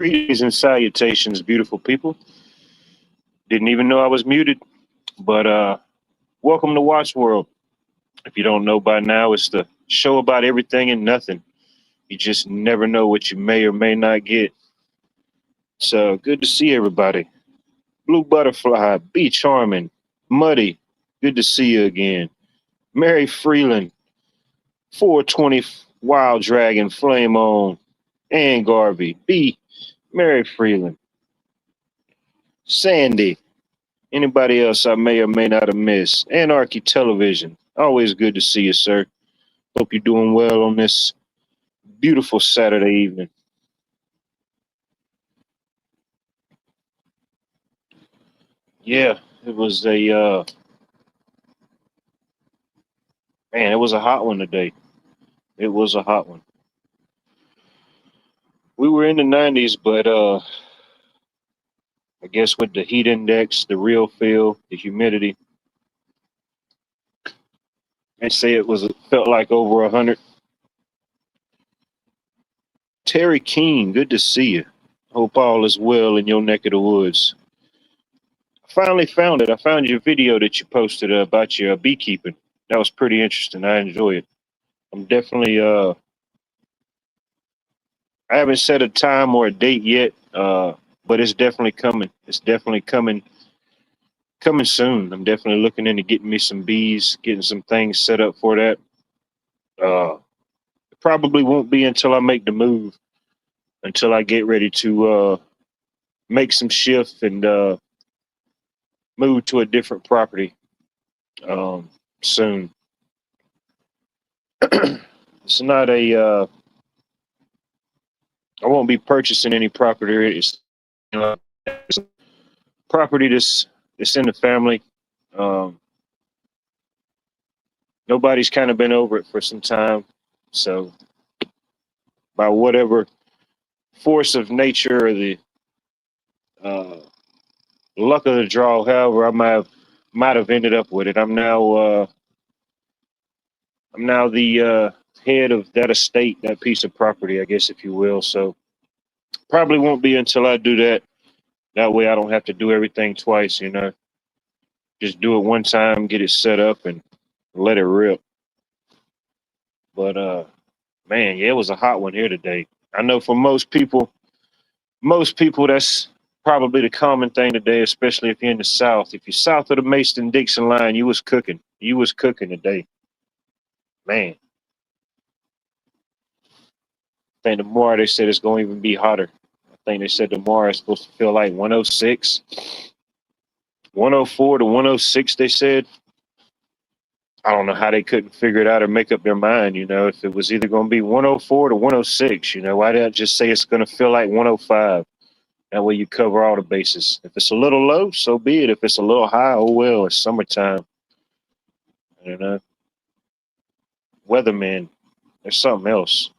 Greetings and salutations, beautiful people. Didn't even know I was muted, but welcome to Watch World. If you don't know by now, it's the show about everything and nothing. You just never know what you may or may not get. So good to see everybody. Blue Butterfly, Be Charming, Muddy, good to see you again. Mary Freeland, 420 Wild Dragon, Flame On, and Garvey, B. Mary Freeland, Sandy, anybody else I may or may not have missed? Anarchy Television. Always good to see you, sir. Hope you're doing well on this beautiful Saturday evening. Yeah, it was it was a hot one today. It was a hot one. We were in the 90s, but I guess with the heat index, the real feel, the humidity, they say it felt like over 100. Terry Keene, good to see you. Hope all is well in your neck of the woods. I finally found it. I found your video that you posted about your beekeeping. That was pretty interesting. I enjoy it. I'm definitely I haven't set a time or a date yet, but it's definitely coming. It's definitely coming soon. I'm definitely looking into getting me some bees, getting some things set up for that. It probably won't be until I make the move, until I get ready to make some shift and move to a different property soon. It's not a I won't be purchasing any property. It's property that's in the family. Um, Nobody's kind of been over it for some time. So, by whatever force of nature or the uh, luck of the draw, however, I might have ended up with it. I'm now the head of that estate, that piece of property, I guess, if you will. So, probably won't be until I do that. That way, I don't have to do everything twice. Just do it one time, get it set up, and let it rip. But man, yeah, it was a hot one here today. I know for most people that's probably the common thing today, especially if you're in the South. If you're south of the Mason-Dixon line, you was cooking. You was cooking today. Man, I think tomorrow they said it's going to even be hotter. I think they said tomorrow it's supposed to feel like 106, 104 to 106, they said. I don't know how they couldn't figure it out or make up their mind, if it was either going to be 104 to 106, why did I just say it's going to feel like 105? That way you cover all the bases. If it's a little low, so be it. If it's a little high, oh well, it's summertime. You know, weathermen, there's something else.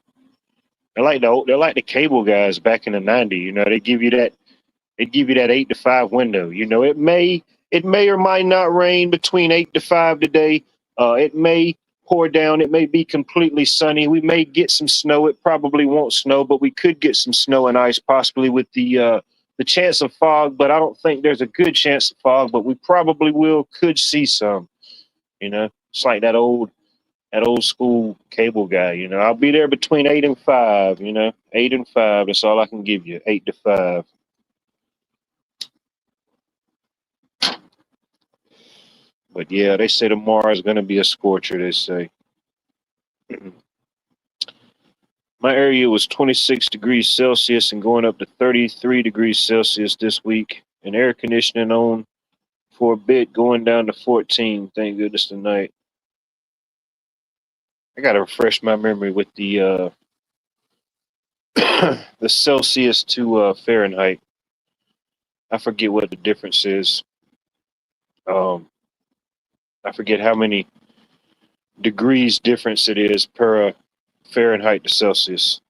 They're like the cable guys back in the '90s. They give you that 8 to 5 window. It may or might not rain between 8 to 5 today. It may pour down. It may be completely sunny. We may get some snow. It probably won't snow, but we could get some snow and ice, possibly with the chance of fog. But I don't think there's a good chance of fog. But we probably could see some. It's like that old school cable guy. I'll be there between 8 and 5. 8 and 5. That's all I can give you. 8 to 5. But yeah, they say tomorrow is going to be a scorcher. They say. My area was 26 degrees Celsius and going up to 33 degrees Celsius this week. And air conditioning on for a bit, going down to 14. Thank goodness tonight. I got to refresh my memory with the the Celsius to Fahrenheit. I forget what the difference is. I forget how many degrees difference it is per Fahrenheit to Celsius.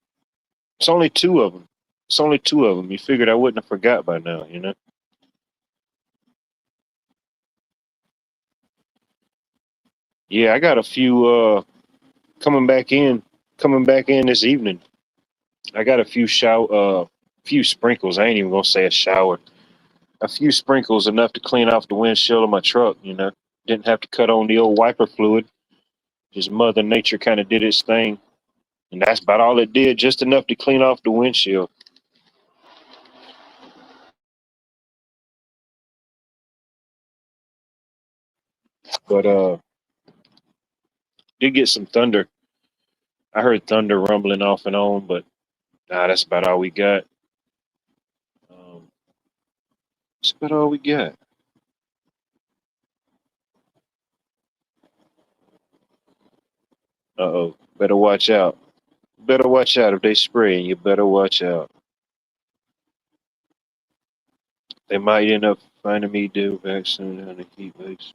It's only two of them. It's only two of them. You figured I wouldn't have forgot by now. Yeah, I got a few coming back in this evening. I got a few few sprinkles. I ain't even gonna say a shower. A few sprinkles enough to clean off the windshield of my truck. Didn't have to cut on the old wiper fluid. Just Mother Nature kind of did its thing, and that's about all it did. Just enough to clean off the windshield. But did get some thunder. I heard thunder rumbling off and on, but nah, that's about all we got. Um, that's about all we got. Uh-oh. Better watch out. Better watch out if they spraying. You better watch out. They might end up finding me due back soon on the heat waves.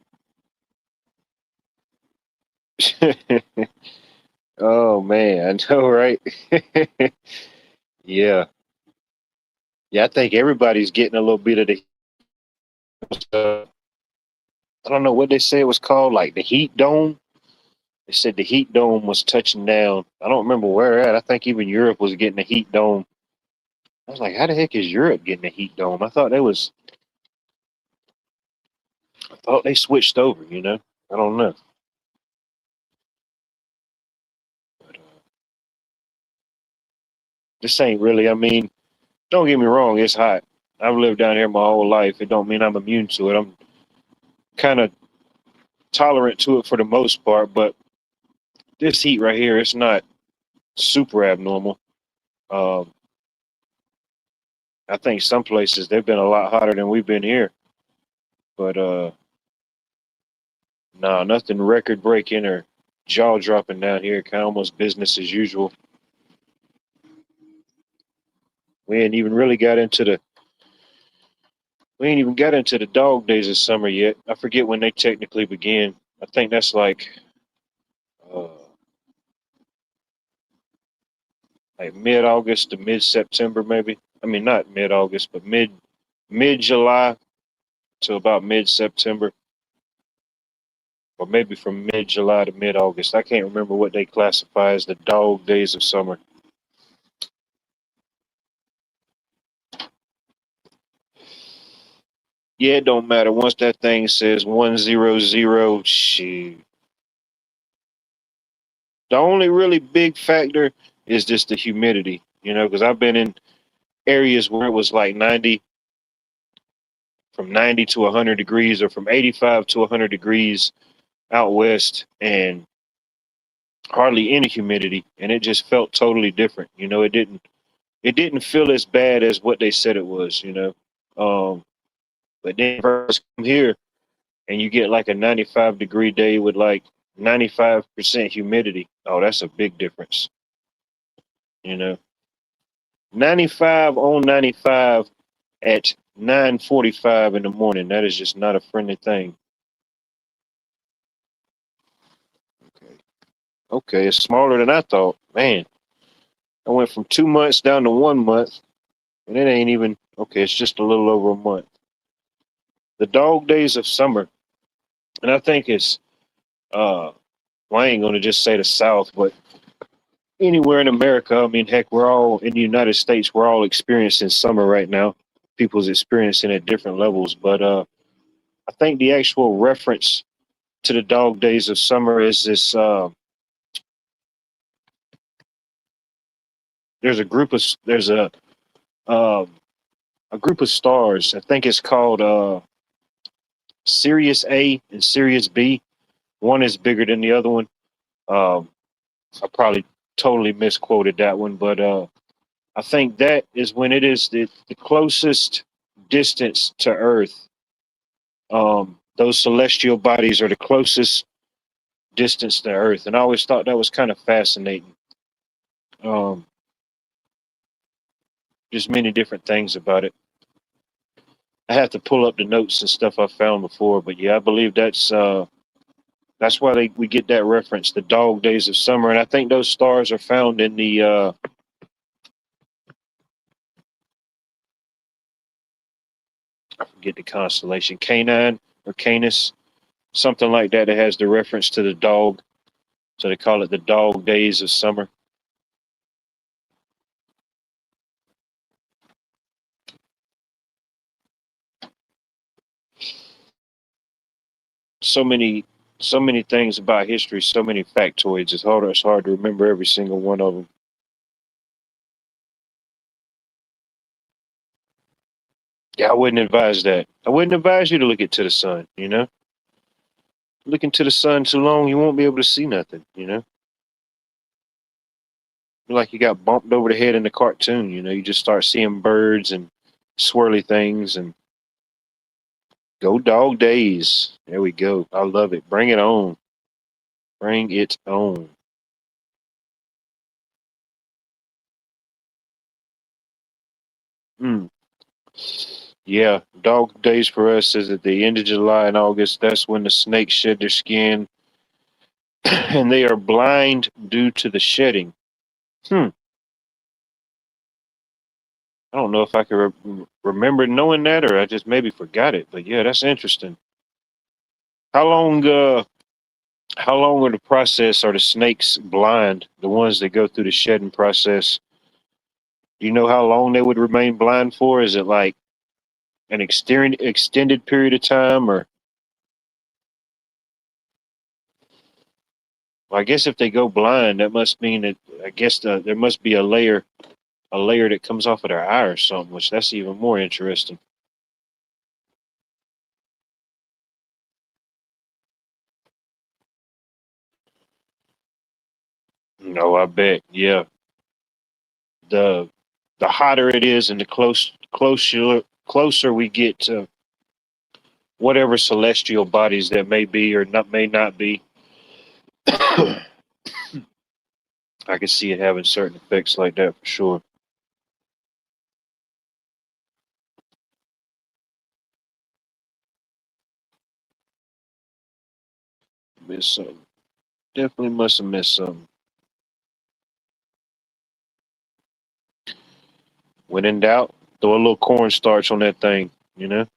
Oh man, I know, right? Yeah. Yeah, I think everybody's getting a little bit of the I don't know what they say it was called, like the heat dome. They said the heat dome was touching down. I don't remember where at. I think even Europe was getting a heat dome. I was like, how the heck is Europe getting a heat dome? I thought they switched over. I don't know. But, this ain't really, I mean, don't get me wrong, it's hot. I've lived down here my whole life. It don't mean I'm immune to it. I'm kind of tolerant to it for the most part, but this heat right here, it's not super abnormal. Um, I think some places they've been a lot hotter than we've been here, but nah, nothing record breaking or jaw dropping down here. Kind of almost business as usual. We ain't even really got into the we ain't even got into the dog days of summer yet. I forget when they technically begin. I think that's uh, like mid August to mid September, maybe. I mean, not mid August, but mid July to about mid September, or maybe from mid July to mid August. I can't remember what they classify as the dog days of summer. Yeah, it don't matter. Once that thing says 100, shoot. The only really big factor is just the humidity, because I've been in areas where it was like 90, from 90 to 100 degrees, or from 85 to 100 degrees out west, and hardly any humidity, and it just felt totally different. It didn't feel as bad as what they said it was. But then first come here and you get like a 95-degree day with like 95% humidity. Oh, that's a big difference. You know, 95 on 95 at 9:45 in the morning. That is just not a friendly thing. Okay. Okay, it's smaller than I thought. Man, I went from 2 months down to 1 month, and it ain't even okay. It's just a little over a month. The dog days of summer, and I think it's well, I ain't gonna just say the South, but anywhere in America. I mean, heck, we're all in the United States. We're all experiencing summer right now. People's experiencing at different levels, but I think the actual reference to the dog days of summer is this. There's um, a group of stars. I think it's called Sirius A and Sirius B. One is bigger than the other one. Um, I probably totally misquoted that one, but I think that is when it is the closest distance to Earth. Those celestial bodies are the closest distance to Earth, and I always thought that was kind of fascinating. Um, just many different things about it. I have to pull up the notes and stuff I found before, but yeah, I believe that's why we get that reference, the dog days of summer, and I think those stars are found in the I forget the constellation, Canine or Canis, something like that. That has the reference to the dog, so they call it the dog days of summer. So many, so many things about history, so many factoids. It's hard to remember every single one of them. Yeah, I wouldn't advise that. I wouldn't advise you to look into the sun. Look into the sun too long, you won't be able to see nothing. Like you got bumped over the head in the cartoon. You just start seeing birds and swirly things and go dog days. There we go. I love it. Bring it on. Bring it on. Mm. Yeah, dog days for us is at the end of July and August. That's when the snakes shed their skin and they are blind due to the shedding. Hmm. I don't know if I can remember knowing that or I just maybe forgot it. But yeah, that's interesting. How long? How long are the process? Are the snakes blind? The ones that go through the shedding process. Do you know how long they would remain blind for? Is it like an extended period of time, or well, I guess if they go blind, that must mean that I guess there must be a layer that comes off of their eye or something, which that's even more interesting. No, I bet. Yeah, the the hotter it is, and the closer we get to whatever celestial bodies that may be or not may not be, I can see it having certain effects like that for sure. Missed something. Definitely must have missed something. When in doubt, throw a little cornstarch on that thing. You know,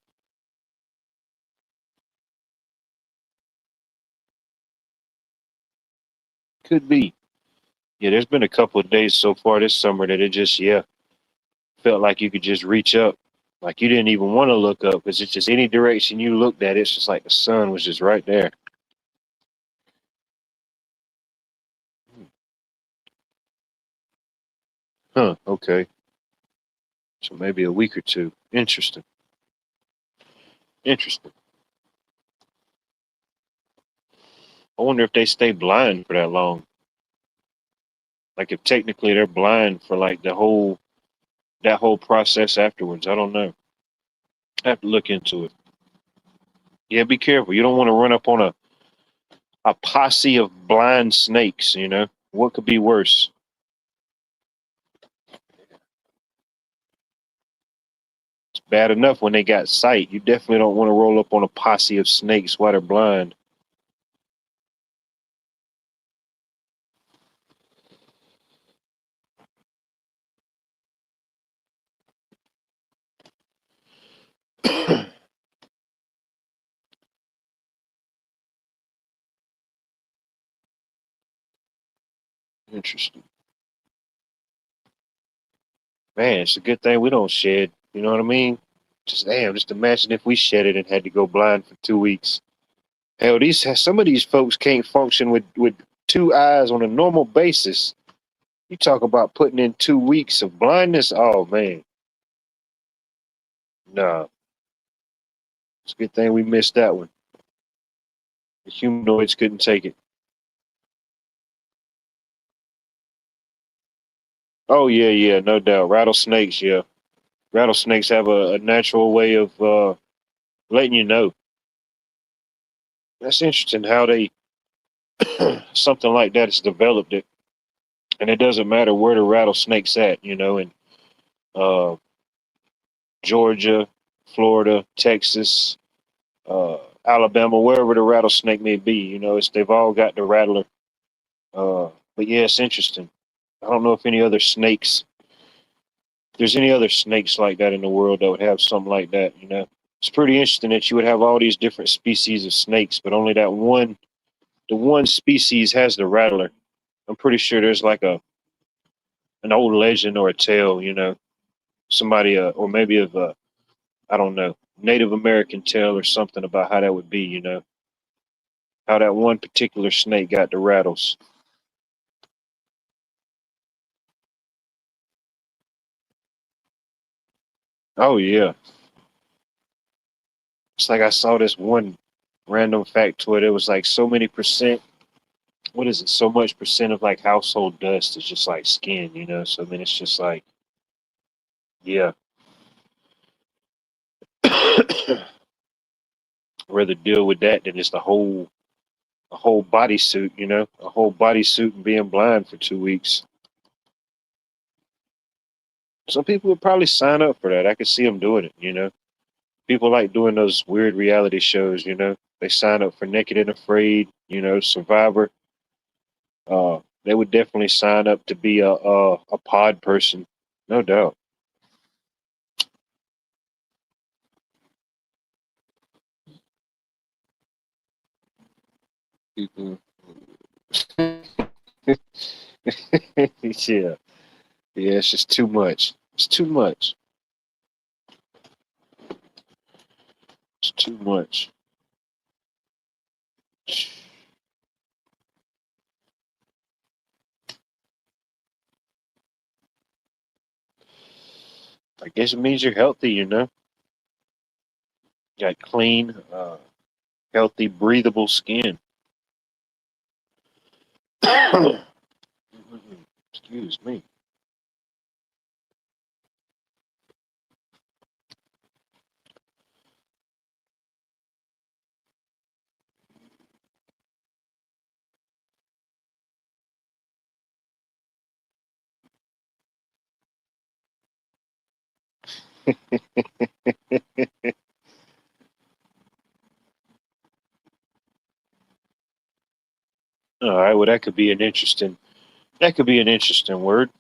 could be. Yeah, there's been a couple of days so far this summer that it just felt like you could just reach up, like you didn't even want to look up because it's just any direction you looked at, it's just like the sun was just right there. Huh? Okay, so maybe a week or two. Interesting. Interesting. I wonder if they stay blind for that long. Like if technically they're blind for like that whole process afterwards. I don't know. I have to look into it. Yeah, be careful. You don't want to run up on a posse of blind snakes. What could be worse? It's bad enough when they got sight. You definitely don't want to roll up on a posse of snakes while they're blind. Interesting. Man, it's a good thing we don't shed. You know what I mean? Just damn, just imagine if we shed it and had to go blind for 2 weeks. Hell, these some of these folks can't function with two eyes on a normal basis. You talk about putting in 2 weeks of blindness. Oh man, nah. It's a good thing we missed that one. The humanoids couldn't take it. Oh yeah, yeah, no doubt. Rattlesnakes, yeah. Rattlesnakes have a natural way of letting you know. That's interesting how they something like that is developed it, and it doesn't matter where the rattlesnake's at. In uh, Georgia, Florida, Texas, Alabama, wherever the rattlesnake may be. They've all got the rattler. But yeah, it's interesting. I don't know if there's any other snakes like that in the world that would have something like that. It's pretty interesting that you would have all these different species of snakes, but only the one species has the rattler. I'm pretty sure there's like an old legend or a tale, somebody or maybe of I don't know, Native American tale or something about how that would be. How that one particular snake got the rattles. Oh yeah. It's like I saw this one random factoid. It was like so many percent. What is it? So much percent of like household dust is just like skin, you know. So then it's just like, yeah, rather deal with that than just a whole bodysuit, you know, a whole bodysuit and being blind for 2 weeks. Some people would probably sign up for that. I could see them doing it, you know. People like doing those weird reality shows, you know. They sign up for Naked and Afraid, you know, Survivor. They would definitely sign up to be a pod person, no doubt. People, yeah, yeah, it's just too much. It's too much. It's too much. I guess it means you're healthy, you know. Got clean, healthy, breathable skin. Excuse me. All right, well, that could be an interesting word.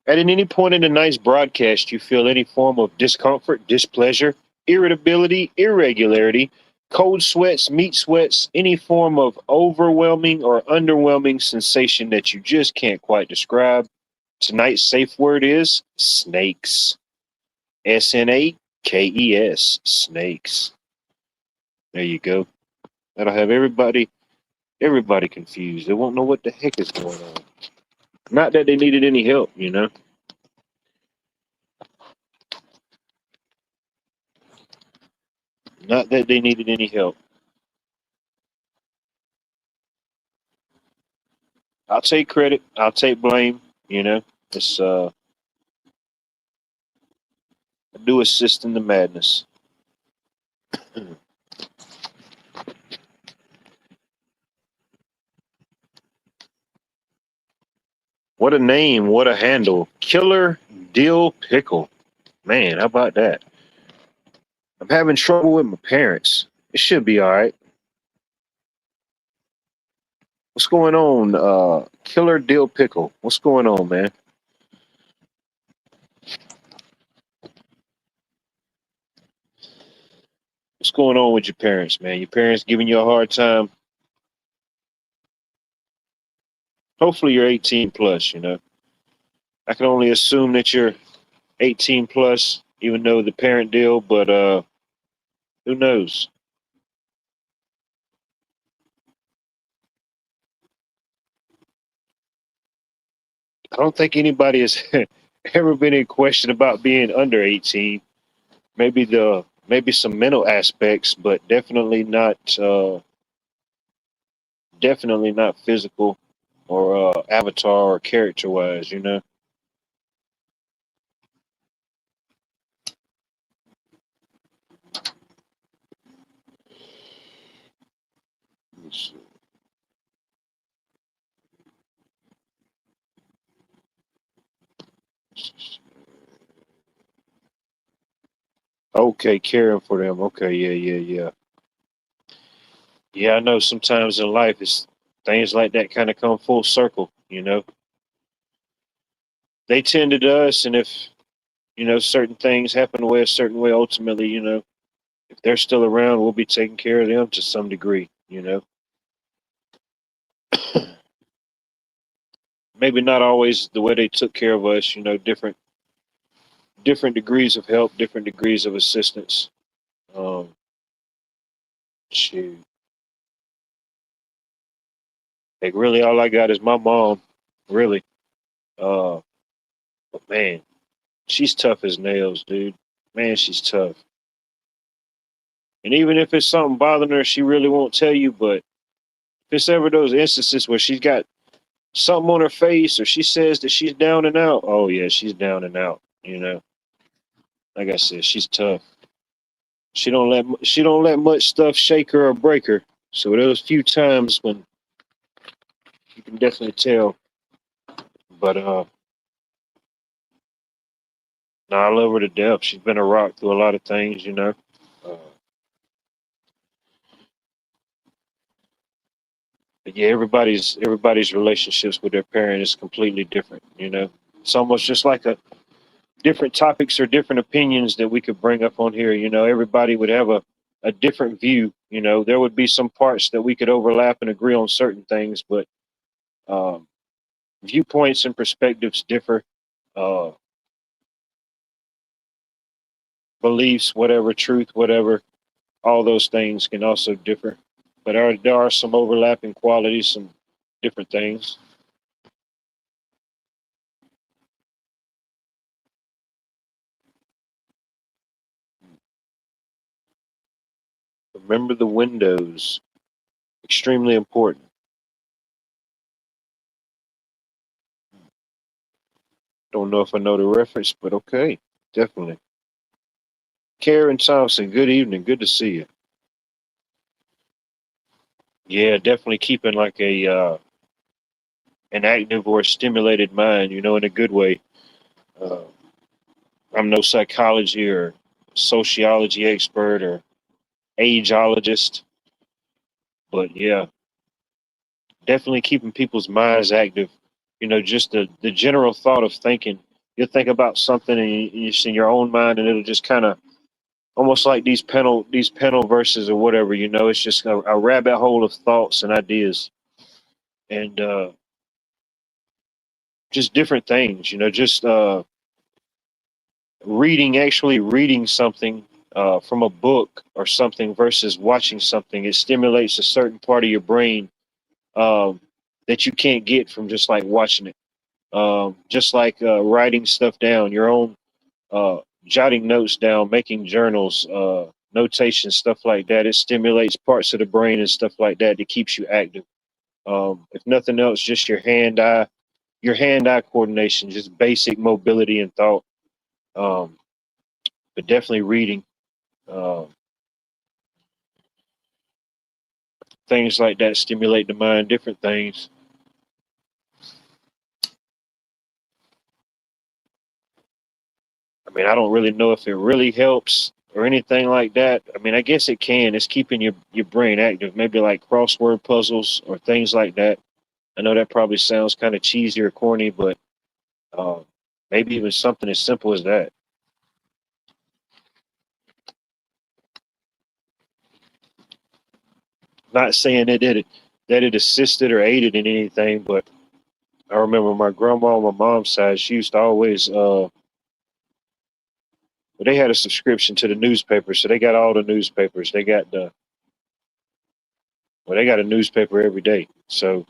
At any point in the night's broadcast, you feel any form of discomfort, displeasure, irritability, irregularity, cold sweats, meat sweats, any form of overwhelming or underwhelming sensation that you just can't quite describe. Tonight's safe word is snakes. SNAKES. Snakes. There you go. That'll have everybody confused. They won't know what the heck is going on. Not that they needed any help, you know. Not that they needed any help. I'll take credit. I'll take blame. You know, it's I do assist in the madness. What a name! What a handle! Killer Dill Pickle. Man, how about that? I'm having trouble with my parents. It should be all right. What's going on, Killer Dill Pickle? What's going on, man? What's going on with your parents, man? Your parents giving you a hard time? Hopefully, you're 18 plus. You know, I can only assume that you're 18 plus, even though the parent deal. But who knows? I don't think anybody has ever been in question about being under 18. Maybe some mental aspects, but definitely not physical or avatar or character wise. You know. Okay, caring for them. Okay, yeah, yeah, yeah. Yeah, I know sometimes in life it's things like that kind of come full circle, you know. They tended to us, and if, you know, certain things happen the way a certain way, ultimately, you know, if they're still around, we'll be taking care of them to some degree, you know. Maybe not always the way they took care of us, you know, different degrees of help, different degrees of assistance. Um, shoot. Like really, all I got is my mom. Really, uh, but man, she's tough as nails, dude. Man, she's tough. And even if it's something bothering her, she really won't tell you. But if it's ever those instances where she's got something on her face or she says that she's down and out, oh yeah, she's down and out. You know, like I said, she's tough. She don't let much stuff shake her or break her. So those few times when you can definitely tell. But no, I love her to death. She's been a rock through a lot of things, you know. Uh, but yeah, everybody's relationships with their parent is completely different. You know, it's almost just like a different topics or different opinions that we could bring up on here. You know, everybody would have a different view. You know, there would be some parts that we could overlap and agree on certain things, but um, viewpoints and perspectives differ. Uh, Beliefs, whatever, truth, whatever, all those things can also differ. But there are some overlapping qualities, some different things. Remember the windows, extremely important. Don't know if I know the reference, but okay, definitely. Karen Thompson, good evening, good to see you. Yeah, definitely keeping like a an active or stimulated mind, you know, in a good way. Uh, I'm no psychology or sociology expert or ageologist, but yeah, definitely keeping people's minds active. You know, just the general thought of thinking. You'll think about something and you just in your own mind, and it'll just kind of almost like these panel verses or whatever. You know, it's just a rabbit hole of thoughts and ideas, and just different things. You know, just actually reading something from a book or something versus watching something. It stimulates a certain part of your brain um, that you can't get from just like watching it. Just like writing stuff down, your own jotting notes down, making journals, notations, stuff like that. It stimulates parts of the brain and stuff like that that keeps you active. If nothing else, just your hand eye coordination, just basic mobility and thought. Um, but definitely reading uh, things like that stimulate the mind. Different things. I mean, I don't really know if it really helps or anything like that. I mean, I guess it can. It's keeping your brain active. Maybe like crossword puzzles or things like that. I know that probably sounds kind of cheesy or corny, but uh, maybe even something as simple as that. Not saying that it assisted or aided in anything, but I remember my grandma on my mom's side. She used to always. Well, they had a subscription to the newspaper, so they got all the newspapers. They got a newspaper every day. So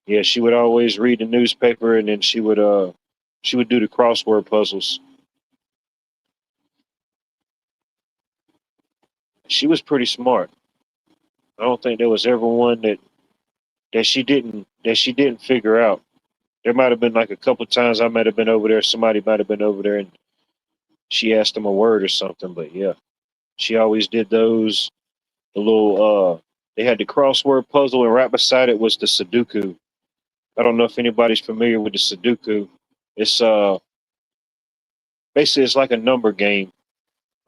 yeah, she would always read the newspaper, and then she would do the crossword puzzles. She was pretty smart. I don't think there was ever one that she didn't figure out. There might have been like a couple of times I might have been over there. Somebody might have been over there, and she asked them a word or something. But yeah, she always did those. The little they had the crossword puzzle, and right beside it was the Sudoku. I don't know if anybody's familiar with the Sudoku. It's basically it's like a number game.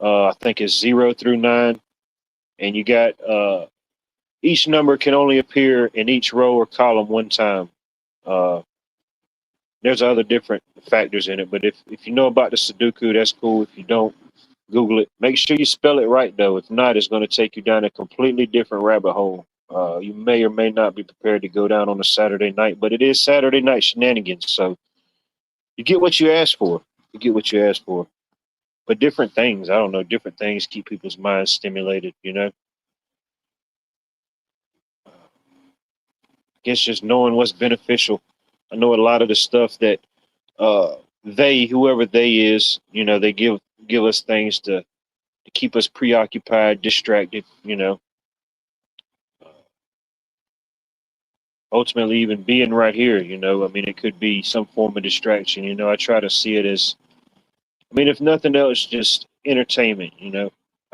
I think it's 0 through 9, and you got each number can only appear in each row or column one time. Uh, there's other different factors in it, but if you know about the Sudoku, that's cool. If you don't, Google it. Make sure you spell it right though. If not, it's going to take you down a completely different rabbit hole. You may or may not be prepared to go down on a Saturday night, but it is Saturday night shenanigans. So you get what you ask for. You get what you ask for. But different things, I don't know, different things keep people's minds stimulated. guess just knowing what's beneficial. I know a lot of the stuff that whoever they is, they give us things to keep us preoccupied, distracted, ultimately even being right here, I mean, it could be some form of distraction. I try to see it as, I mean, if nothing else, just entertainment.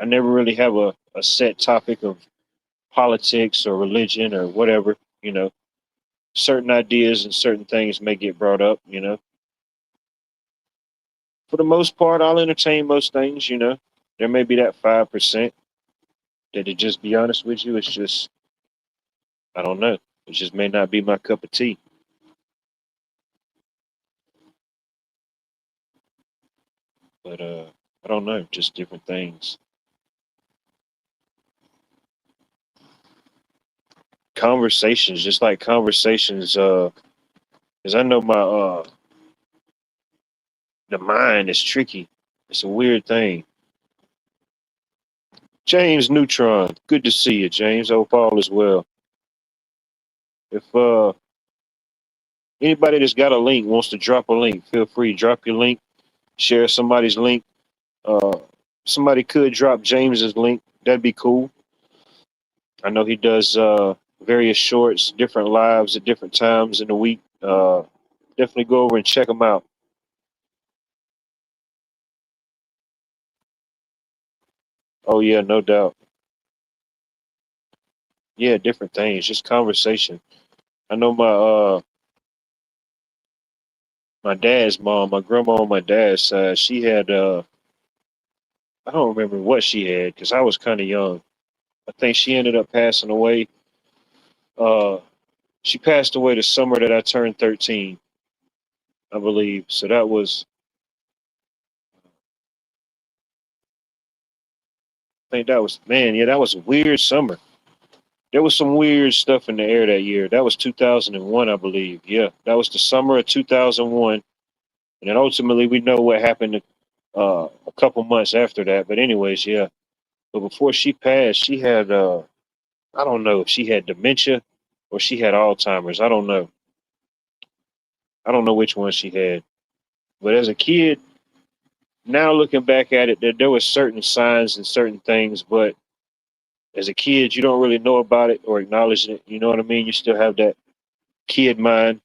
I never really have a set topic of politics or religion or whatever. you know Certain ideas and certain things may get brought up. For the most part, I'll entertain most things. There may be that 5% that, to just be honest with you, it's just, I don't know, it just may not be my cup of tea. But I don't know, just different things. Conversations, just like conversations, because I know the mind is tricky. It's a weird thing. James Neutron, good to see you, James. Hope all is well. If anybody that's got a link wants to drop a link, feel free, drop your link, share somebody's link. Uh, Somebody could drop James's link. That'd be cool. I know he does various shorts, different lives at different times in the week. Definitely go over and check him out. Oh yeah, no doubt. Yeah, different things, just conversation. I know my dad's mom, my grandma on my dad's side, she had I don't remember what she had because I was kind of young. I think she ended up passing away. Uh, she passed away the summer that I turned 13, I believe. So that was, I think that was, man, yeah, that was a weird summer. There was some weird stuff in the air that year. That was 2001, I believe. Yeah, that was the summer of 2001. And then ultimately, we know what happened a couple months after that. But anyways, yeah. But before she passed, she had I don't know if she had dementia or she had Alzheimer's. I don't know. I don't know which one she had. But as a kid, now looking back at it, there were certain signs and certain things. But as a kid, you don't really know about it or acknowledge it. You know what I mean? You still have that kid mind.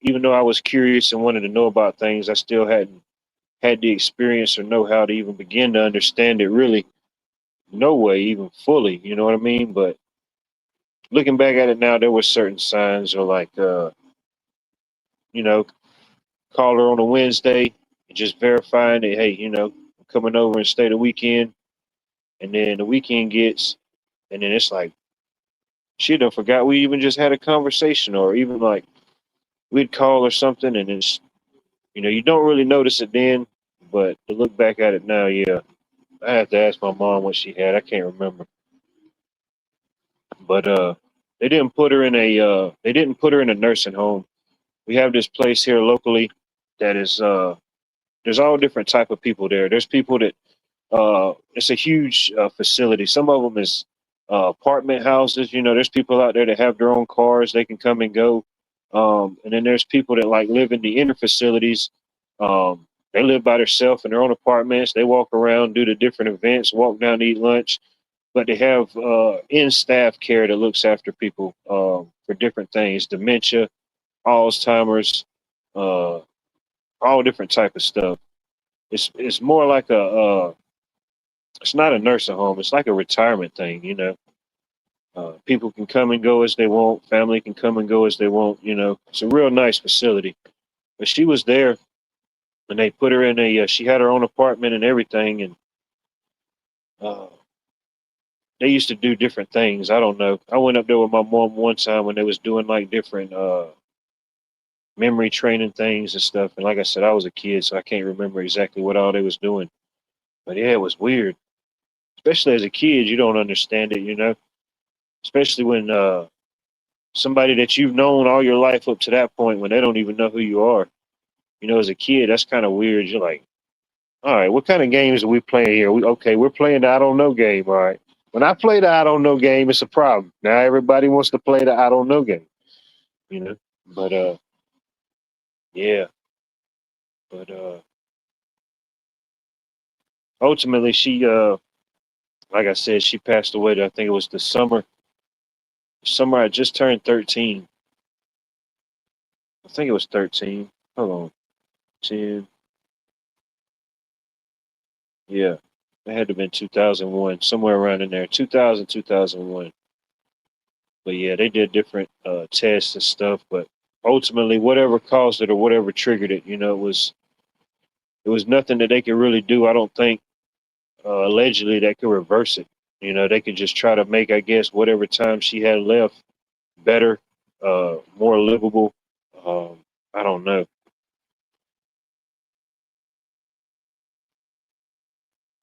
Even though I was curious and wanted to know about things, I still hadn't had the experience or know how to even begin to understand it really. No way, even fully. You know what I mean? But looking back at it now, there were certain signs, or like, you know, call her on a Wednesday and just verifying that, hey, I'm coming over and stay the weekend. And then the weekend gets, and then it's like, she done forgot we even just had a conversation, or even like we'd call or something, and it's, you don't really notice it then, but to look back at it now, yeah, I have to ask my mom what she had. I can't remember, but they didn't put her in a nursing home. We have this place here locally that is there's all different type of people there. There's people that it's a huge facility. Some of them is apartment houses. There's people out there that have their own cars. They can come and go. And then there's people that like live in the inner facilities. They live by themselves in their own apartments. They walk around, do the different events, walk down to eat lunch. But they have in-staff care that looks after people for different things, dementia, Alzheimer's, uh, all different type of stuff. It's more like it's not a nursing home. It's like a retirement thing. People can come and go as they want. Family can come and go as they want. It's a real nice facility. But she was there, and they put her in a. She had her own apartment and everything, and uh, they used to do different things. I don't know. I went up there with my mom one time when they was doing like different memory training things and stuff. And like I said, I was a kid, so I can't remember exactly what all they was doing. But yeah, it was weird. Especially as a kid, you don't understand it. Especially when somebody that you've known all your life up to that point, when they don't even know who you are. As a kid, that's kind of weird. You're like, all right, what kind of games are we playing here? Okay, we're playing the I don't know game. All right. When I play the I don't know game, it's a problem. Now everybody wants to play the I don't know game. you know. But yeah, but ultimately she like I said, she passed away. I think it was the summer I just turned 13. I think it was 13. Hold on, 10. Yeah, it had to have been 2001, somewhere around in there, 2000, 2001. But yeah, they did different tests and stuff. But ultimately, whatever caused it or whatever triggered it, it was nothing that they could really do. I don't think allegedly that could reverse it. They could just try to make, I guess, whatever time she had left better, more livable. I don't know.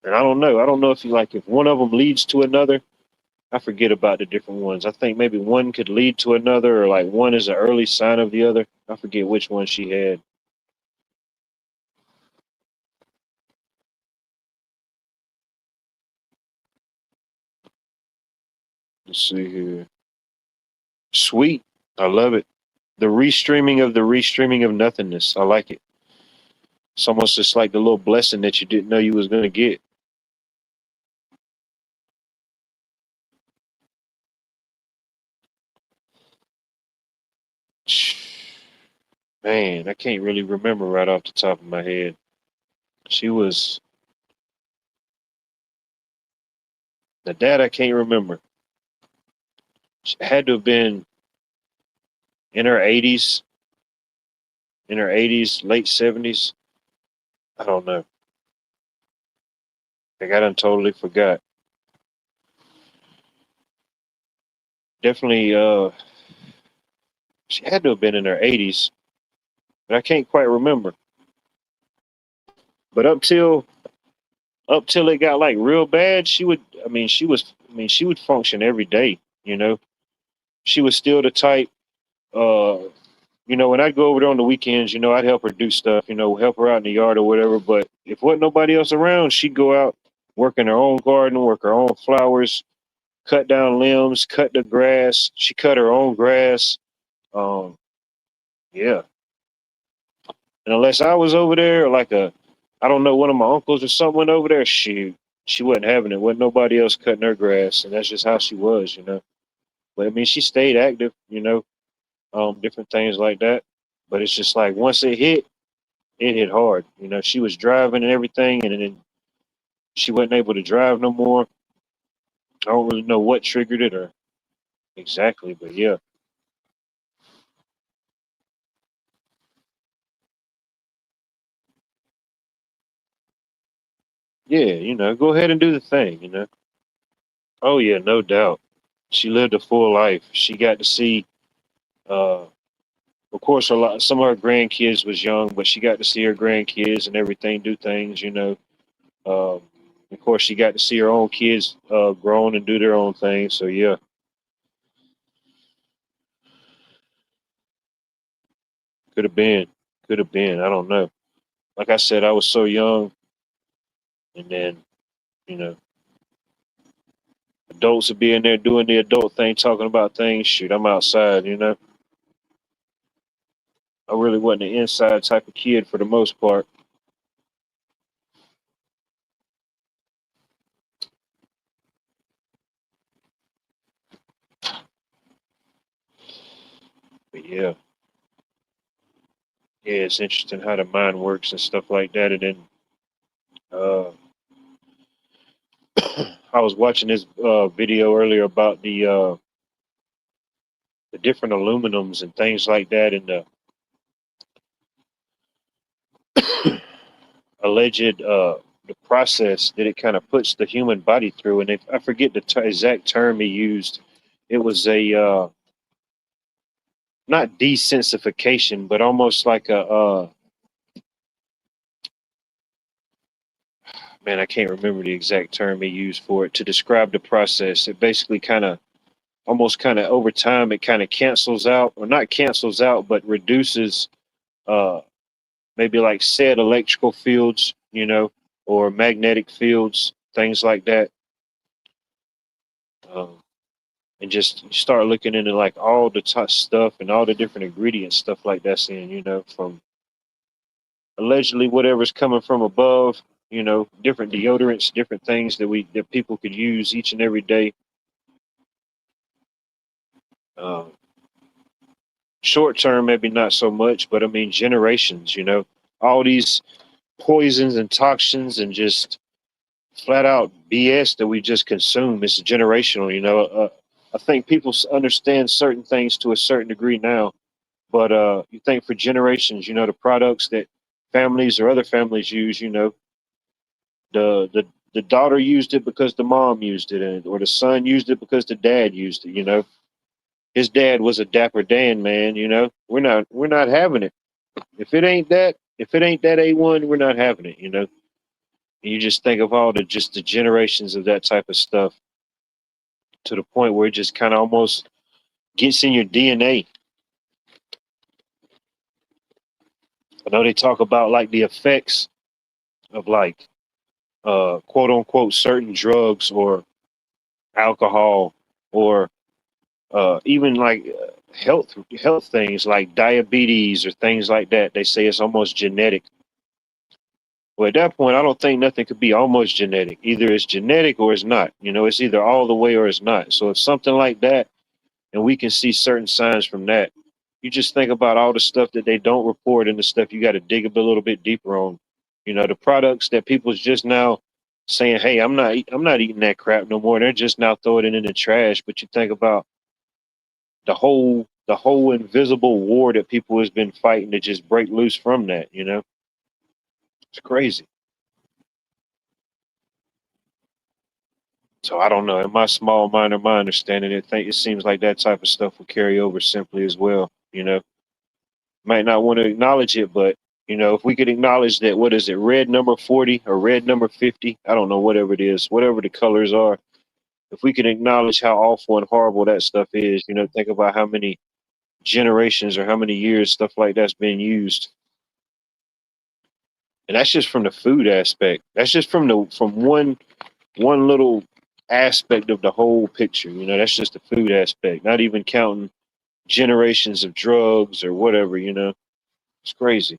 And I don't know. I don't know if you like if one of them leads to another. I forget about the different ones. I think maybe one could lead to another, or like one is an early sign of the other. I forget which one she had. Let's see here. Sweet. I love it. The restreaming of nothingness. I like it. It's almost just like the little blessing that you didn't know you was gonna get. Man, I can't really remember right off the top of my head. She was the dad. I can't remember. She had to have been in her 80s, late 70s. I don't know. Like I done totally forgot. Definitely, she had to have been in her 80s, but I can't quite remember. But up till it got like real bad, she would. I mean, she was. I mean, she would function every day. She was still the type. Uh, when I'd go over there on the weekends, I'd help her do stuff. Help her out in the yard or whatever. But if wasn't nobody else around, she'd go out, work in her own garden, work her own flowers, cut down limbs, cut the grass. She cut her own grass. Um, yeah. And unless I was over there, or like I don't know, one of my uncles or someone over there, she wasn't having it. Wasn't nobody else cutting her grass, and that's just how she was. But I mean, she stayed active. Different things like that. But it's just like once it hit hard. She was driving and everything, and then she wasn't able to drive no more. I don't really know what triggered it or exactly, but yeah, yeah. Go ahead and do the thing. Oh yeah, no doubt. She lived a full life. She got to see. Uh, of course, some of her grandkids was young, but she got to see her grandkids and everything do things. Um, of course, she got to see her own kids grown and do their own thing. So yeah, could have been, could have been. I don't know. Like I said, I was so young, and then you know, adults would be in there doing the adult thing, talking about things. Shoot, I'm outside. I really wasn't an inside type of kid for the most part. But yeah, yeah, it's interesting how the mind works and stuff like that. And then uh, I was watching this video earlier about the different aluminums and things like that, and the alleged the process that it kind of puts the human body through. And if I forget the exact term he used, it was a not desensification, but almost like a man, I can't remember the exact term he used for it to describe the process. It basically kind of almost kind of over time it kind of cancels out, or not cancels out, but reduces uh maybe like said electrical fields, or magnetic fields, things like that. Um, and just start looking into like all the top stuff and all the different ingredients, stuff like that's in, from allegedly whatever's coming from above, different deodorants, different things that people could use each and every day. Um, Short term, maybe not so much, but I mean generations. All these poisons and toxins and just flat out BS that we just consume. It's generational. I think people understand certain things to a certain degree now, but you think for generations, the products that families or other families use, the daughter used it because the mom used it, or the son used it because the dad used it. His dad was a Dapper Dan man. We're not having it. If it ain't that A1, we're not having it. And you just think of all the generations of that type of stuff to the point where it just kind of almost gets in your DNA. I know they talk about like the effects of like quote unquote certain drugs or alcohol or even like health things like diabetes or things like that. They say it's almost genetic. Well, at that point, I don't think nothing could be almost genetic. Either it's genetic or it's not. It's either all the way or it's not. So if something like that, and we can see certain signs from that, you just think about all the stuff that they don't report and the stuff you got to dig a little bit deeper on. The products that people's just now saying, "Hey, I'm not eating that crap no more." They're just now throwing it in the trash. But you think about the whole invisible war that people has been fighting to just break loose from that. It's crazy. So I don't know. In my small mind or my understanding, it seems like that type of stuff will carry over simply as well. Might not want to acknowledge it, but if we could acknowledge that, what is it, red number 40 or red number 50? I don't know, whatever it is, whatever the colors are. If we can acknowledge how awful and horrible that stuff is, think about how many generations or how many years stuff like that's been used. And that's just from the food aspect. That's just from one little aspect of the whole picture. That's just the food aspect, not even counting generations of drugs or whatever. It's crazy.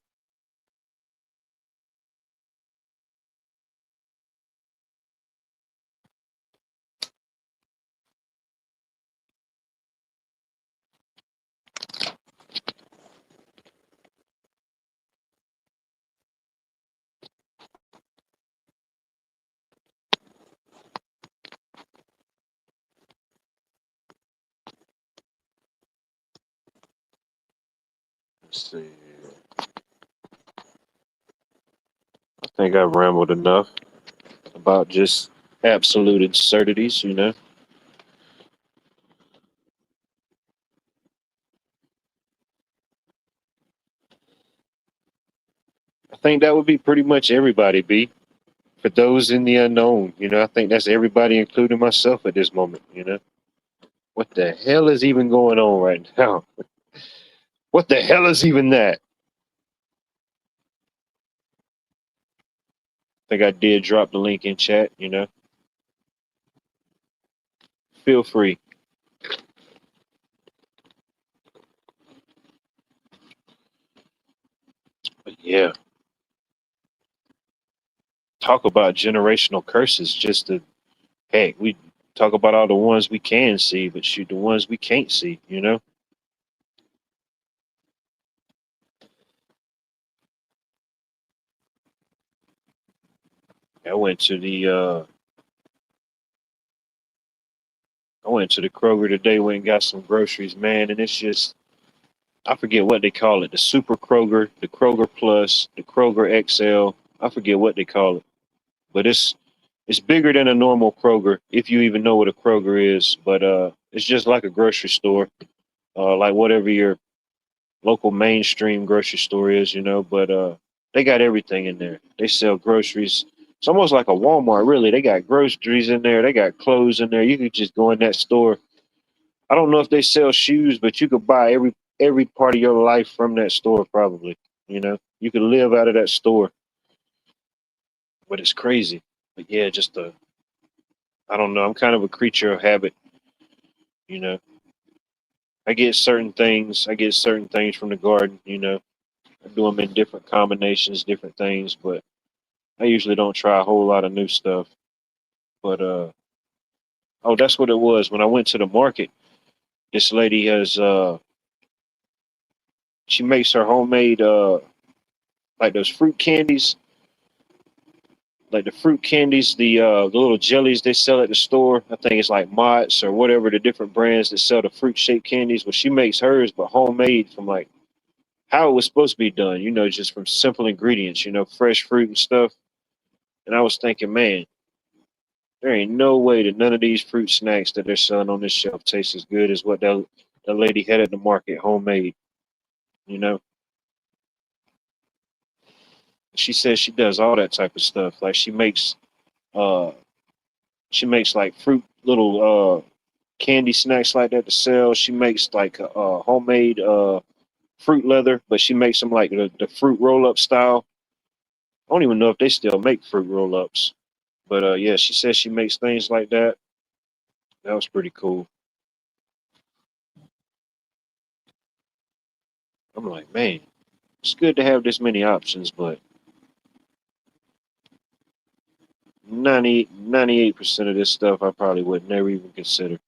Let's see. I think I've rambled enough about just absolute absurdities. I think that would be pretty much everybody, B. For those in the unknown, I think that's everybody, including myself at this moment. What the hell is even going on right now? What the hell is even that? I think I did drop the link in chat. Feel free. But yeah, talk about generational curses. Just to, heck, we talk about all the ones we can see, but shoot, the ones we can't see. I went to the uh I went to the Kroger today, went and got some groceries, man, and it's just, I forget what they call it, the Super Kroger, the Kroger Plus, the Kroger XL. I forget what they call it. But it's bigger than a normal Kroger, if you even know what a Kroger is. But it's just like a grocery store, like whatever your local mainstream grocery store is. But they got everything in there. They sell groceries. It's almost like a Walmart, really. They got groceries in there. They got clothes in there. You could just go in that store. I don't know if they sell shoes, but you could buy every part of your life from that store, probably. You could live out of that store. But it's crazy. But yeah, just I don't know. I'm kind of a creature of habit. You know, I get certain things. I get certain things from the garden. You know, I do them in different combinations, different things, but I usually don't try a whole lot of new stuff. But oh, that's what it was. When I went to the market, this lady has she makes her homemade like those fruit candies, like the fruit candies, the little jellies they sell at the store. I think it's like Mott's or whatever the different brands that sell the fruit shaped candies. Well, she makes hers, but homemade from like how it was supposed to be done. You know, just from simple ingredients. You know, fresh fruit and stuff. And I was thinking, man, there ain't no way that none of these fruit snacks that they're selling on this shelf taste as good as what that lady had at the market homemade. You know, she says she does all that type of stuff. Like uh she makes like fruit little candy snacks like that to sell. She makes like homemade fruit leather, but she makes them like the fruit roll up style. I don't even know if they still make fruit roll ups, but yeah, she says she makes things like that. That was pretty cool. I'm like, man, it's good to have this many options, but 98% of this stuff I probably would never even consider.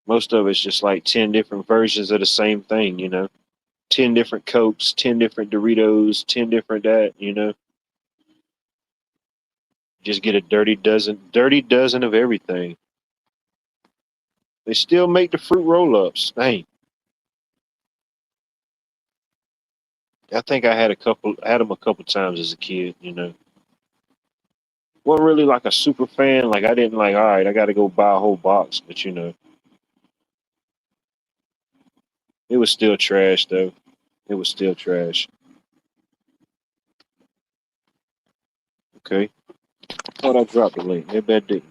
Most of it's just like 10 different versions of the same thing, you know? 10 different Cokes, 10 different Doritos, 10 different that, you know? Just get a dirty dozen of everything. They still make the fruit roll ups. Dang. I think I had them a couple times as a kid, you know? Wasn't really like a super fan. Like, I didn't like, all right, I got to go buy a whole box, but you know, it was still trash, though. It was still trash. Okay. Thought I dropped the link. Maybe I didn't.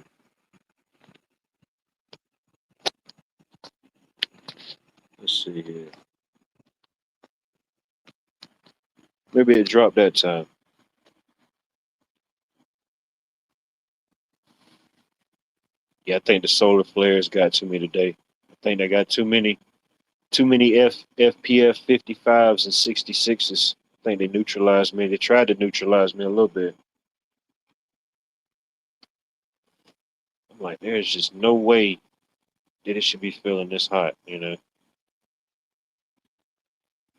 Let's see here. Maybe it dropped that time. Yeah, I think the solar flares got to me today. I think they got too many FPF 55s and 66s. I think they neutralized me. They tried to neutralize me a little bit. I'm like, there's just no way that it should be feeling this hot, you know.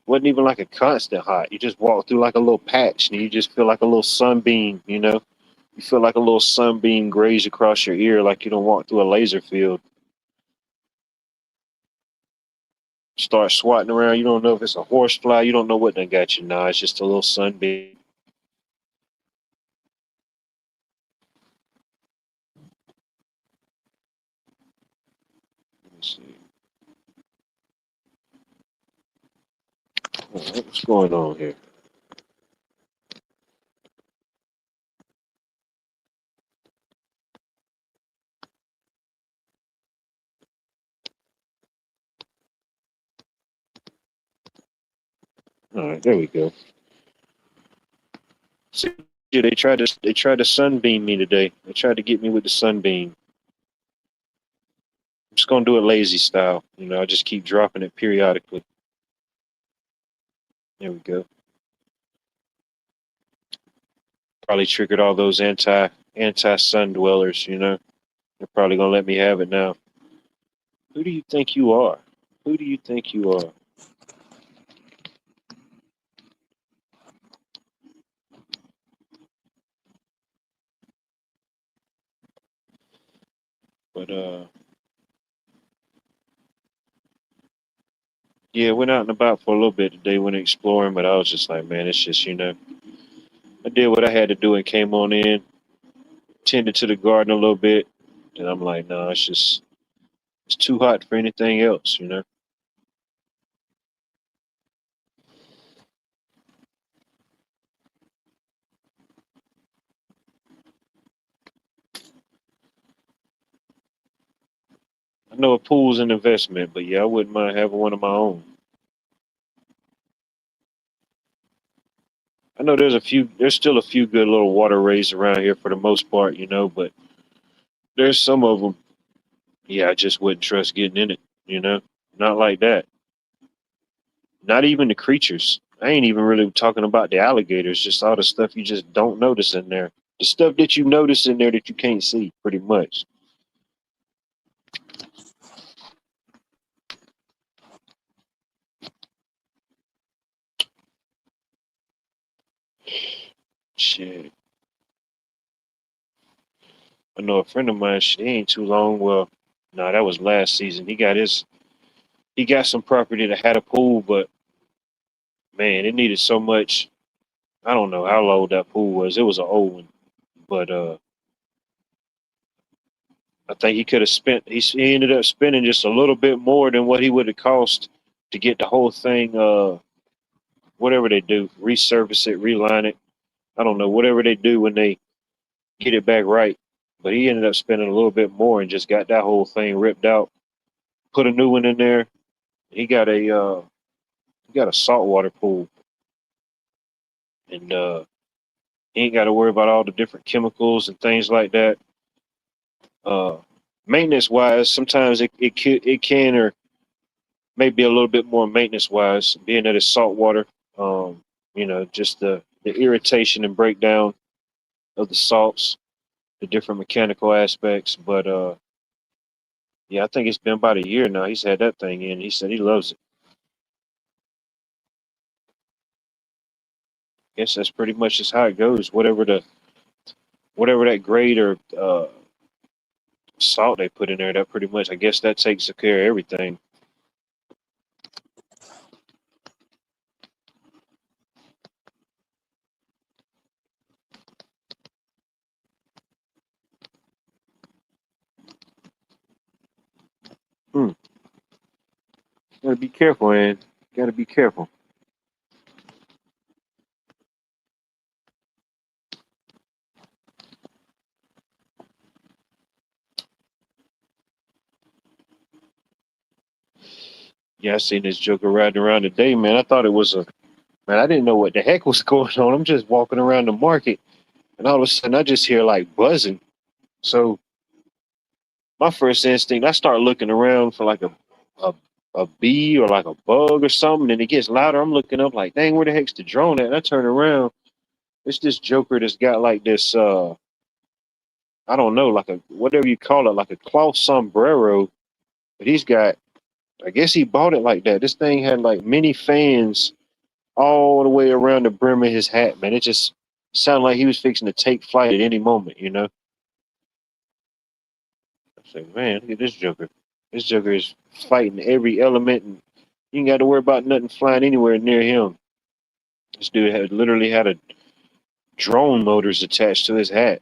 Wasn't even like a constant hot. You just walk through like a little patch and you just feel like a little sunbeam, you know. You feel like a little sunbeam graze across your ear like you don't walk through a laser field. Start swatting around. You don't know if it's a horsefly. You don't know what done got you. Nah, it's just a little sunbeam. Let me see. What's going on here? All right, there we go. See, they tried to sunbeam me today. They tried to get me with the sunbeam. I'm just gonna do it lazy style. You know, I just keep dropping it periodically. There we go. Probably triggered all those anti sun dwellers. You know, they're probably gonna let me have it now. Who do you think you are? Who do you think you are? But yeah, went out and about for a little bit today. Went exploring, but I was just like, man, it's just I did what I had to do and came on in, tended to the garden a little bit, and I'm like, no, it's too hot for anything else. You know. I know a pool's an investment, but yeah, I wouldn't mind having one of my own. I know there's still a few good little waterways around here for the most part, you know, but there's some of them Yeah, I just wouldn't trust getting in it. Not like that. Not even the creatures. I ain't even really talking about the alligators. Just all the stuff you just don't notice in there. The stuff that you notice in there that you can't see, pretty much. Shit. I know a friend of mine. She ain't too long. Well, no, that was last season. He got some property that had a pool, but man, it needed so much. I don't know how old that pool was. It was an old one, but I think he could have spent. He ended up spending just a little bit more than what he would have cost to get the whole thing. Whatever they do, resurface it, reline it. I don't know, whatever they do when they get it back right. But he ended up spending a little bit more and just got that whole thing ripped out, put a new one in there. He got a saltwater pool, and he ain't got to worry about all the different chemicals and things like that. Uh, Maintenance wise, sometimes it can or maybe a little bit more maintenance wise, being that it's saltwater. Just the irritation and breakdown of the salts, the different mechanical aspects. But yeah, I think it's been about a year now. He's had that thing in. He said he loves it. Guess that's pretty much just how it goes. Whatever that grade or salt they put in there, that pretty much I guess that takes care of everything. Hmm. Gotta be careful, man. Gotta be careful. Yeah, I seen this joker riding around today, man. I thought it was a man. I didn't know what the heck was going on. I'm just walking around the market, and all of a sudden I just hear like buzzing. So my first instinct, I start looking around for like a a bee or like a bug or something, and it gets louder. I'm looking up like, dang, where the heck's the drone at? And I turn around, it's this joker that's got like this I don't know, like a whatever you call it, like a cloth sombrero. But he's got, I guess he bought it like that. This thing had like many fans all the way around the brim of his hat, man. It just sounded like he was fixing to take flight at any moment. I said, man, look at this joker. This joker is fighting every element, and you ain't got to worry about nothing flying anywhere near him. This dude had literally had a drone motors attached to his hat.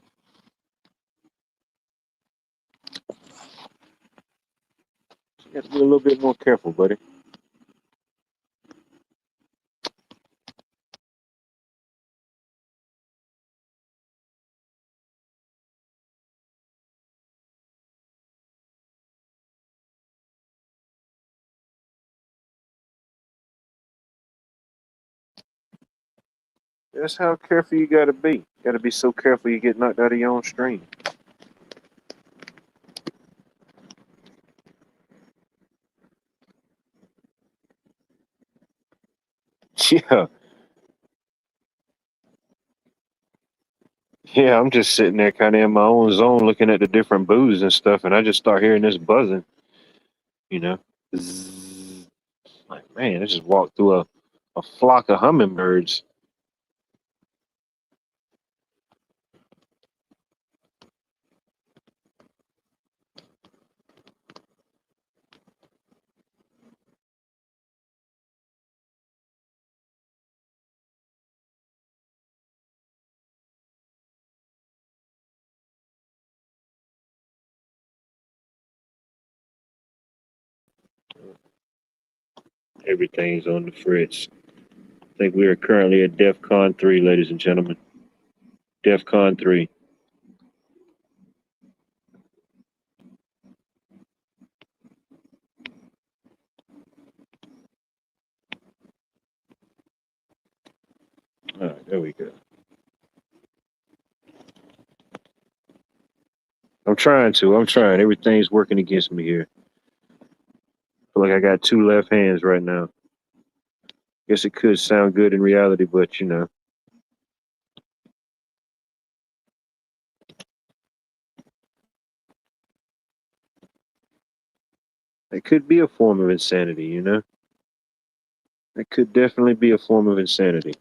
You have to be a little bit more careful, buddy. That's how careful you got to be. You got to be so careful you get knocked out of your own stream. Yeah, yeah. I'm just sitting there, kind of in my own zone, looking at the different booths and stuff, and I just start hearing this buzzing. You know, Zzz. Like man, I just walked through a flock of hummingbirds. Everything's on the fritz. I think we are currently at DEF CON 3, ladies and gentlemen. DEF CON 3. All right, there we go. I'm trying to. I'm trying. Everything's working against me here. Feel like I got two left hands right now. Guess it could sound good in reality, but it could be a form of insanity. It could definitely be a form of insanity.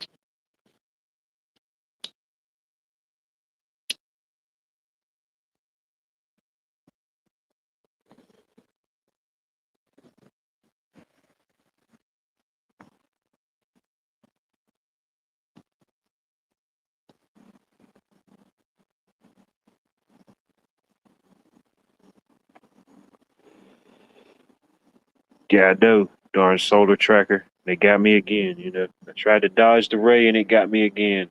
Yeah, I know. Darn solar tracker. They got me again. I tried to dodge the ray and it got me again.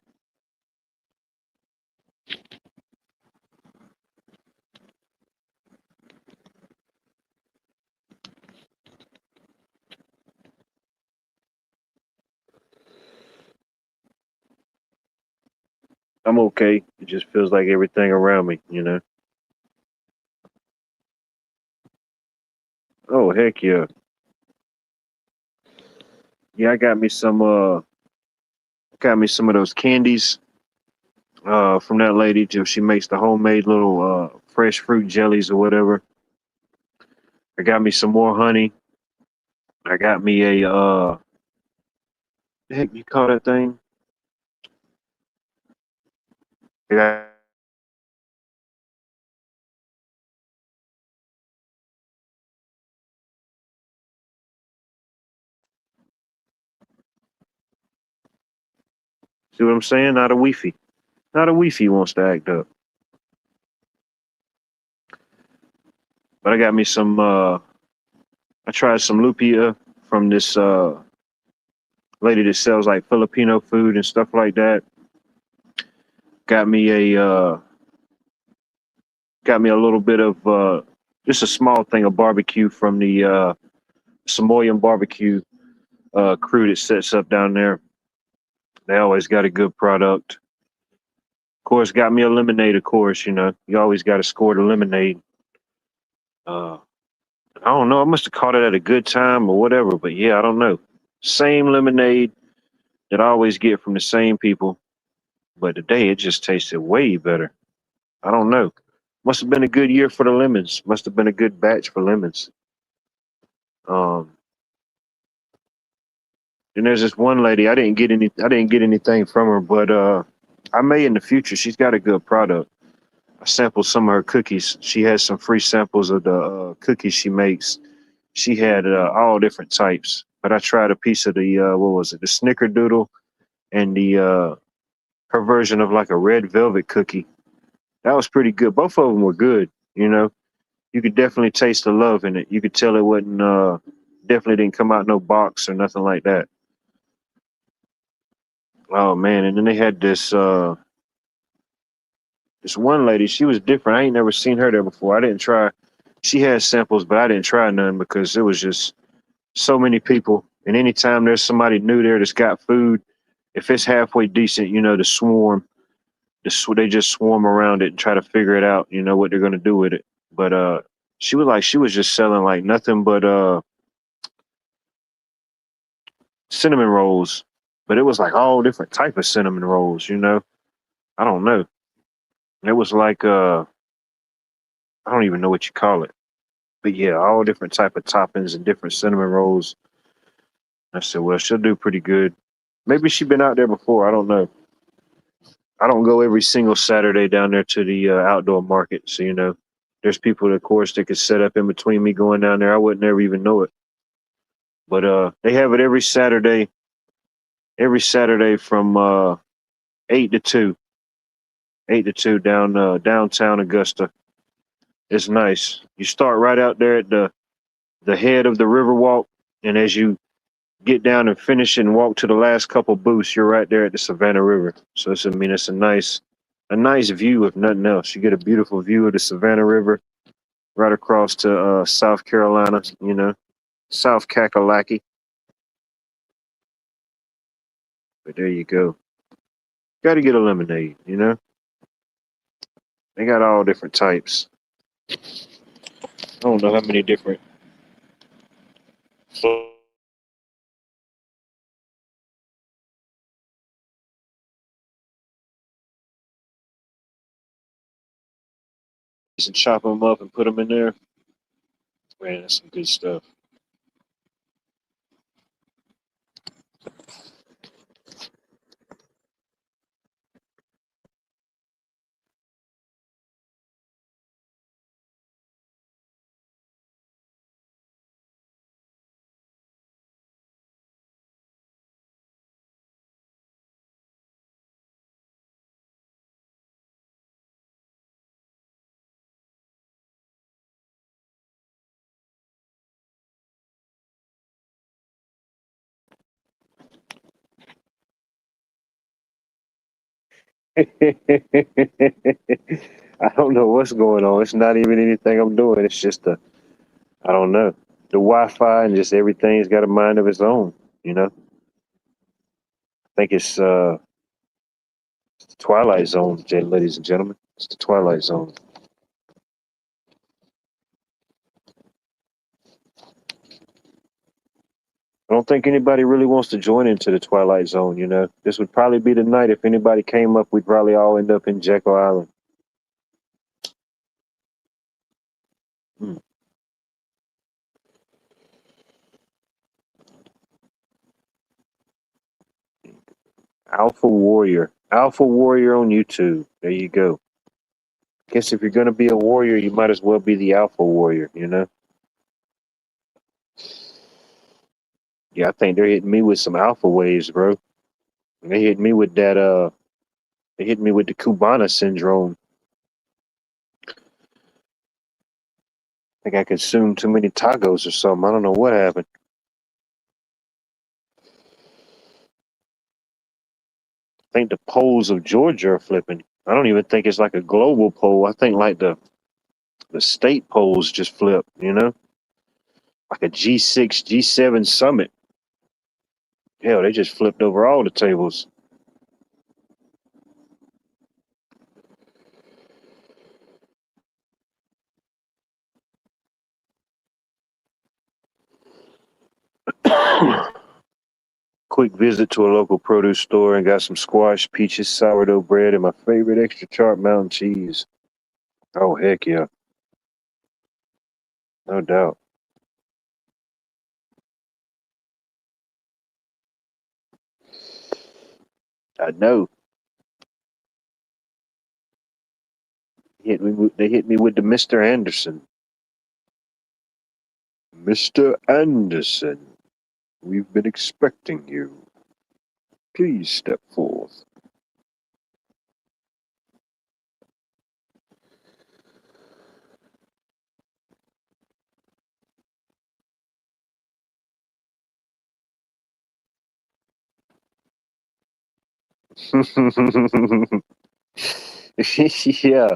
I'm okay. It just feels like everything around me. Oh heck yeah. Yeah, I got me some of those candies from that lady till she makes the homemade little fresh fruit jellies or whatever. I got me some more honey. I got me a the heck you call that thing? Yeah. See what I'm saying? Not a Wi-Fi. Not a Wi-Fi wants to act up. But I got me some I tried some lupia from this lady that sells like Filipino food and stuff like that. Got me a little bit of just a small thing of barbecue from the Samoan barbecue crew that sets up down there. They always got a good product. Of course, got me a lemonade. Of course, you always got to score the lemonade. Uh, I don't know. I must have caught it at a good time or whatever. But yeah, I don't know. Same lemonade that I always get from the same people, but today it just tasted way better. I don't know. Must have been a good year for the lemons. Must have been a good batch for lemons. Um, and there's this one lady. I didn't get anything from her, but I may in the future. She's got a good product. I sampled some of her cookies. She has some free samples of the cookies she makes. She had all different types, but I tried a piece of the what was it? The Snickerdoodle and the her version of like a red velvet cookie. That was pretty good. Both of them were good. You know, you could definitely taste the love in it. You could tell it wasn't definitely didn't come out no box or nothing like that. Oh man, and then they had this one lady. She was different. I ain't never seen her there before. I didn't try. She had samples, but I didn't try none because it was just so many people. And anytime there's somebody new there that's got food, if it's halfway decent, the swarm, they just swarm around it and try to figure it out. What they're gonna do with it. But she was just selling like nothing but cinnamon rolls. But it was like all different type of cinnamon rolls. I don't know. It was like I don't even know what you call it. But yeah, all different type of toppings and different cinnamon rolls. I said, well, she'll do pretty good. Maybe she's been out there before. I don't know. I don't go every single Saturday down there to the outdoor market. So, there's people, of course, that could set up in between me going down there. I would never even know it. But they have it every Saturday from 8 to 2, 8 to 2 down downtown Augusta. It's nice. You start right out there at the head of the Riverwalk, and as you get down and finish and walk to the last couple booths, you're right there at the Savannah River. So it's a nice view if nothing else. You get a beautiful view of the Savannah River right across to South Carolina, South Kakalaki. But there you go. Got to get a lemonade. They got all different types. I don't know how many different flavors and chop them up and put them in there. Man, that's some good stuff. I don't know what's going on. It's not even anything I'm doing. It's just I don't know. The Wi-Fi and just everything's got a mind of its own. You know, I think it's the Twilight Zone, ladies and gentlemen. It's the Twilight Zone. I don't think anybody really wants to join into the Twilight Zone. You know, this would probably be the night if anybody came up. We'd probably all end up in Jekyll Island. Hmm. Alpha Warrior. Alpha Warrior on YouTube. There you go. Guess if you're gonna be a warrior, you might as well be the Alpha Warrior. You know. Yeah, I think they're hitting me with some alpha waves, bro. They hit me with that. They hit me with the Cubana syndrome. I think I consumed too many tacos or something. I don't know what happened. I think the poles of Georgia are flipping. I don't even think it's like a global pole. I think like the state poles just flip. You know, like a G6, G7 summit. Hell, they just flipped over all the tables. Quick visit to a local produce store and got some squash, peaches, sourdough bread, and my favorite extra sharp mountain cheese. Oh heck yeah, no doubt. I know. They hit me with the Mr. Anderson. Mr. Anderson, we've been expecting you. Please step forth. Yeah,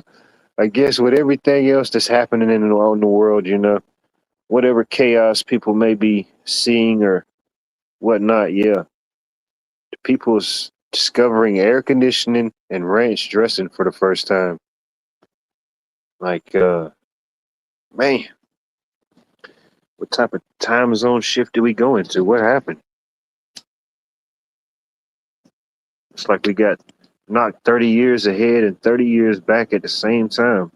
I guess with everything else that's happening in the world, you know, whatever chaos people may be seeing or whatnot, yeah, people's discovering air conditioning and ranch dressing for the first time. Like, man, what type of time zone shift did we go into? What happened? It's like we got knocked 30 years ahead and 30 years back at the same time.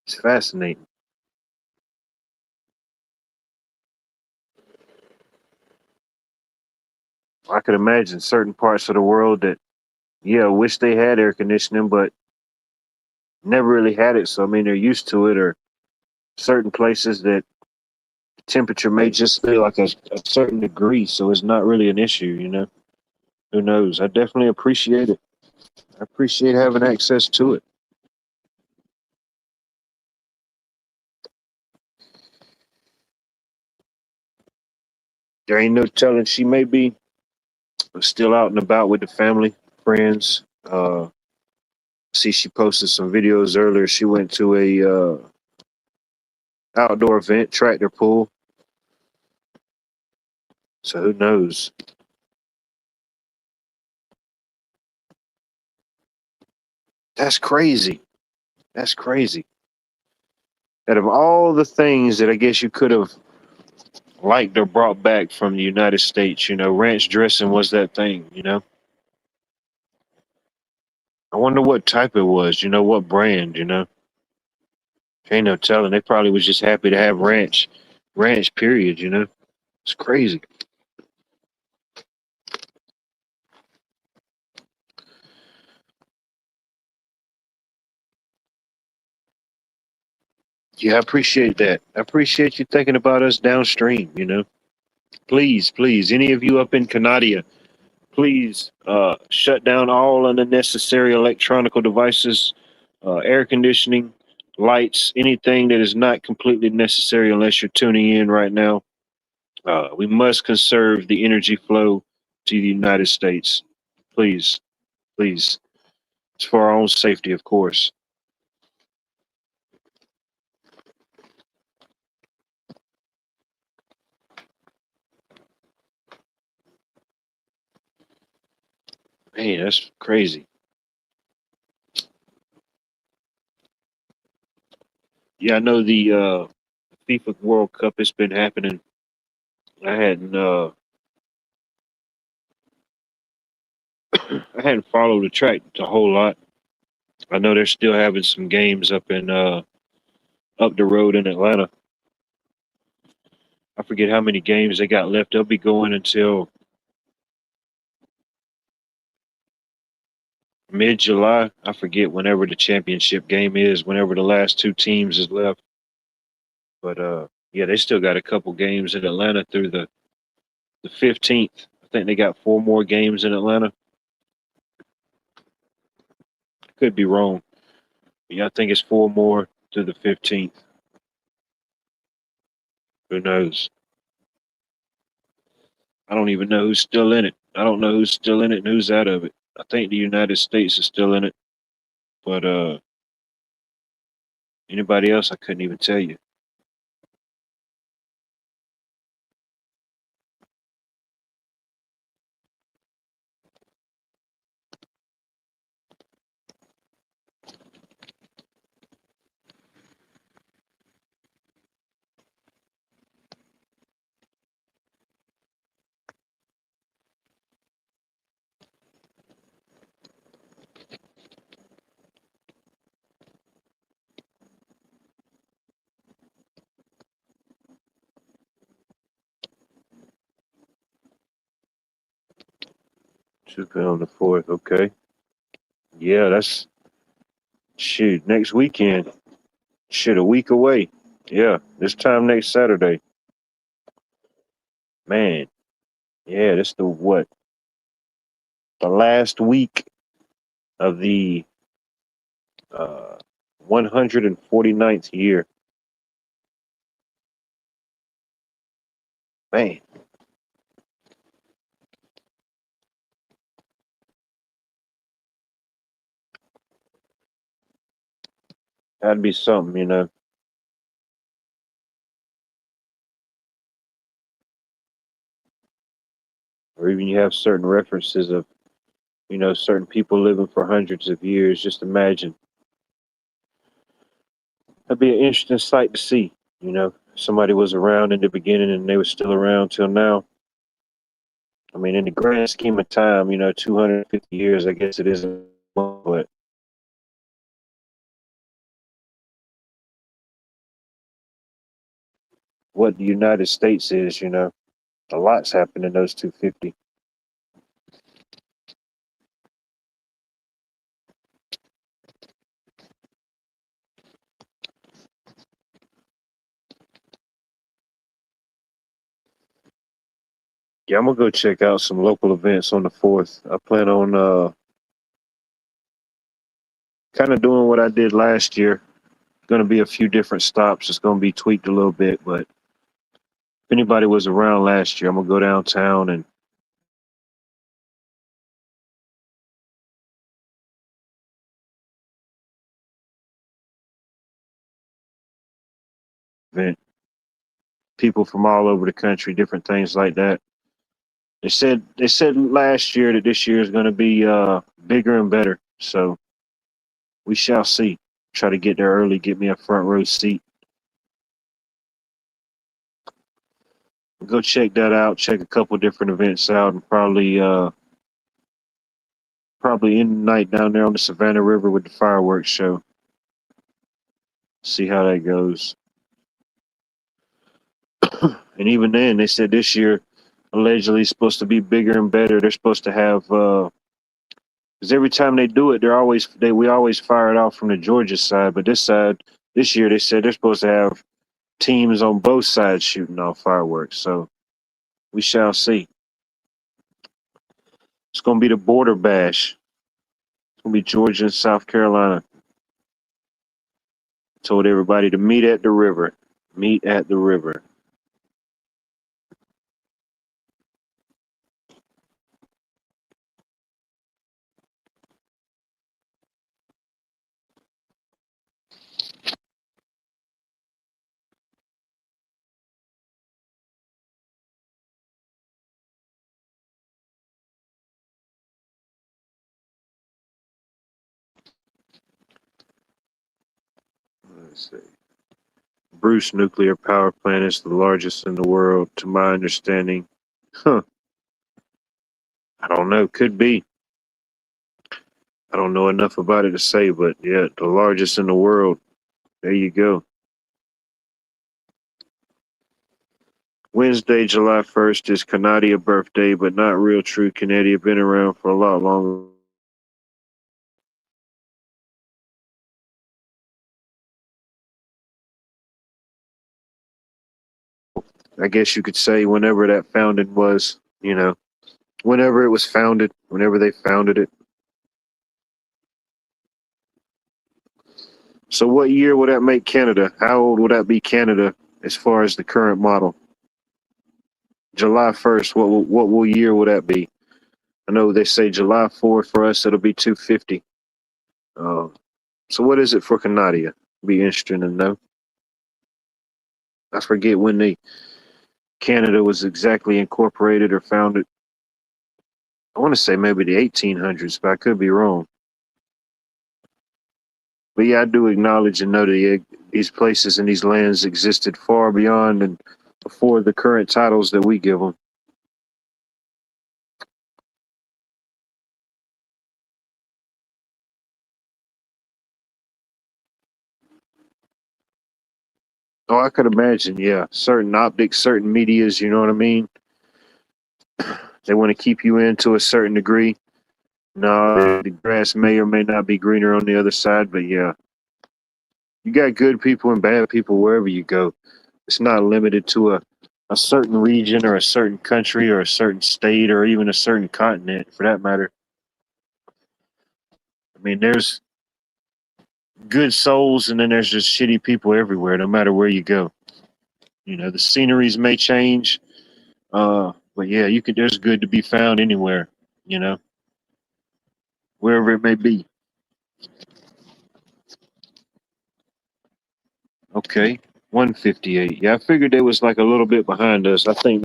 It's fascinating. I could imagine certain parts of the world that, yeah, wish they had air conditioning, but never really had it. So, I mean, they're used to it, or certain places that the temperature may just stay like a certain degree. So it's not really an issue, you know? Who knows? I definitely appreciate it. I appreciate having access to it. There ain't no telling. She may be still out and about with the family, friends. See, she posted some videos earlier. She went to a outdoor event, tractor pull. So who knows? That's crazy. That's crazy. Out of all the things that I guess you could have liked or brought back from the United States, ranch dressing was that thing. I wonder what type it was, what brand. Ain't no telling. They probably was just happy to have ranch, period. It's crazy. Yeah, I appreciate that. I appreciate you thinking about us downstream. Please, please, any of you up in Canada, please shut down all unnecessary electronical devices, air conditioning, lights, anything that is not completely necessary unless you're tuning in right now. We must conserve the energy flow to the United States. Please, please. It's for our own safety, of course. Hey, that's crazy. Yeah, I know the FIFA World Cup has been happening. I hadn't I hadn't followed the track a whole lot. I know they're still having some games up the road in Atlanta. I forget how many games they got left. They'll be going until mid July. I forget whenever the championship game is, whenever the last two teams is left. But yeah, they still got a couple games in Atlanta through the 15th. I think they got four more games in Atlanta. Could be wrong. But yeah, I think it's four more to the 15th. Who knows? I don't even know who's still in it. I don't know who's still in it and who's out of it. I think the United States is still in it, but anybody else, I couldn't even tell you. 2 on the 4th. Okay. Yeah, that's shoot next weekend. Shit, a week away. Yeah, this time next Saturday. Man, yeah, that's the what? The last week of the uh 149th year. Man, that'd be something. Or even you have certain references of, certain people living for hundreds of years. Just imagine. That'd be an interesting sight to see. Somebody was around in the beginning and they were still around till now. I mean, in the grand scheme of time, 250 years, I guess it isn't, but what the United States is, a lot's happened in those 250. Yeah, I'm gonna go check out some local events on the 4th. I plan on kind of doing what I did last year. Going to be a few different stops. It's going to be tweaked a little bit, but if anybody was around last year, I'm gonna go downtown and event people from all over the country, different things like that. They said last year that this year is going to be bigger and better. So we shall see. Try to get there early, get me a front row seat. Go check that out. Check a couple different events out, and probably end the night down there on the Savannah River with the fireworks show. See how that goes. And even then, they said this year allegedly supposed to be bigger and better. They're supposed to have because every time they do it, we always fire it off from the Georgia side, but this year they said they're supposed to have teams on both sides shooting off fireworks. So we shall see. It's going to be the border bash. It's going to be Georgia and South Carolina. Told everybody to meet at the river. Meet at the river. Let's see. Bruce nuclear power plant is the largest in the world, to my understanding. Huh. I don't know. Could be. I don't know enough about it to say, but yeah, the largest in the world. There you go. Wednesday, July 1st is Canadia birthday, but not real true Canadia. Been around for a lot longer. I guess you could say whenever that founding was, whenever it was founded, whenever they founded it. So what year would that make Canada? How old would that be Canada as far as the current model? July 1st, what year will that be? I know they say July 4th for us, it'll be 250. So what is it for Canadia? Be interesting to know. I forget when Canada was exactly incorporated or founded. I want to say maybe the 1800s, but I could be wrong. But yeah, I do acknowledge and know that these places and these lands existed far beyond and before the current titles that we give them. Oh, I could imagine, yeah. Certain optics, certain medias, you know what I mean? They want to keep you in to a certain degree. No, the grass may or may not be greener on the other side, but yeah. You got good people and bad people wherever you go. It's not limited to a certain region or a certain country or a certain state or even a certain continent for that matter. I mean, there's good souls and then there's just shitty people everywhere, no matter where you go. The sceneries may change, but yeah, there's good to be found anywhere, wherever it may be. Okay, 158. Yeah, I figured they was like a little bit behind us. I think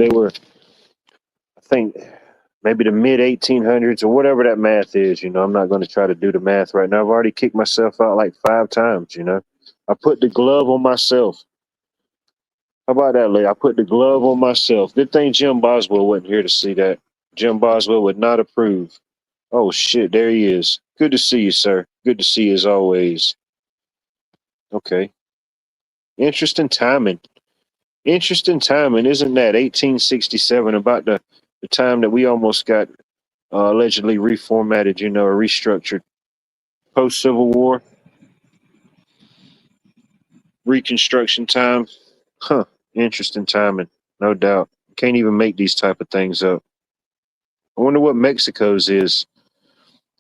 maybe the mid 1800s or whatever that math is. I'm not going to try to do the math right now. I've already kicked myself out like 5 times. I put the glove on myself. How about that, Lee? I put the glove on myself. Good thing Jim Boswell wasn't here to see that. Jim Boswell would not approve. Oh shit, there he is. Good to see you, sir. Good to see you as always. Okay. Interesting timing. Interesting timing, isn't that? 1867, about the time that we almost got allegedly reformatted, or restructured. Post Civil War, Reconstruction time. Huh. Interesting timing, no doubt. Can't even make these type of things up. I wonder what Mexico's is.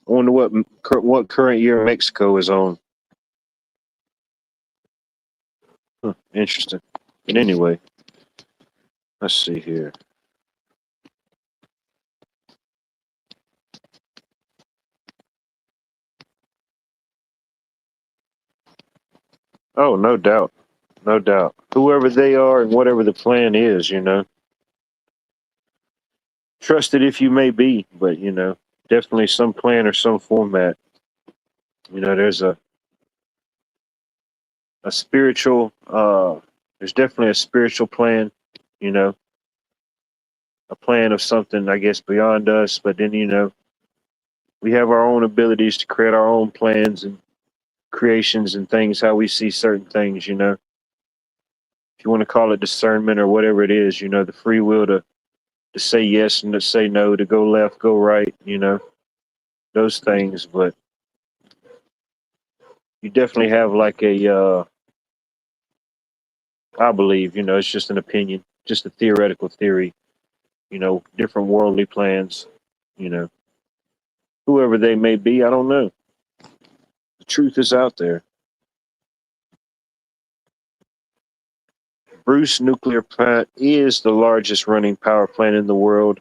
I wonder what current year Mexico is on. Huh. Interesting. But anyway, let's see here. Oh, no doubt. No doubt. Whoever they are and whatever the plan is, trust it if you may be, but definitely some plan or some format. There's a spiritual. There's definitely a spiritual plan. You know, a plan of something, I guess, beyond us. But then, we have our own abilities to create our own plans and creations and things. How we see certain things. If you want to call it discernment or whatever it is, the free will to say yes and to say no, to go left, go right. Those things. But you definitely have like I believe, it's just an opinion, just a theoretical theory, different worldly plans, you know, whoever they may be, I don't know. The truth is out there. Bruce Nuclear Plant is the largest running power plant in the world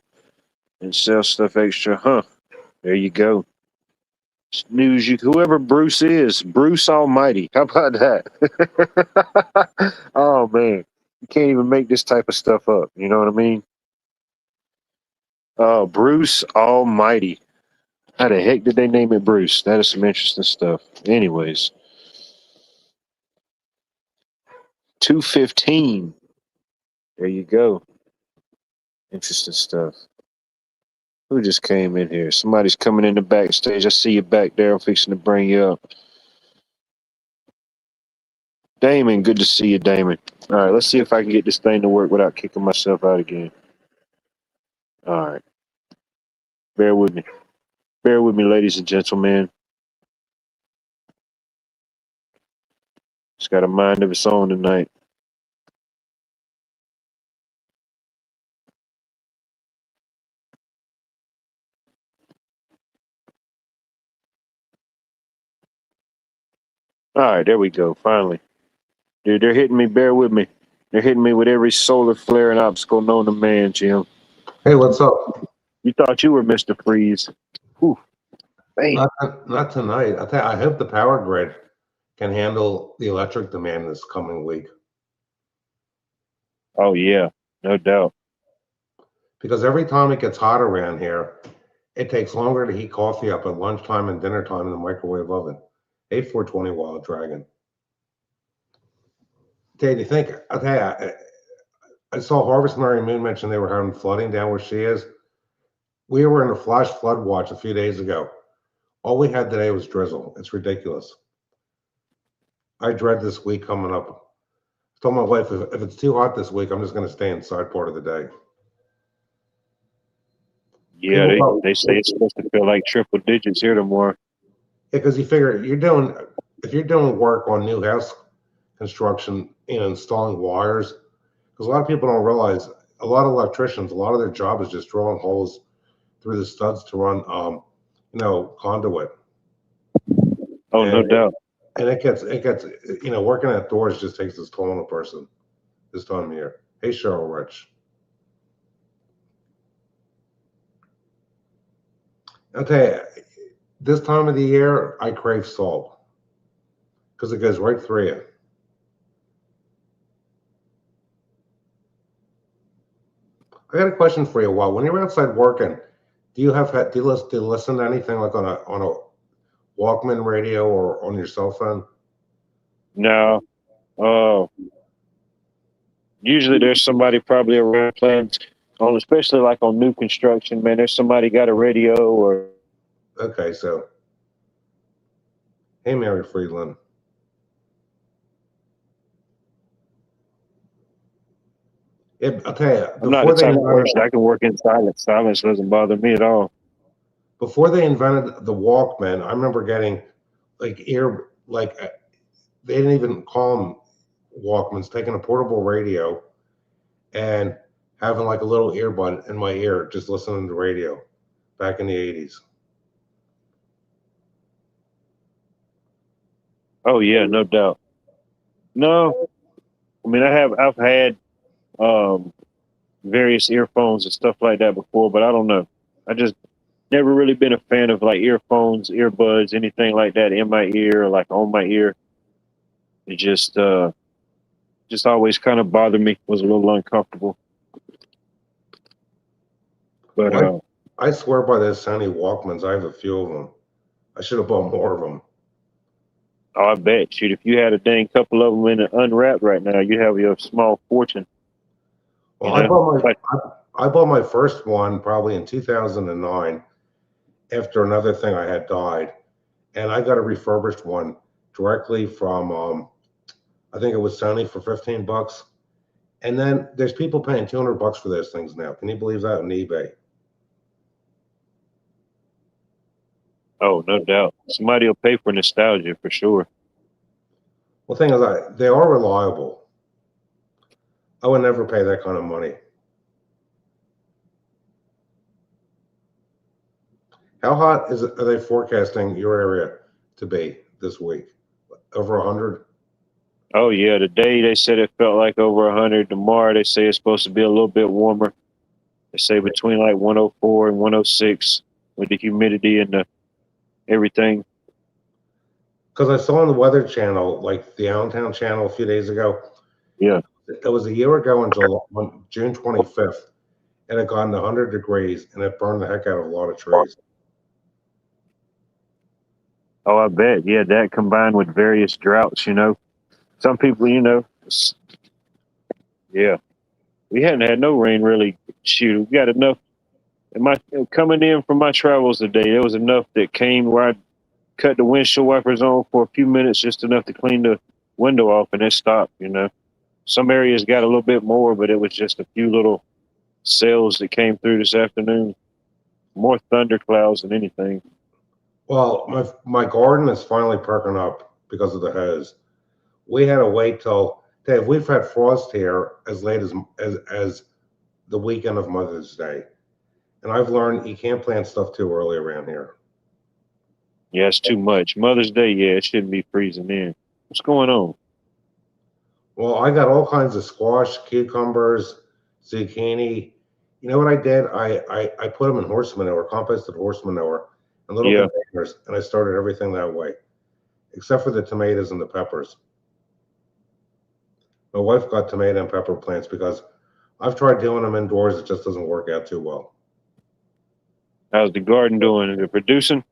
and sells stuff extra. Huh. There you go. It's news whoever Bruce is, Bruce Almighty. How about that? Oh man. You can't even make this type of stuff up. You know what I mean? Bruce Almighty. How the heck did they name it Bruce? That is some interesting stuff. Anyways, 215. There you go. Interesting stuff. Who just came in here? Somebody's coming in the backstage. I see you back there. I'm fixing to bring you up. Damon, good to see you, Damon. All right, let's see if I can get this thing to work without kicking myself out again. All right. Bear with me. Bear with me, ladies and gentlemen. It's got a mind of its own tonight. All right, there we go. Finally. Dude, they're hitting me. Bear with me. They're hitting me with every solar flare and obstacle known to man, Jim. Hey, what's up? You thought you were Mr. Freeze. Whew. Man. Not tonight. I hope the power grid can handle the electric demand this coming week. Oh, yeah. No doubt. Because every time it gets hot around here, it takes longer to heat coffee up at lunchtime and dinner time in the microwave oven. 8420 Wild Dragon. Dave, you think? Okay, I saw Harvest Mary Moon mention they were having flooding down where she is. We were in a flash flood watch a few days ago. All we had today was drizzle. It's ridiculous. I dread this week coming up. I told my wife if it's too hot this week, I'm just going to stay inside part of the day. Yeah, they say it's supposed to feel like triple digits here tomorrow. Yeah, because you figure if you're doing work on new house construction, installing wires, because a lot of people don't realize a lot of electricians, a lot of their job is just drilling holes through the studs to run, conduit. Oh, no doubt. And it gets, working outdoors just takes its toll on a person this time of year. Hey, Cheryl Rich. I'll tell you, this time of the year, I crave salt because it goes right through you. I got a question for you. When you're outside working, do you listen to anything like on a Walkman radio or on your cell phone? No. Usually there's somebody probably around playing on, especially like on new construction, man. There's somebody got a radio or. Okay, so hey, Mary Friedland. I'll tell you, I'm not the type of person I can work in silence. Silence doesn't bother me at all. Before they invented the Walkman, I remember getting they didn't even call them Walkmans, taking a portable radio and having like a little earbud in my ear, just listening to radio back in the 80s. Oh yeah, no doubt. No, I mean I've had various earphones and stuff like that before, but I don't know. I just never really been a fan of like earphones, earbuds, anything like that in my ear or like on my ear. It just always kind of bothered me. Was a little uncomfortable. But I swear by those Sony Walkmans. I have a few of them. I should have bought more of them. Oh, I bet. Shoot, if you had a dang couple of them in an unwrapped right now, you have your small fortune. You Well, know, but I bought my first one probably in 2009 after another thing I had died, and I got a refurbished one directly from I think it was Sony for 15 bucks. And then there's people paying 200 bucks for those things now. Can you believe that on eBay? oh, no doubt, somebody will pay for nostalgia for sure. Well, thing is, they are reliable. I would never pay that kind of money. How hot are they forecasting your area to be this week? Over 100? Oh yeah, today they said it felt like over 100. Tomorrow they say it's supposed to be a little bit warmer. They say between like 104 and 106 with the humidity and the everything. Because I saw on the Weather Channel, like the Allentown channel a few days ago, Yeah. it was a year ago on June 25th, and it got into 100 degrees, and it burned the heck out of a lot of trees. Oh, I bet. Yeah, that combined with various droughts, some people, yeah, we hadn't had no rain really. Shoot, we got enough. My coming in from my travels today, there was enough that came where I cut the windshield wipers on for a few minutes, just enough to clean the window off, and it stopped. Some areas got a little bit more, but it was just a few little cells that came through this afternoon. More thunderclouds than anything. Well, my garden is finally perking up because of the hose. We had to wait till Dave. We've had frost here as late as the weekend of Mother's Day, and I've learned you can't plant stuff too early around here. Yeah, it's too much. Mother's Day, yeah, it shouldn't be freezing in. What's going on? Well, I got all kinds of squash, cucumbers, zucchini. You know what I did? I put them in horse manure, composted horse manure, in little Yeah, containers, and I started everything that way, except for the tomatoes and the peppers. My wife got tomato and pepper plants because I've tried doing them indoors. It just doesn't work out too well. how's the garden doing? Is it producing?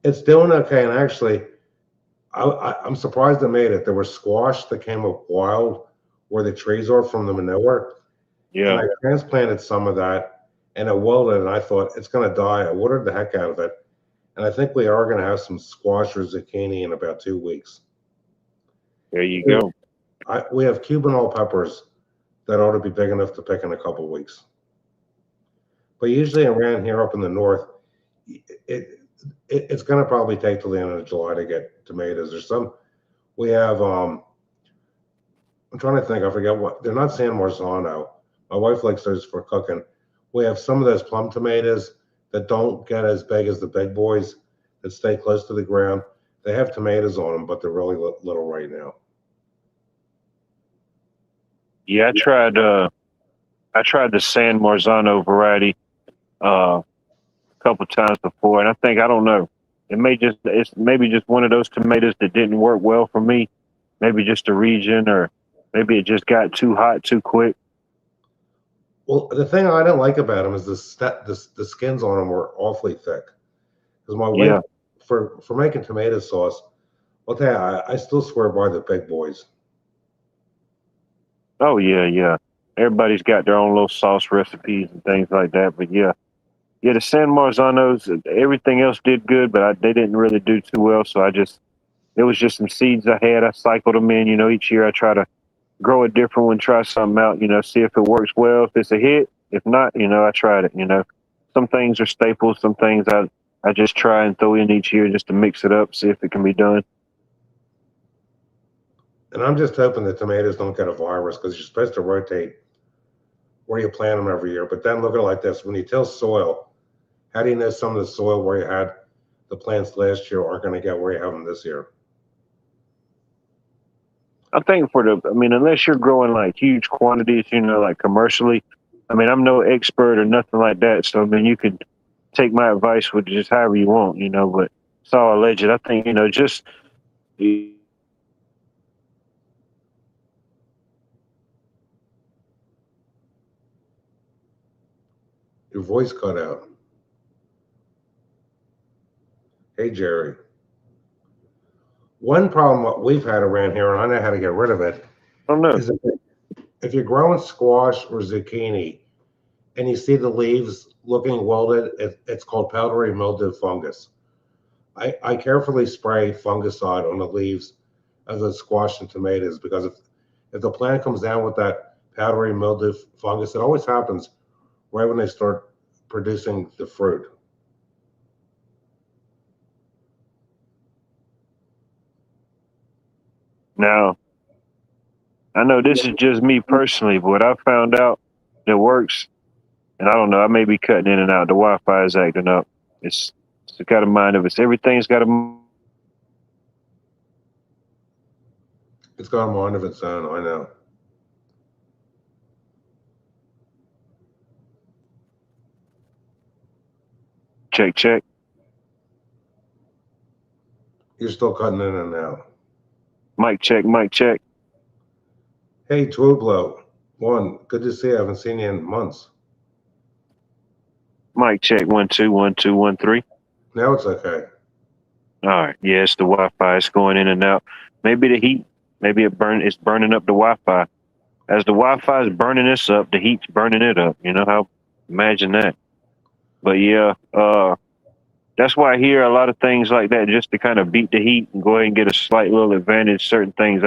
It's doing okay, and actually, I'm surprised I made it. There was squash that came up wild where the trees are from the manure, and Yeah, I transplanted some of that, and it wilted, and I thought it's going to die. I watered the heck out of it, and I think we are going to have some squash or zucchini in about 2 weeks. there you go. We have Cubanol peppers that ought to be big enough to pick in a couple weeks. But usually around here up in the north, it it's going to probably take till the end of July to get tomatoes. There's some we have. I'm trying to think. I forget what they're not San Marzano. My wife likes those for cooking. We have some of those plum tomatoes that don't get as big as the big boys that stay close to the ground. They have tomatoes on them, but they're really little right now. Yeah, I tried the San Marzano variety a couple times before, and I don't know. It's maybe just one of those tomatoes that didn't work well for me. Maybe just the region, or maybe it just got too hot too quick. Well, the thing I didn't like about them is the skins on them were awfully thick. Because my wife, Yeah. for making tomato sauce, I'll tell you, I still swear by the big boys. Oh yeah, yeah. Everybody's got their own little sauce recipes and things like that. But yeah, yeah. The San Marzanos, everything else did good, but they didn't really do too well. So it was just some seeds I had. I cycled them in. Each year I try to grow a different one, try something out. See if it works well. If it's a hit, if not, I tried it. Some things are staples. Some things I just try and throw in each year just to mix it up, see if it can be done. And I'm just hoping the tomatoes don't get a virus because you're supposed to rotate where you plant them every year. But then look at it like this: when you till soil, how do you know some of the soil where you had the plants last year are going to get where you have them this year? I think unless you're growing like huge quantities, like commercially, I'm no expert or nothing like that. So, you could take my advice with just however you want, but it's all alleged. I think, just Your voice cut out. Hey, Jerry. One problem what we've had around here, and I know how to get rid of it, I don't know. is if you're growing squash or zucchini and you see the leaves looking wilted, it's called powdery mildew fungus. I carefully spray fungicide on the leaves of the squash and tomatoes because if the plant comes down with that powdery mildew fungus, it always happens right when they start producing the fruit. Now, I know this is just me personally, but what I found out that works, and I don't know, I may be cutting in and out. The Wi-Fi is acting up. It's got a mind of its. Everything's got a It's got a mind of its own, I know. check, check. You're still cutting in and out. Mic check, mic check. Hey, Twublo, one, good to see you. I haven't seen you in months. Mic check. 1 2 1 2 1 3. Now it's okay. All right. Yeah, it's the Wi-Fi. It's going in and out. Maybe the heat. Maybe it's burning up the Wi-Fi. As the Wi-Fi is burning this up, the heat's burning it up. You know how? Imagine that. But yeah, that's why I hear a lot of things like that just to kind of beat the heat and go ahead and get a slight little advantage. Certain things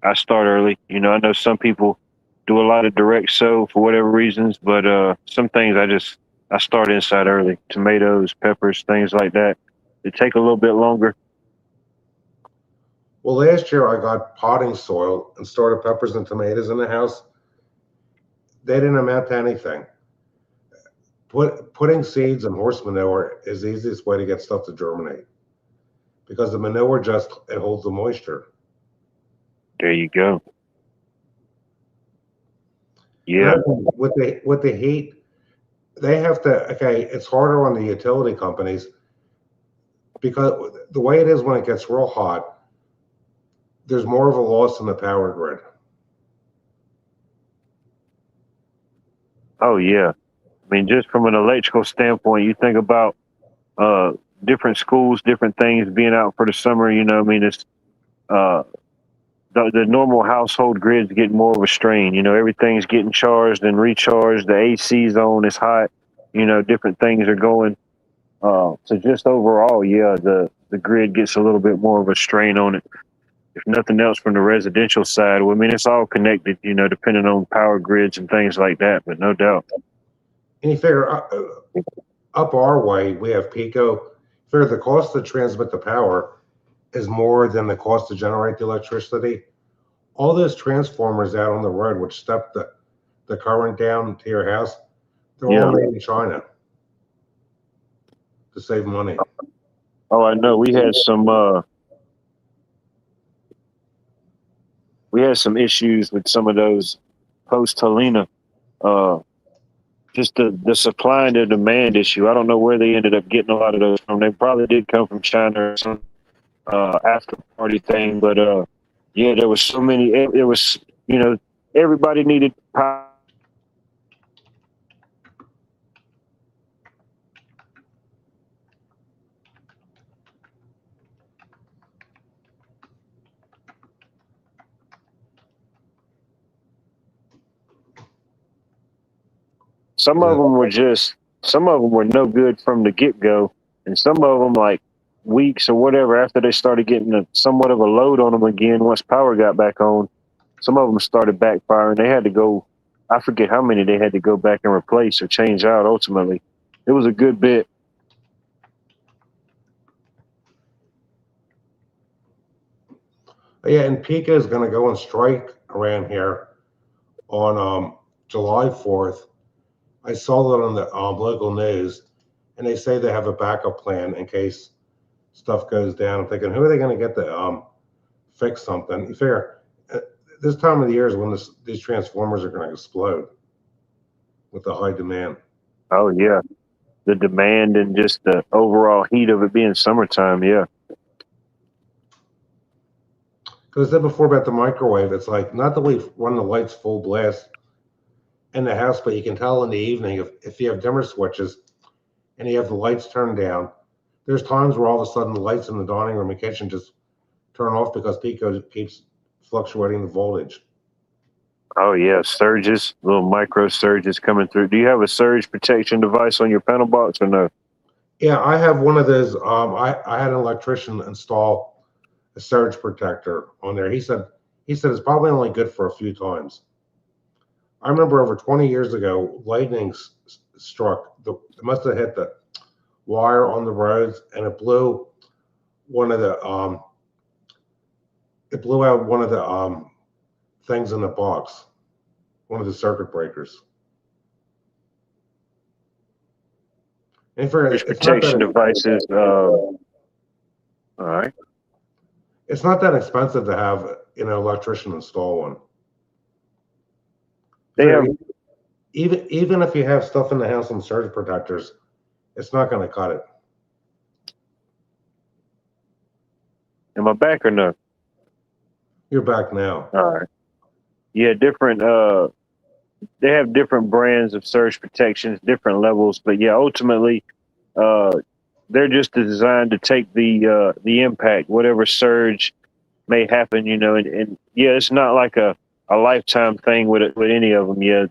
I start early. You know, I know some people do a lot of direct sow for whatever reasons, but some things I start inside early. Tomatoes, peppers, things like that. They take a little bit longer. Well, last year I got potting soil and started peppers and tomatoes in the house. They didn't amount to anything. Putting seeds in horse manure is the easiest way to get stuff to germinate because the manure just it holds the moisture. There you go. Yeah. With the heat, they have to. Okay, it's harder on the utility companies because the way it is when it gets real hot, there's more of a loss in the power grid. Oh yeah. I mean, just from an electrical standpoint, you think about different schools, different things being out for the summer. You know, I mean, it's uh, the normal household grid's getting more of a strain. You know, everything's getting charged and recharged. The AC's on, it's hot. You know, different things are going. So just overall, yeah, the grid gets a little bit more of a strain on it. If nothing else from the residential side, well, I mean, it's all connected, you know, depending on power grids and things like that, but no doubt. And you figure up our way, we have Pico. Figure the cost to transmit the power is more than the cost to generate the electricity. All those transformers out on the road, which step the current down to your house, they're all made in China to save money. Oh, I know. We had issues with some of those post Helena. Just the supply and the demand issue. I don't know where they ended up getting a lot of those from. They probably did come from China or some after party thing, but yeah, there was so many. It was, you know, everybody needed power. Some of them were no good from the get go, and some of them like weeks or whatever after they started getting somewhat of a load on them again. Once power got back on, some of them started backfiring. They had to go. I forget how many they had to go back and replace or change out. Ultimately, it was a good bit. Yeah, and Pico is going to go on strike around here on July 4th. I saw that on the local news, and they say they have a backup plan in case stuff goes down. I'm thinking, who are they going to get to fix something? You figure this time of the year is when these transformers are going to explode with the high demand. Oh yeah, the demand and just the overall heat of it being summertime. Yeah. Because I said before about the microwave, it's like not that we run the lights full blast in the house, but you can tell in the evening if you have dimmer switches and you have the lights turned down, there's times where all of a sudden the lights in the dining room and kitchen just turn off because Pico keeps fluctuating the voltage. Oh yeah, surges, little micro surges coming through. Do you have a surge protection device on your panel box or no? Yeah, I have one of those. I had an electrician install a surge protector on there. He said it's probably only good for a few times. I remember over 20 years ago, lightning struck. It must have hit the wire on the roads, and it blew one of the it blew out one of the things in the box, one of the circuit breakers. And for Surge it's not protection that devices. All right. it's not that expensive to have an electrician install one. They have. Even if you have stuff in the house on surge protectors, it's not going to cut it. Am I back or no? You're back now. All right. Yeah, different. They have different brands of surge protections, different levels, but yeah, ultimately, they're just designed to take the impact, whatever surge may happen, and yeah, it's not like a lifetime thing with any of them. Yeah,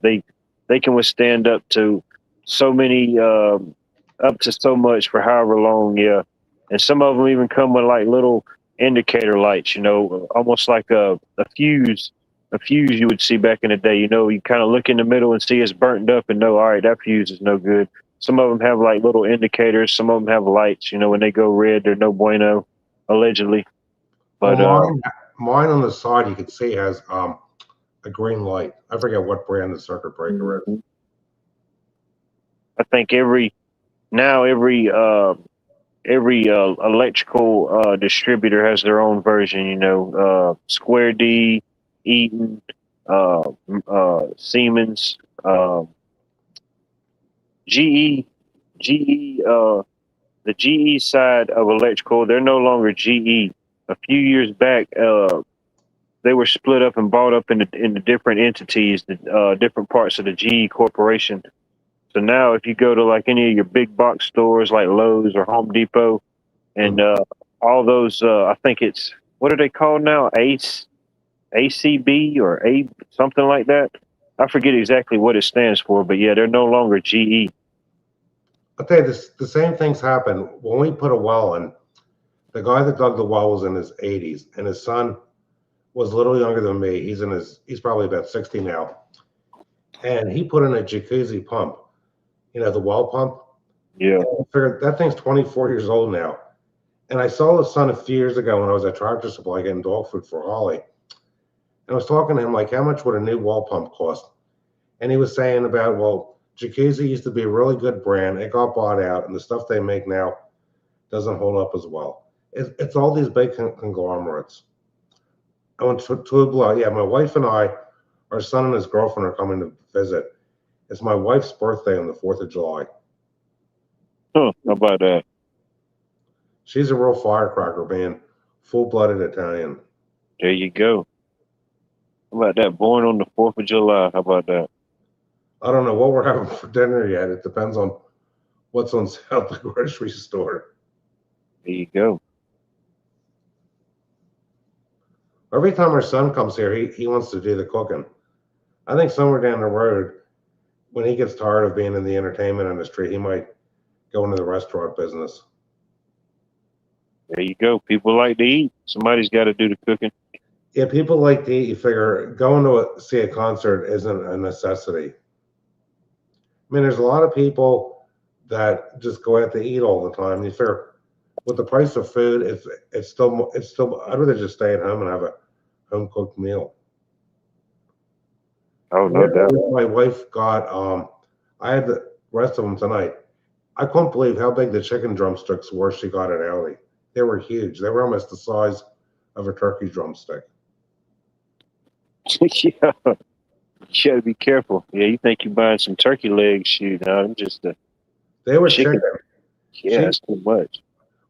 they can withstand up to so many, up to so much for however long. Yeah, and some of them even come with like little indicator lights, almost like a fuse. A fuse you would see back in the day, you kind of look in the middle and see it's burnt up and know, all right, that fuse is no good. Some of them have like little indicators. Some of them have lights. When they go red, they're no bueno, allegedly. But Well, mine on the side you can see has a green light. I forget what brand the circuit breaker is. I think every electrical distributor has their own version. Square D, Eaton, Siemens, GE, GE. The GE side of electrical, they're no longer GE. A few years back, they were split up and bought up into different entities, different parts of the GE corporation. So now, if you go to like any of your big box stores like Lowe's or Home Depot, and all those, I think it's, what are they called now? ACB or A something like that. I forget exactly what it stands for, but yeah, they're no longer GE. I'll tell you this: the same things happen when we put a well in. The guy that dug the well was in his 80s, and his son was a little younger than me. He's probably about 60 now, and he put in a jacuzzi pump. The well pump. Yeah. I figured that thing's 24 years old now. And I saw his son a few years ago when I was at Tractor Supply getting dog food for Holly. And I was talking to him like, how much would a new well pump cost? And he was saying about, well, Jacuzzi used to be a really good brand. It got bought out, and the stuff they make now doesn't hold up as well. It's all these big conglomerates. I went to Blue. Yeah, my wife and I, our son and his girlfriend are coming to visit. It's my wife's birthday on the 4th of July. Huh, how about that? She's a real firecracker, man. Full-blooded Italian. There you go. How about that? Born on the 4th of July. How about that? I don't know what we're having for dinner yet. It depends on what's on sale at the grocery store. There you go. Every time our son comes here, he wants to do the cooking. I think somewhere down the road, when he gets tired of being in the entertainment industry, he might go into the restaurant business. There you go. People like to eat. Somebody's got to do the cooking. Yeah, people like to eat. You figure going to see a concert isn't a necessity. I mean, there's a lot of people that just go out to eat all the time. You figure with the price of food, it's still. I'd rather just stay at home and have a home cooked meal. Oh, no doubt. My wife got. I had the rest of them tonight. I couldn't believe how big the chicken drumsticks were she got at Aldi. They were huge. They were almost the size of a turkey drumstick. Yeah. You got to be careful. Yeah, you think you're buying some turkey legs? Shoot, no, I'm just They were chicken. Yeah, that's too much.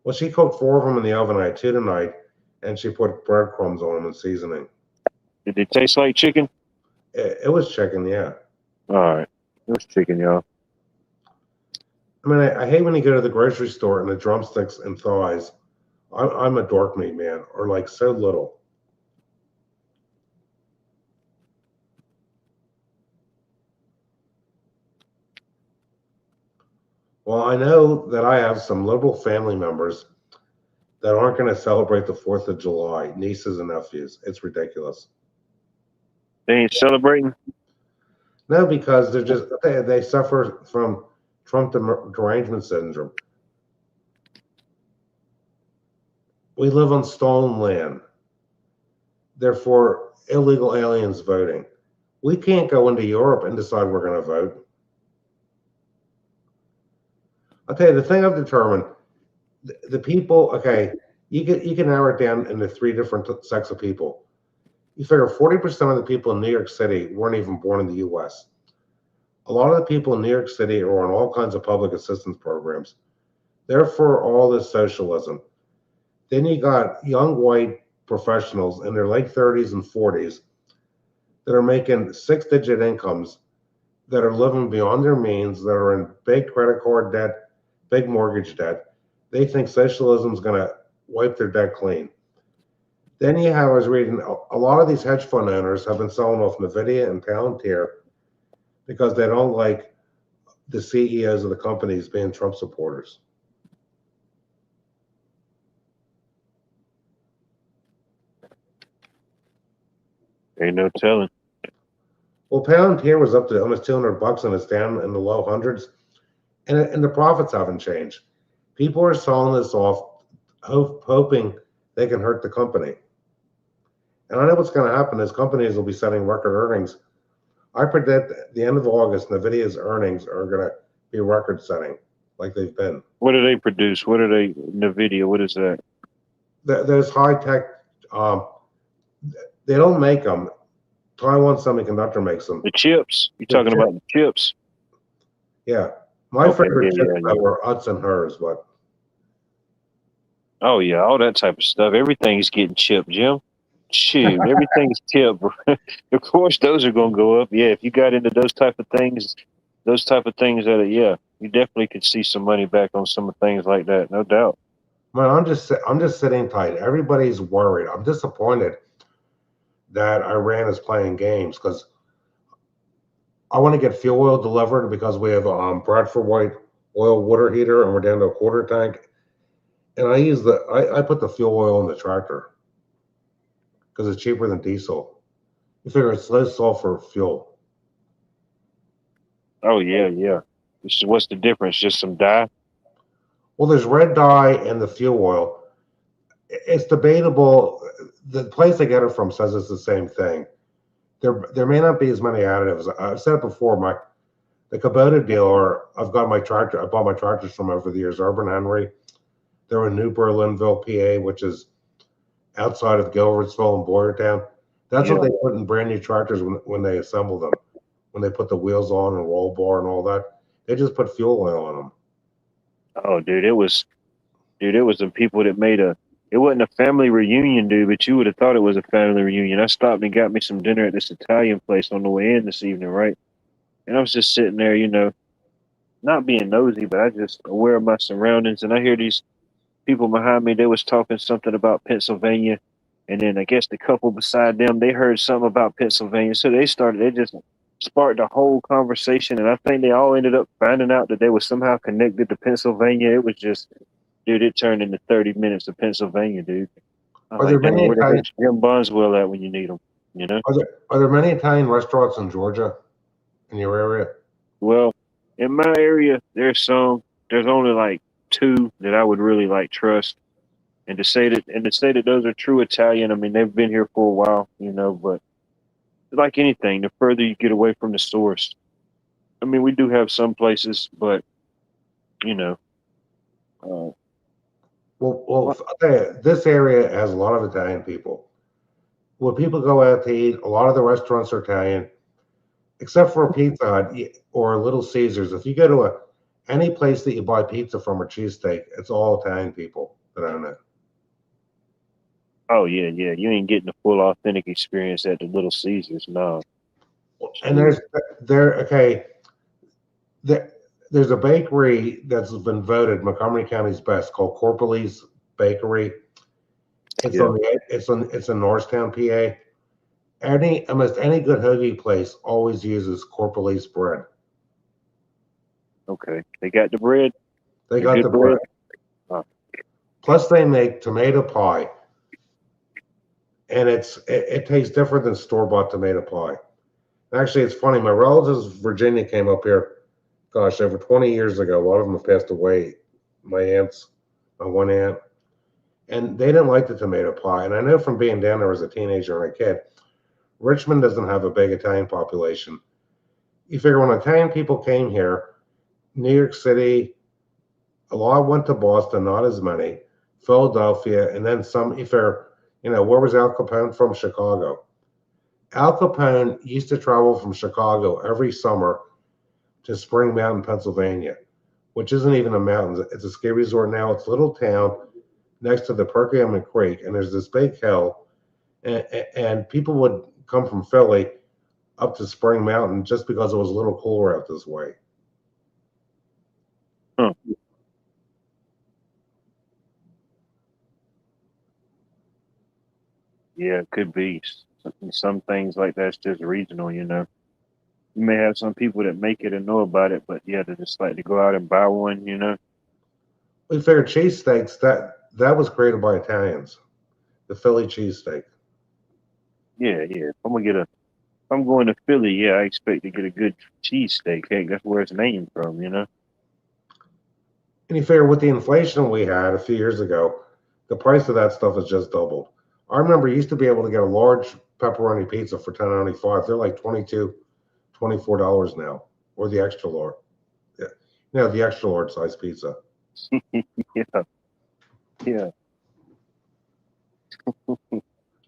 Well, she cooked 4 of them in the oven. I had 2 tonight, and she put breadcrumbs on them and seasoning. Did they taste like chicken? It was chicken, yeah. All right, it was chicken, y'all. I mean, I hate when you go to the grocery store and the drumsticks and thighs I'm a dork meat man, or like so little. Well, I know that I have some liberal family members that aren't going to celebrate the 4th of July, nieces and nephews. It's ridiculous. They ain't celebrating. No, because they suffer from Trump derangement syndrome. We live on stolen land, therefore illegal aliens voting. We can't go into Europe and decide we're going to vote. I'll tell you the thing I've determined: the people. Okay, you can narrow it down into three different sects of people. You figure 40% of the people in New York City weren't even born in the U.S. A lot of the people in New York City are on all kinds of public assistance programs. They're for all this socialism. Then you got young white professionals in their late 30s and 40s that are making 6-digit incomes, that are living beyond their means, that are in big credit card debt, big mortgage debt. They think socialism is going to wipe their debt clean. Then you have, I was reading, a lot of these hedge fund owners have been selling off NVIDIA and Palantir because they don't like the CEOs of the companies being Trump supporters. Ain't no telling. Well, Palantir was up to almost $200 and it's down in the low hundreds, and the profits haven't changed. People are selling this off, hoping they can hurt the company. And I know what's going to happen is companies will be setting record earnings. I predict at the end of August, NVIDIA's earnings are going to be record setting, like they've been. What do they produce? What are they? NVIDIA. What is that? There's high tech. They don't make them. Taiwan Semiconductor makes them. The chips. You're talking about the chips. Yeah, my favorite chips were Utz and hers, but. Oh yeah, all that type of stuff. Everything's getting chipped, Jim. Shoot, everything's chipped. Of course, those are going to go up. Yeah, if you got into those type of things that yeah, you definitely could see some money back on some of things like that, no doubt. Man, I'm just sitting tight. Everybody's worried. I'm disappointed that Iran is playing games because I want to get fuel oil delivered because we have Bradford White oil water heater and we're down to a quarter tank. And I put the fuel oil in the tractor because it's cheaper than diesel. You figure it's low sulfur fuel. Oh yeah, yeah. What's the difference? Just some dye? Well, there's red dye in the fuel oil. It's debatable. The place I get it from says it's the same thing. There may not be as many additives. I've said it before. The Kubota dealer, I bought my tractors from over the years. Urban Henry. They're in New Berlinville, PA, which is outside of Gilbertsville and Boyertown. That's what they put in brand new tractors when they assemble them. When they put the wheels on and roll bar and all that, they just put fuel oil on them. Oh, dude, it was some people that made it wasn't a family reunion, dude, but you would have thought it was a family reunion. I stopped and got me some dinner at this Italian place on the way in this evening, right? And I was just sitting there, not being nosy, but I just aware of my surroundings. And I hear these people behind me, they was talking something about Pennsylvania. And then I guess the couple beside them, they heard something about Pennsylvania. So they just sparked a whole conversation. And I think they all ended up finding out that they were somehow connected to Pennsylvania. It was just, dude, it turned into 30 minutes of Pennsylvania, dude. Are there many Italian Jim Bonswell at when you need them, Are there many Italian restaurants in Georgia, in your area? Well, in my area, there's only like 2 that I would really trust. And to say that those are true Italian, I mean, they've been here for a while, but like anything, the further you get away from the source, I mean, we do have some places, but Well, I'll tell you, this area has a lot of Italian people. When people go out to eat, a lot of the restaurants are Italian, except for a Pizza Hut or Little Caesars. If you go to any place that you buy pizza from or cheesesteak, it's all Italian people that own it. Oh yeah, yeah. You ain't getting the full authentic experience at the Little Caesars, no. And there's a bakery that's been voted Montgomery County's best called Corporalese Bakery. It's Yeah. on the it's in Norristown, PA. Almost any good hoagie place always uses Corporalese bread. Okay. They got the bread. They The got good the bread. bread. Oh, Plus, they make tomato pie, and it tastes different than store bought tomato pie. Actually, it's funny. My relatives in Virginia came up here, gosh, over 20 years ago. A lot of them have passed away. My aunts, my one aunt, and they didn't like the tomato pie. And I know from being down there as a teenager and a kid, Richmond doesn't have a big Italian population. You figure when Italian people came here, New York City, a lot went to Boston, not as many, Philadelphia, and then some. If they're, where was Al Capone from? Chicago. Al Capone used to travel from Chicago every summer to Spring Mountain, Pennsylvania, which isn't even a mountain. It's a ski resort now. It's a little town next to the Perkiomen Creek, and there's this big hill, and people would come from Philly up to Spring Mountain just because it was a little cooler out this way. huh. Yeah, it could be. Some things like that's just regional. You may have some people that make it and know about it, but yeah, they just like to go out and buy one. We figured cheesesteaks that was created by Italians, the Philly cheesesteak. Yeah, yeah. If I'm going to Philly, yeah, I expect to get a good cheesesteak. Heck, that's where it's named from. And you figure with the inflation we had a few years ago, the price of that stuff has just doubled. I remember you used to be able to get a large pepperoni pizza for $10.95. They're like $24 now, or the extra large. Yeah, the extra large size pizza. Yeah, yeah.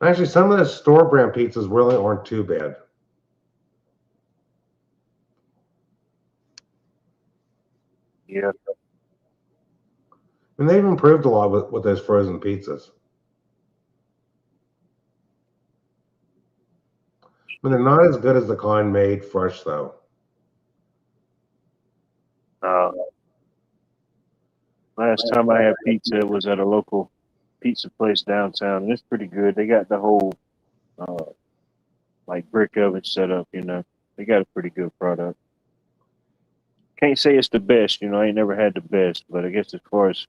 Actually, some of the store brand pizzas really aren't too bad. Yeah. I mean, they've improved a lot with those frozen pizzas. I mean, they're not as good as the kind made fresh, though. Uh, Last time I had pizza it was at a local pizza place downtown, and it's pretty good. They got the whole uh, like brick oven set up. They got a pretty good product. Can't say it's the best. I ain't never had the best, but I guess as far as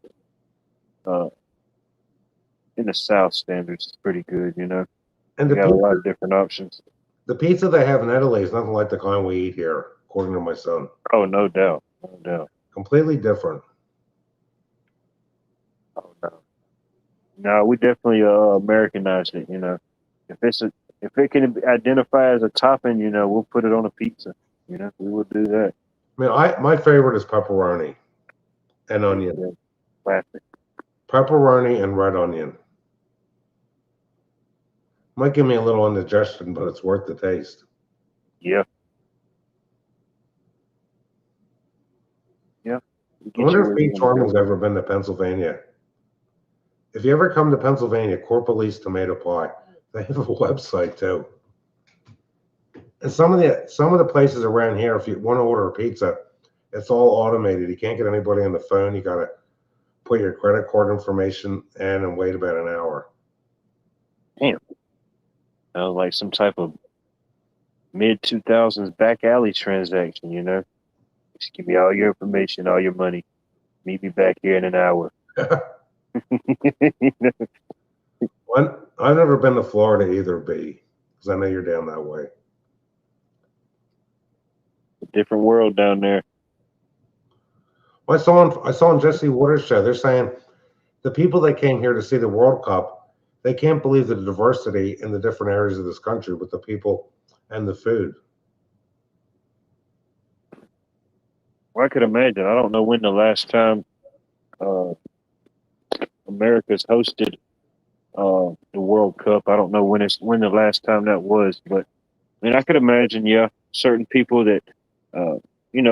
uh, in the South standards, it's pretty good. And They got a lot of different options. the pizza they have in Italy is nothing like the kind we eat here, according to my son. Oh, no doubt, no doubt. Completely different. Oh no, no, we definitely Americanized it. If if it can identify as a topping, we'll put it on a pizza. We will do that. I mean, my favorite is pepperoni and onion. Yeah, classic. Pepperoni and red onion. Might give me a little indigestion, but it's worth the taste. Yeah, yeah. We I get you wonder if where you Pete want to Charming's go. ever been to Pennsylvania. If you ever come to Pennsylvania, Corporalese Tomato Pie, they have a website too. And some of the places around here, if you want to order a pizza, it's all automated. You can't get anybody on the phone. You got to put your credit card information in and wait about an hour. Damn, like some type of mid 2000s back alley transaction. Just give me all your information, all your money. Meet me back here in an hour. I've never been to Florida either, B, because I know you're down that way. Different world down there. Well, I saw on Jesse Waters' show. They're saying the people that came here to see the World Cup, they can't believe the diversity in the different areas of this country with the people and the food. Well, I could imagine. I don't know when the last time uh, America's hosted the World Cup. I don't know when the last time that was, but I mean, I could imagine. Yeah, certain people that uh,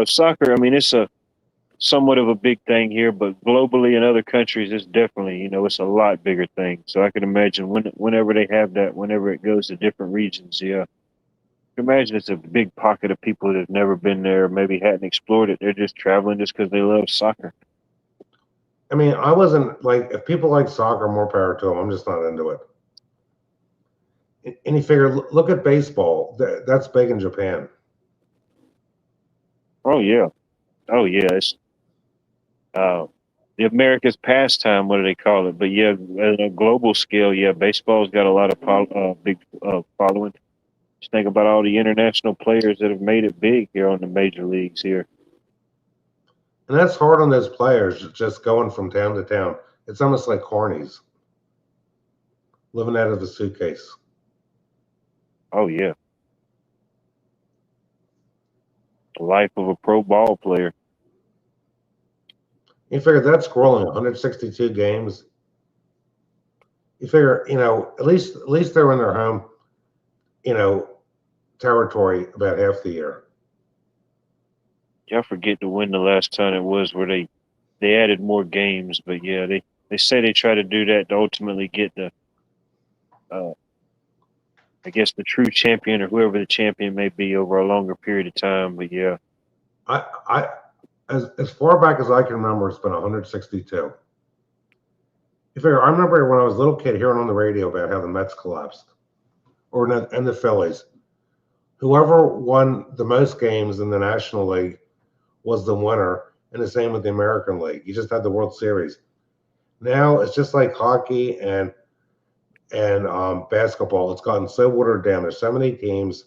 soccer. I mean, it's a somewhat of a big thing here, but globally in other countries, it's definitely it's a lot bigger thing. So I can imagine whenever they have that, whenever it goes to different regions. Yeah, I can imagine it's a big pocket of people that have never been there, maybe hadn't explored it. They're just traveling just because they love soccer. I mean, I wasn't like, if people like soccer, more power to them. I'm just not into it. And you figure, look at baseball. That's big in Japan. Oh yeah, oh yeah. It's uh, the America's pastime. What do they call it? But yeah, at a global scale, yeah, baseball's got a lot of big following. Just think about all the international players that have made it big here on the major leagues here. And that's hard on those players, just going from town to town. It's almost like cornies living out of a suitcase. Oh yeah, the life of a pro ball player. You figure that's scrolling 162 games. You figure, at least they're in their home, you know, territory about half the year. Yeah, I forget to when the last time it was where they added more games, but yeah, they say they try to do that to ultimately get the uh, I guess the true champion or whoever the champion may be over a longer period of time. But yeah, I as far back as I can remember, it's been 162. You figure, I remember when I was a little kid hearing on the radio about how the Mets collapsed, and the Phillies. Whoever won the most games in the National League was the winner, and the same with the American League. You just had the World Series. Now it's just like hockey and basketball. It's gotten so watered down. There's so many teams.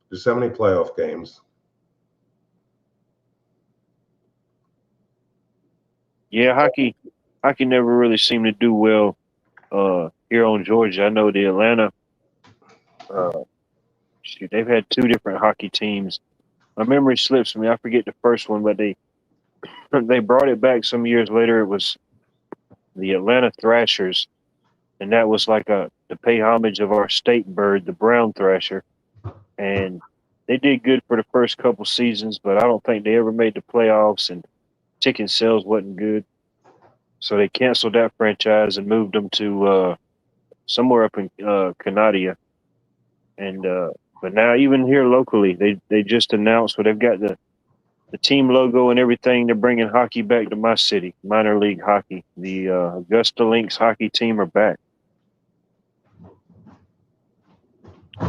There's so many playoff games. yeah, hockey never really seemed to do well here on Georgia. I know the Atlanta. Uh, Shoot, they've had two different hockey teams. My memory slips me. I forget the first one, but they brought it back some years later. It was the Atlanta Thrashers, and that was like a to pay homage of our state bird, the brown thrasher. And they did good for the first couple seasons, but I don't think they ever made the playoffs, and ticket sales wasn't good. So they canceled that franchise and moved them to somewhere up in Canada. And but now even here locally, they just announced where they've got the team logo and everything. They're bringing hockey back to my city, minor league hockey. The Augusta Lynx hockey team are back.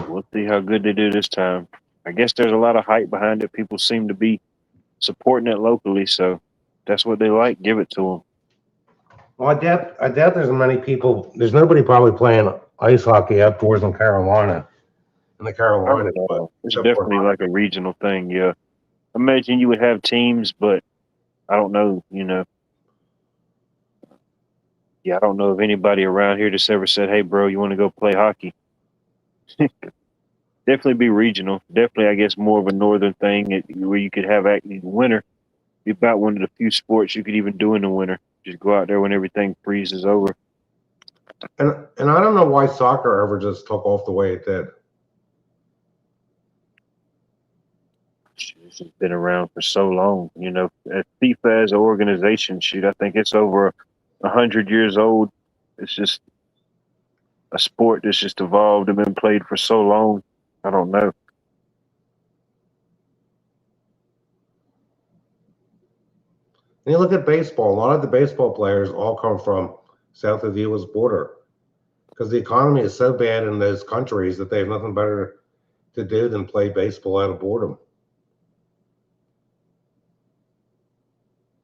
We'll see how good they do this time. I guess there's a lot of hype behind it. People seem to be supporting it locally, so that's what they like. Give it to them. Well, I doubt there's many people. There's nobody probably playing ice hockey outdoors in the Oh Carolinas, but no, it's except for definitely like a regional thing. Yeah, imagine you would have teams, but I don't know. Yeah, I don't know of anybody around here that's ever said, "Hey, bro, you want to go play hockey?" Definitely be regional. Definitely, I guess, more of a northern thing where you could have actually winter. Be about one of the few sports you could even do in the winter. Just go out there when everything freezes over. and I don't know why soccer ever just took off the way it did. This has been around for so long. At FIFA as an organization, shoot, I think it's over 100 years old. It's just a sport that's just evolved and been played for so long. I don't know. And you look at baseball. A lot of the baseball players all come from south of the U.S. border because the economy is so bad in those countries that they have nothing better to do than play baseball out of boredom.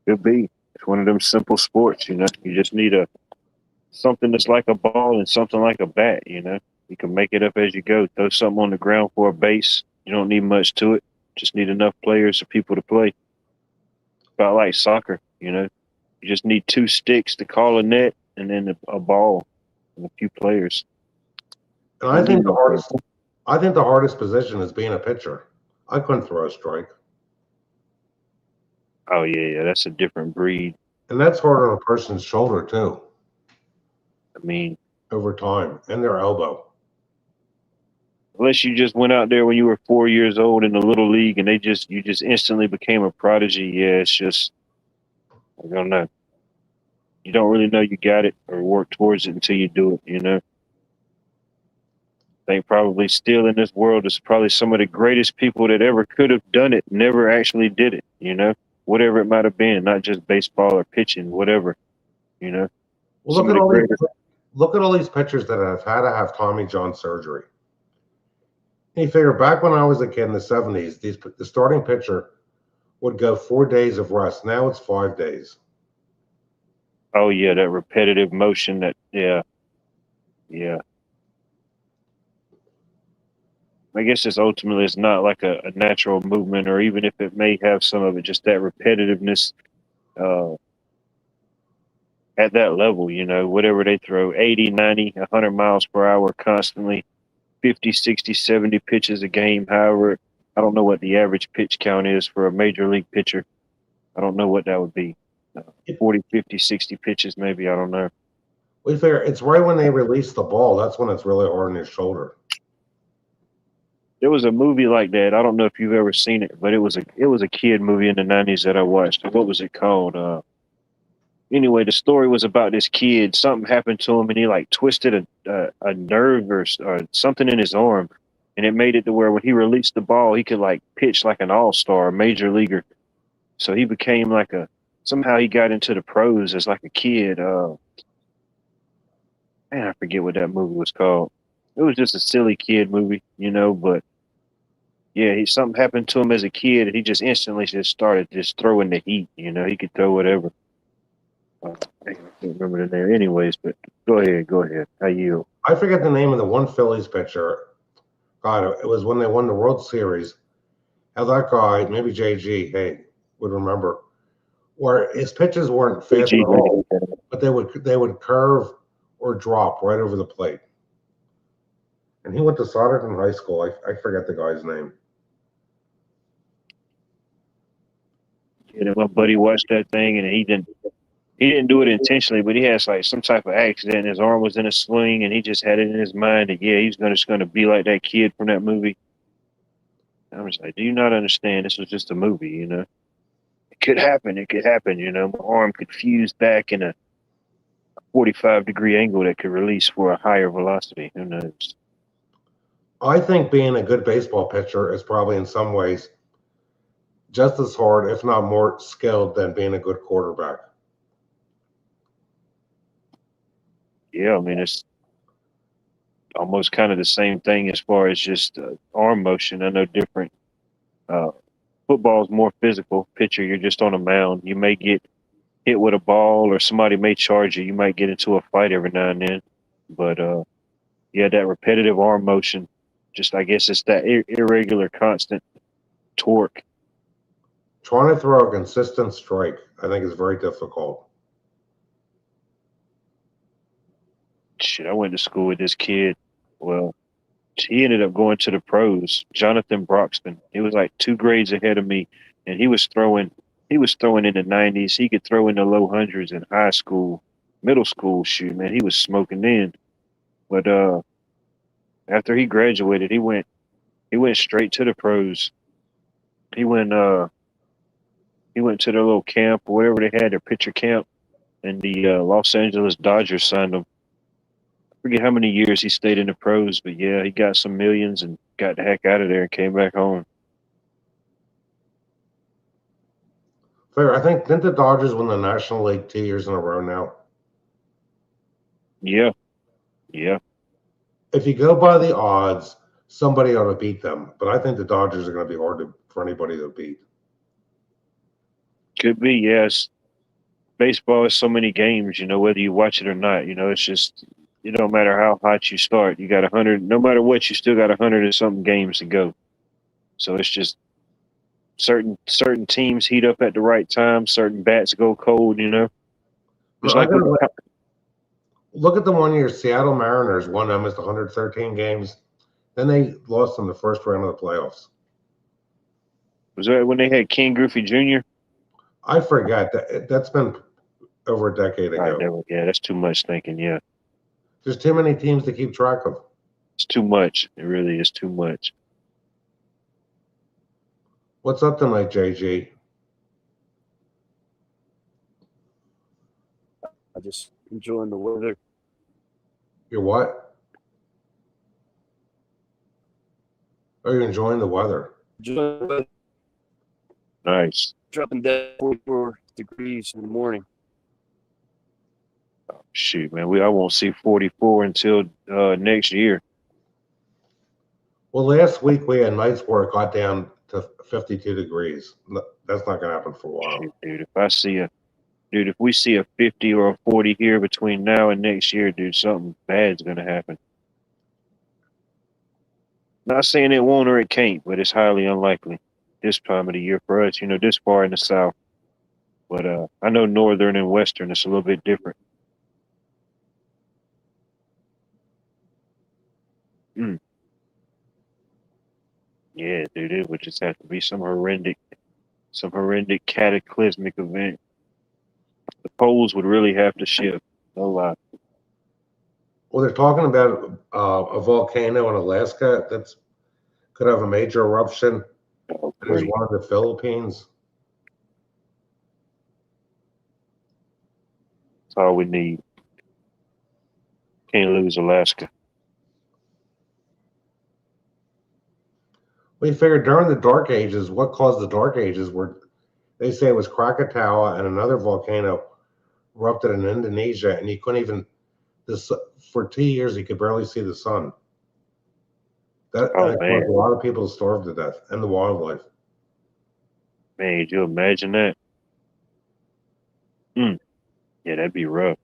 Could be. It's one of them simple sports. You just need a something that's like a ball and something like a bat. You can make it up as you go. Throw something on the ground for a base. You don't need much to it. Just need enough players for people to play. About like soccer. You just need two sticks to call a net and then a ball and a few players. And I think the hardest position is being a pitcher. I couldn't throw a strike, Oh yeah, that's a different breed. and that's hard on a person's shoulder too, I mean, over time, and their elbow. unless you just went out there when you were 4 years old in the little league and you just instantly became a prodigy. Yeah, it's just I don't know. You don't really know you got it or work towards it until you do it. I think probably still in this world is probably some of the greatest people that ever could have done it never actually did it. whatever it might have been, not just baseball or pitching, whatever, you know. Well, Some of the greatest. look at all these pitchers that have had to have Tommy John surgery. And you figure back when I was a kid in the 70s, the starting pitcher would go 4 days of rest. Now it's 5 days. Oh yeah, that repetitive motion. Yeah. I guess it's not like a natural movement, or even if it may have some of it, just that repetitiveness uh, at that level, you know, whatever they throw, 80, 90, 100 miles per hour constantly, 50, 60, 70 pitches a game. However, I don't know what the average pitch count is for a major league pitcher. I don't know what that would be. 40, 50, 60 pitches, maybe. I don't know. We figure it's right when they release the ball. That's when it's really hard on your shoulder. There was a movie like that. I don't know if you've ever seen it, but it was a kid movie in the 90s that I watched. What was it called? Anyway, the story was about this kid. Something happened to him, and he like twisted a nerve or something in his arm, and it made it to where when he released the ball, he could like pitch like an all-star, a major leaguer. So he became like somehow he got into the pros as like a kid. Man, I forget what that movie was called. It was just a silly kid movie, you know, but yeah, something happened to him as a kid, and he just instantly just started just throwing the heat. You know, he could throw whatever. I can't remember the name, anyways. But go ahead. How you? I forget the name of the one Phillies pitcher. God, it was when they won the World Series. How that guy, maybe JG, hey, would remember, where his pitches weren't fast at all, but they would curve or drop right over the plate. And he went to Souderton High School. I forget the guy's name. Yeah, my buddy watched that thing, and he didn't do it intentionally, but he has like some type of accident. His arm was in a sling, and he just had it in his mind that he's just gonna be like that kid from that movie. I was like, do you not understand? This was just a movie, you know. It could happen. You know. My arm could fuse back in a 45-degree angle that could release for a higher velocity. Who knows? I think being a good baseball pitcher is probably in some ways just as hard, if not more skilled, than being a good quarterback. Yeah, I mean, it's almost kind of the same thing as far as just arm motion. I know different. Football is more physical. Pitcher, you're just on a mound. You may get hit with a ball, or somebody may charge you. You might get into a fight every now and then. But yeah, that repetitive arm motion, just I guess it's that irregular, constant torque. Trying to throw a consistent strike, I think, is very difficult. Shit, I went to school with this kid. Well, he ended up going to the pros. Jonathan Broxton. He was like 2 grades ahead of me, and he was throwing in the 90s. He could throw in the low hundreds in high school, middle school. Shoot, man, he was smoking then. But after he graduated, he went straight to the pros. He went to their little camp or whatever they had, their pitcher camp, and the Los Angeles Dodgers signed him. I forget how many years he stayed in the pros, but yeah, he got some millions and got the heck out of there and came back home. Fair. I think, didn't the Dodgers win the National League 2 years in a row now? Yeah. If you go by the odds, somebody ought to beat them. But I think the Dodgers are going to be hard for anybody to beat. Could be, yes. Baseball is so many games, you know, whether you watch it or not. You know, it's just, it don't matter how hot you start. You got 100, no matter what, you still got 100 and something games to go. So it's just certain teams heat up at the right time. Certain bats go cold, you know. It's like look at the 1 year Seattle Mariners won almost 113 games. Then they lost in the first round of the playoffs. Was that when they had Ken Griffey Jr.? I forgot that's been over a decade ago. Yeah, that's too much thinking. Yeah, there's too many teams to keep track of. It's too much. It really is too much. What's up tonight, JG? I just enjoying the weather. You're what? Are you enjoying the weather? Nice. dropping down 44 degrees in the morning. Shoot, man, I won't see 44 until next year. Well, last week we had nights where it got down to 52 degrees. That's not going to happen for a while. Shoot, if we see a 50 or a 40 here between now and next year, dude, something bad's gonna happen. Not saying it won't or it can't, but it's highly unlikely this time of the year for us. This far in the south. But I know northern and western, it's a little bit different. Yeah, dude, it would just have to be some horrific cataclysmic event. The poles would really have to shift. No lie. Well, they're talking about a volcano in Alaska that's could have a major eruption. Oh, There's great. one in the Philippines. That's all we need. Can't lose Alaska. We figured during the Dark Ages, what caused the Dark Ages were, they say it was Krakatoa and another volcano erupted in Indonesia, and you couldn't even, for 2 years, you could barely see the sun. That caused a lot of people to starve to death, and the wildlife. Man, could you imagine that? Yeah, that'd be rough.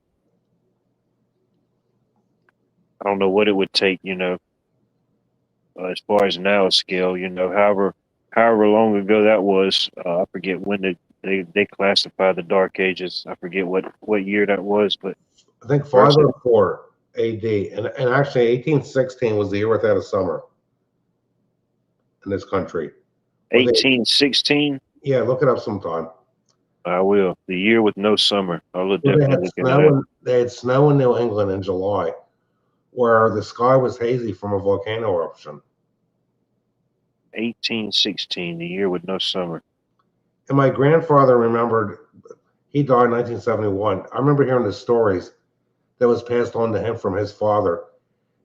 I don't know what it would take, as far as now scale, however long ago that was. I forget when they classified the Dark Ages. I forget what year that was, but I think 504 AD, and actually 1816 was the year without a summer in this country. 1816? Yeah, look it up sometime. I will. The year with no summer. They had snow in New England in July, where the sky was hazy from a volcano eruption. 1816, the year with no summer. And my grandfather remembered, he died in 1971. I remember hearing the stories that was passed on to him from his father.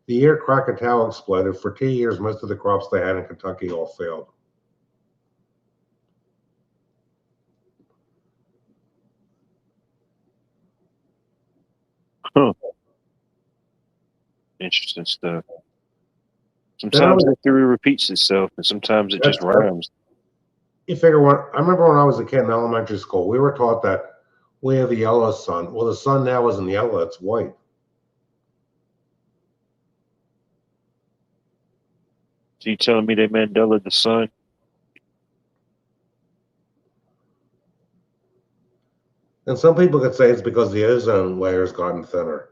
The year Krakatoa exploded, for 2 years, most of the crops they had in Kentucky all failed. Huh. Interesting stuff. Sometimes the theory repeats itself, and sometimes it just rhymes. You figure, I remember when I was a kid in elementary school, we were taught that we have a yellow sun. Well, the sun now isn't yellow, it's white. So you telling me they Mandela the sun? And some people could say it's because the ozone layer has gotten thinner.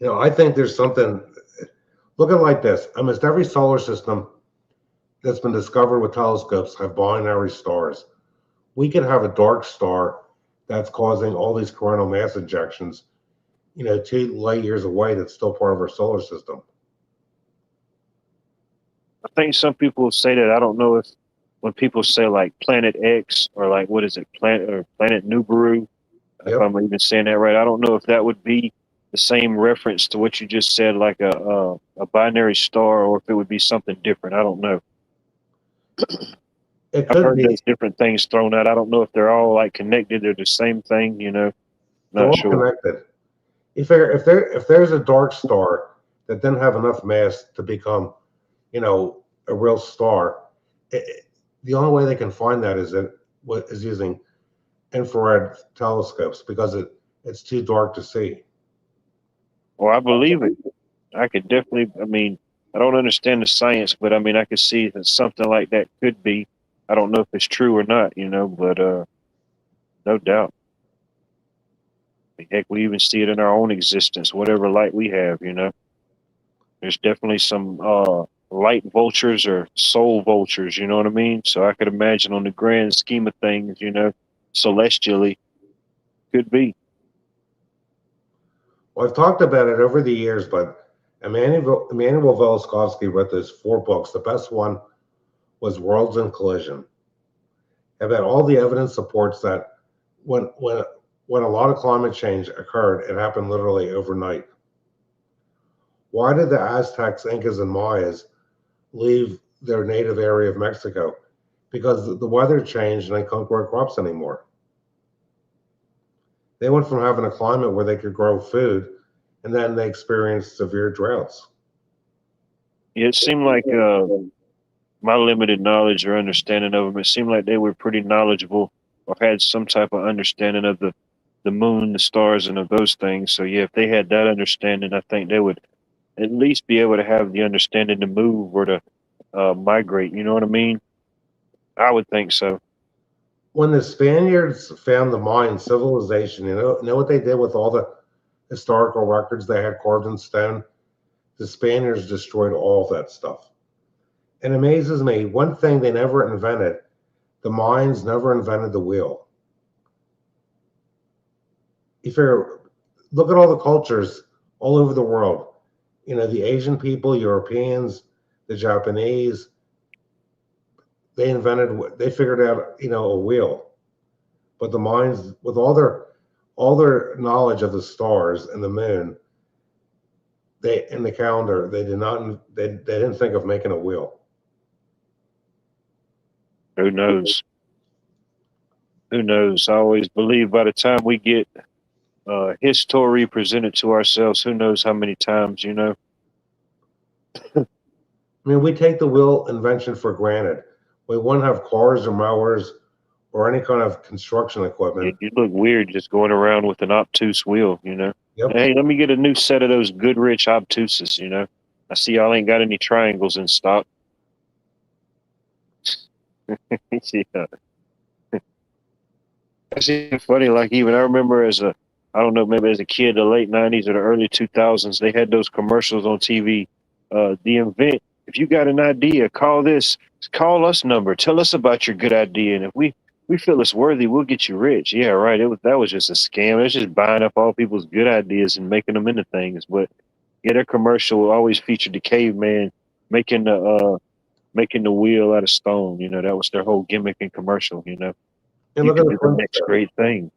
I think there's something, look at it like this. Almost every solar system that's been discovered with telescopes have binary stars. We could have a dark star that's causing all these coronal mass ejections, 2 light years away, that's still part of our solar system. I think some people say that. I don't know if when people say like Planet X or like what is it, Planet Nibiru, if I'm even saying that right. I don't know if that would be the same reference to what you just said, like a binary star, or if it would be something different. I don't know. I've heard there's different things thrown out. I don't know if they're all like connected. They're the same thing, Not they're all sure. Connected. You figure if there's a dark star that didn't have enough mass to become, a real star, the only way they can find that is using infrared telescopes, because it's too dark to see. Well, I believe it. I could definitely. I mean, I don't understand the science, but I mean, I could see that something like that could be. I don't know if it's true or not, but no doubt. Heck, we even see it in our own existence, whatever light we have, There's definitely some light vultures or soul vultures, you know what I mean? So I could imagine on the grand scheme of things, celestially, could be. Well, I've talked about it over the years, but Emanuel Velikovsky wrote those 4 books. The best one was Worlds in Collision. About all the evidence supports that when a lot of climate change occurred, it happened literally overnight. Why did the Aztecs, Incas, and Mayas leave their native area of Mexico? because the weather changed and they couldn't grow crops anymore. They went from having a climate where they could grow food, and then they experienced severe droughts. It seemed like my limited knowledge or understanding of them, it seemed like they were pretty knowledgeable or had some type of understanding of the moon, the stars, and of those things. So yeah, if they had that understanding, I think they would at least be able to have the understanding to move or to migrate. You know what I mean? I would think so. When the Spaniards found the Mayan civilization, you know what they did with all the historical records they had carved in stone? The Spaniards destroyed all that stuff. It amazes me. One thing they never invented, the Mayans never invented the wheel. You figure, look at all the cultures all over the world. You know, the Asian people, Europeans, the Japanese, they figured out, a wheel. But the Mayans, with all their knowledge of the stars and the moon, they in the calendar, they didn't think of making a wheel. Who knows? Who knows? I always believe by the time we get history presented to ourselves, who knows how many times, I mean, we take the wheel invention for granted. We wouldn't have cars or mowers or any kind of construction equipment. you look weird just going around with an obtuse wheel. Yep. Hey, let me get a new set of those Goodrich obtuses. I see y'all ain't got any triangles in stock. Yeah. That's even funny. Like even I remember I don't know, maybe as a kid, the late '90s or the early 2000s, they had those commercials on TV. The invent. If you got an idea, call us number. Tell us about your good idea, and if we feel it's worthy, we'll get you rich. Yeah, right. That was just a scam. It's just buying up all people's good ideas and making them into things. But yeah, their commercial always featured the caveman making the wheel out of stone. That was their whole gimmick and commercial. And You look at can the do the next Flintstones. great thing.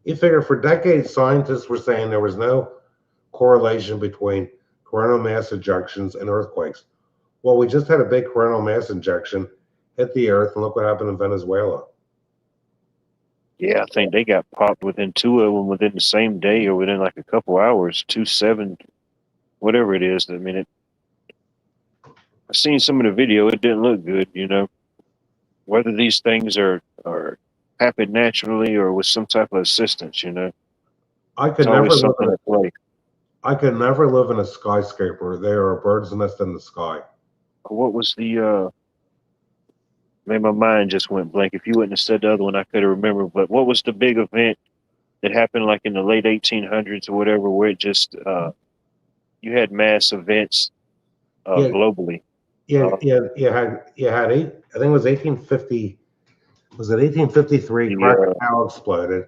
You figure for decades, scientists were saying there was no correlation between coronal mass ejections and earthquakes. Well, we just had a big coronal mass ejection hit the earth, and look what happened in Venezuela. Yeah, I think they got popped within two of them within the same day or within like a couple hours. 2-7, whatever it is. I mean, I seen some of the video. It didn't look good. Whether these things are happen naturally or with some type of assistance. I It's could never always live something in at play. I could never live in a skyscraper. There are birds' nests in the sky. What was the man, my mind just went blank. If you wouldn't have said the other one, I could have remembered. But what was the big event that happened like in the late 1800s or whatever, where it just you had mass events Yeah, globally? yeah, Uh, yeah. You had eight. I think it was 1850. Was it 1853? the Krakatoa exploded,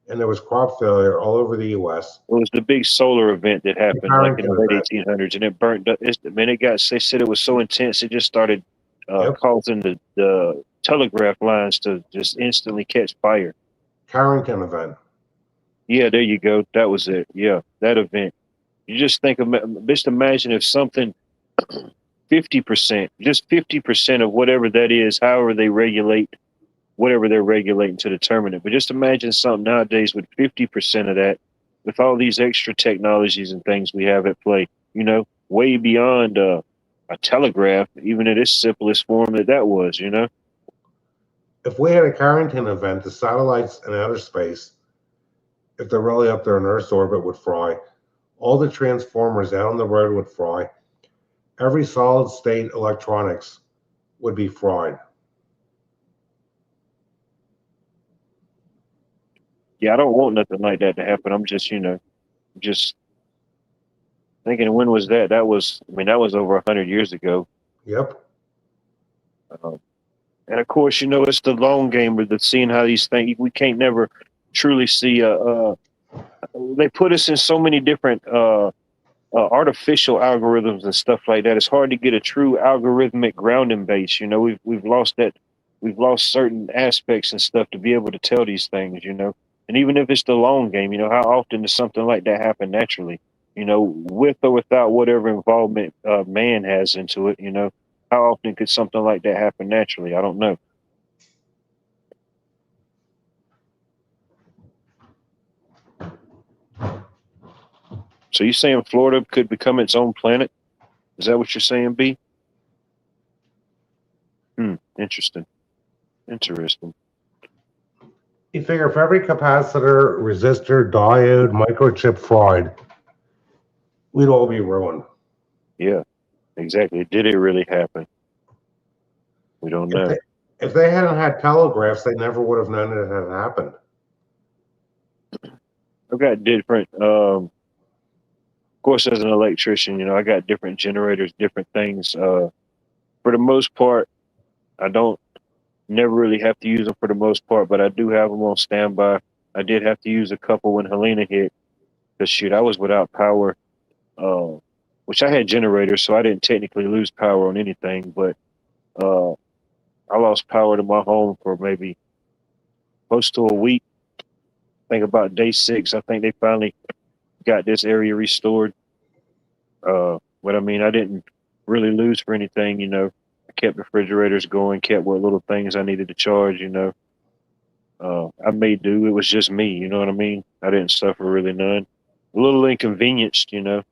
and there was crop failure all over the U.S. It was the big solar event that The happened like in Carrington the late event. 1800s, and it burnt up. Man, they said it was so intense, it just started Yep. causing the telegraph lines to just instantly catch fire. Carrington event. Yeah, there you go. That was it. Yeah, that event. You just just imagine if something 50%, just 50% of whatever that is, however they regulate, whatever they're regulating to determine it. But just imagine something nowadays with 50% of that, with all these extra technologies and things we have at play, way beyond a telegraph, even in its simplest form that was. If we had a Carrington event, the satellites in outer space, if they're really up there in Earth's orbit, would fry. All the transformers out on the road would fry. Every solid state electronics would be fried. Yeah, I don't want nothing like that to happen. I'm just thinking, when was that? That was over 100 years ago. Yep. Um, and of course, it's the long game with seeing how these things, we can't never truly see, they put us in so many different artificial algorithms and stuff like that. It's hard to get a true algorithmic grounding base. We've lost that. We've lost certain aspects and stuff to be able to tell these things. And even if it's the long game, how often does something like that happen naturally? With or without whatever involvement man has into it. How how often could something like that happen naturally? I don't know. So you saying Florida could become its own planet? Is that what you're saying, B? Interesting. Interesting. You figure if every capacitor, resistor, diode, microchip fried, we'd all be ruined. Yeah, exactly. Did it really happen? We don't If know. they, if they hadn't had telegraphs, they never would have known it had happened. I've got different, of course, as an electrician, I got different generators, different things. For the most part, I don't never really have to use them for the most part, but I do have them on standby. I did have to use a couple when Helena hit, because shoot, I was without power, uh, which I had generators, so I didn't technically lose power on anything, but uh, I lost power to my home for maybe close to a week. I think about day 6, I think they finally got this area restored. But I mean, I didn't really lose for anything. I kept refrigerators going, kept what little things I needed to charge. I made do. It was just me, you know what I mean? I didn't suffer really none. A little inconvenienced. There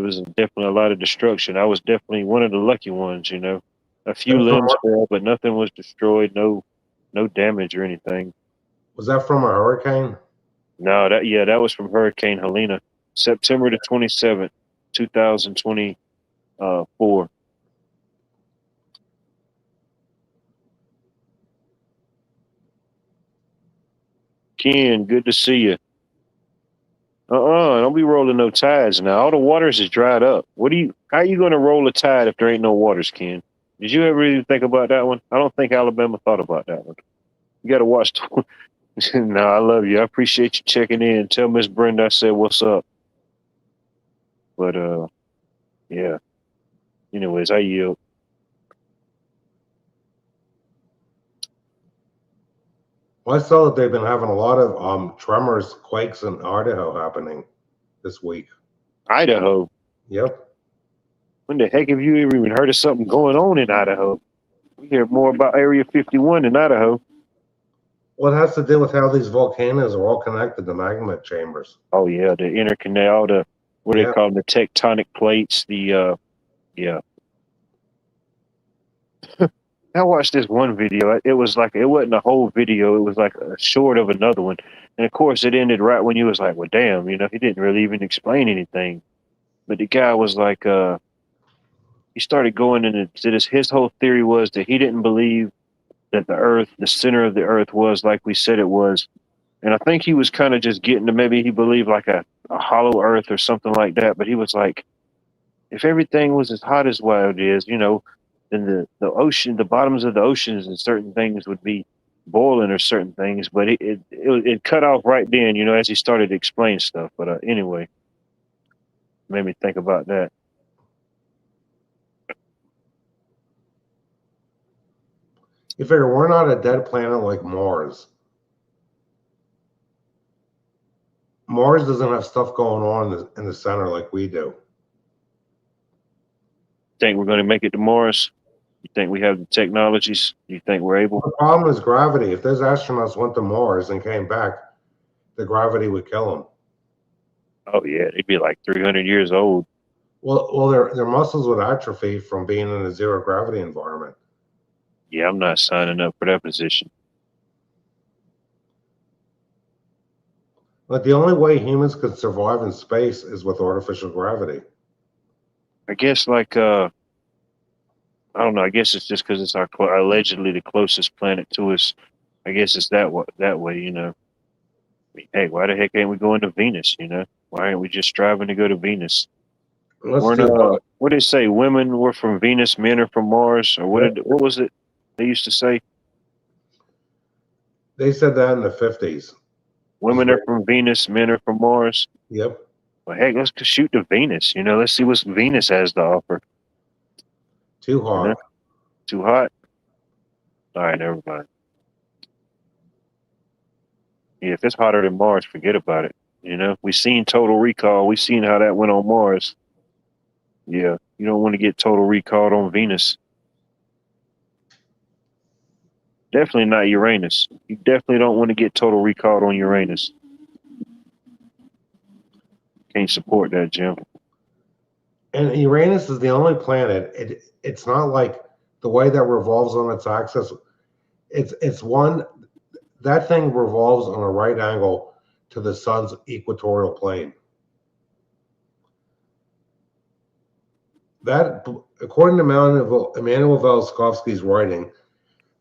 was definitely a lot of destruction. I was definitely one of the lucky ones. A few That from, limbs fell, but nothing was destroyed, no damage or anything. was that from a hurricane? No, that was from Hurricane Helena, September the 27th, 2024. Ken, good to see you. Don't be rolling no tides now. All the waters is dried up. How are you gonna roll a tide if there ain't no waters, Ken? Did you ever even think about that one? I don't think Alabama thought about that one. You gotta watch. No, I love you. I appreciate you checking in. Tell Miss Brenda I said what's up. But yeah. Anyways, I yield. Well, I saw that they've been having a lot of tremors, quakes in Idaho happening this week. Idaho. Yep. When the heck have you ever even heard of something going on in Idaho? We hear more about Area 51 in Idaho. Well, it has to do with how these volcanoes are all connected to magma chambers. Oh yeah, the interconnect, all the what do they Yeah. call them, the tectonic plates. Yeah. I watched this one video. It was like it wasn't a whole video. It was like a short of another one, and of course it ended right when you was like, "Well, damn," he didn't really even explain anything. But the guy was like, he started going into this. His whole theory was that he didn't believe that the Earth, the center of the Earth, was like we said it was. And I think he was kind of just getting to maybe he believed like a hollow Earth or something like that. But he was like, if everything was as hot as what it is, then the ocean, the bottoms of the oceans and certain things would be boiling or certain things. But it cut off right then, as he started to explain stuff. But anyway, made me think about that. You figure we're not a dead planet like Mars. Mars doesn't have stuff going on in the center like we do. Think we're going to make it to Mars? You think we have the technologies? You think we're able? The problem is gravity. If those astronauts went to Mars and came back, the gravity would kill them. Oh yeah, they'd be like 300 years old. Well, their muscles would atrophy from being in a zero gravity environment. Yeah, I'm not signing up for that position. But the only way humans could survive in space is with artificial gravity. I guess I don't know. I guess it's just because it's allegedly the closest planet to us. I guess it's that way. I mean, hey, why the heck ain't we going to Venus? Why aren't we just striving to go to Venus? Let's do What did they say? Women were from Venus, men are from Mars, or what was it they used to say? They said that in the 50s. Women are from Venus, men are from Mars. Yep. Well, heck, let's just shoot to Venus. Let's see what Venus has to offer. Too hot. Too hot? All right, never mind. Yeah, if it's hotter than Mars, forget about it. We've seen Total Recall. We've seen how that went on Mars. Yeah, you don't want to get total recalled on Venus. Definitely not Uranus. You definitely don't want to get total recalled on Uranus. Can't support that, Jim. And Uranus is the only planet. It's not like the way that revolves on its axis. It's one that thing revolves on a right angle to the sun's equatorial plane. That, according to Emmanuel Velikovsky's writing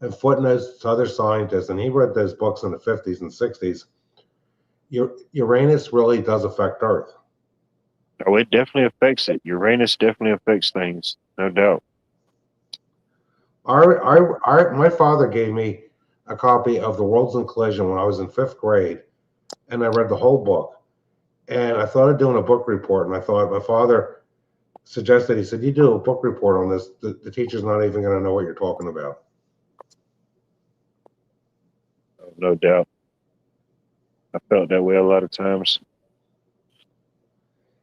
and footnotes to other scientists, and he read those books in the 50s and 60s, Uranus really does affect Earth. Oh, it definitely affects it. Uranus definitely affects things, no doubt. My father gave me a copy of The Worlds in Collision when I was in 5th grade, and I read the whole book. And I thought of doing a book report, and I thought my father suggested, he said, "You do a book report on this, the teacher's not even going to know what you're talking about." Oh, no doubt. I felt that way a lot of times.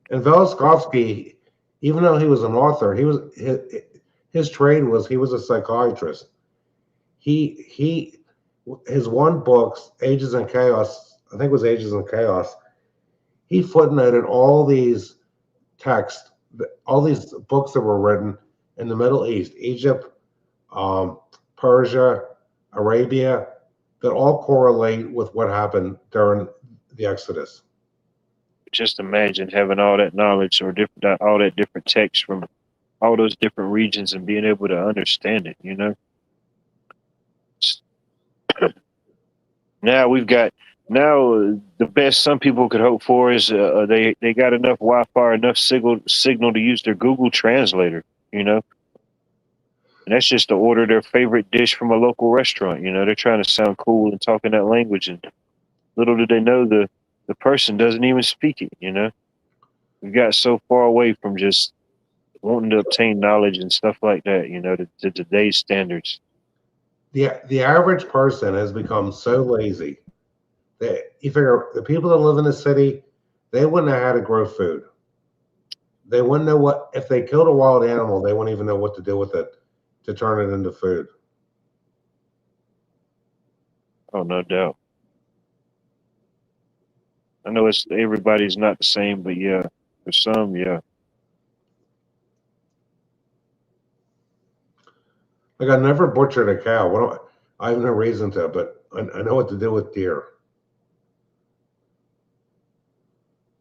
And Velikovsky, even though he was an author, his trade was he was a psychiatrist. His one book, Ages in Chaos, I think it was Ages in Chaos, he footnoted all these texts, all these books that were written in the Middle East, Egypt, Persia, Arabia, that all correlate with what happened during the Exodus. Just imagine having all that knowledge or all that different text from all those different regions and being able to understand it, you know? Now the best some people could hope for is they got enough Wi-Fi, enough signal to use their Google Translator, you know? And that's just to order their favorite dish from a local restaurant, you know? They're trying to sound cool and talk in that language, and little do they know the person doesn't even speak it, you know? We got so far away from just wanting to obtain knowledge and stuff like that, you know, to today's standards. The average person has become so lazy that you figure the people that live in the city, they wouldn't know how to grow food. They wouldn't know what, if they killed a wild animal, they wouldn't even know what to do with it to turn it into food. Oh, no doubt. I know everybody's not the same, but yeah, for some, yeah. Like, I never butchered a cow. I have no reason to, but I know what to do with deer.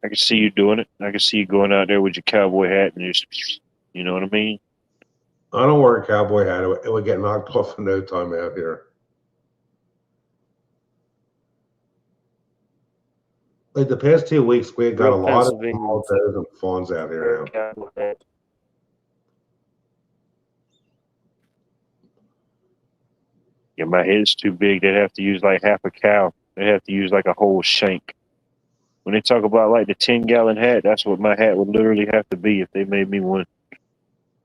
I can see you doing it. I can see you going out there with your cowboy hat and just, you know what I mean? I don't wear a cowboy hat. It would get knocked off in no time out here. Like the past 2 weeks, we got a lot of small does and fawns out here now. Yeah, my head's too big. They'd have to use like half a cow. They'd have to use like a whole shank. When they talk about like the 10-gallon hat, that's what my hat would literally have to be if they made me one.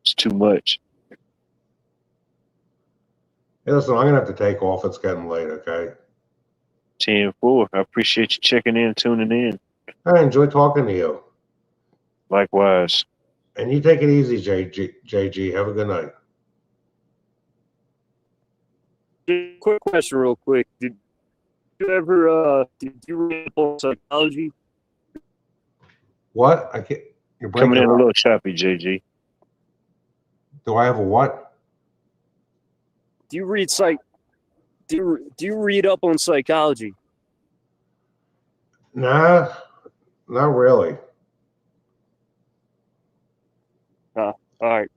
It's too much. Hey, listen, I'm going to have to take off. It's getting late, okay? 10-4. I appreciate you checking in, tuning in. I enjoy talking to you. Likewise. And you take it easy, JG. Have a good night. Quick question, real quick. Did you read up on psychology? What? I can't. You're breaking Coming in up. a little choppy, JG. Do I have a what? Do you read Do you read up on psychology? Nah, not really. All right.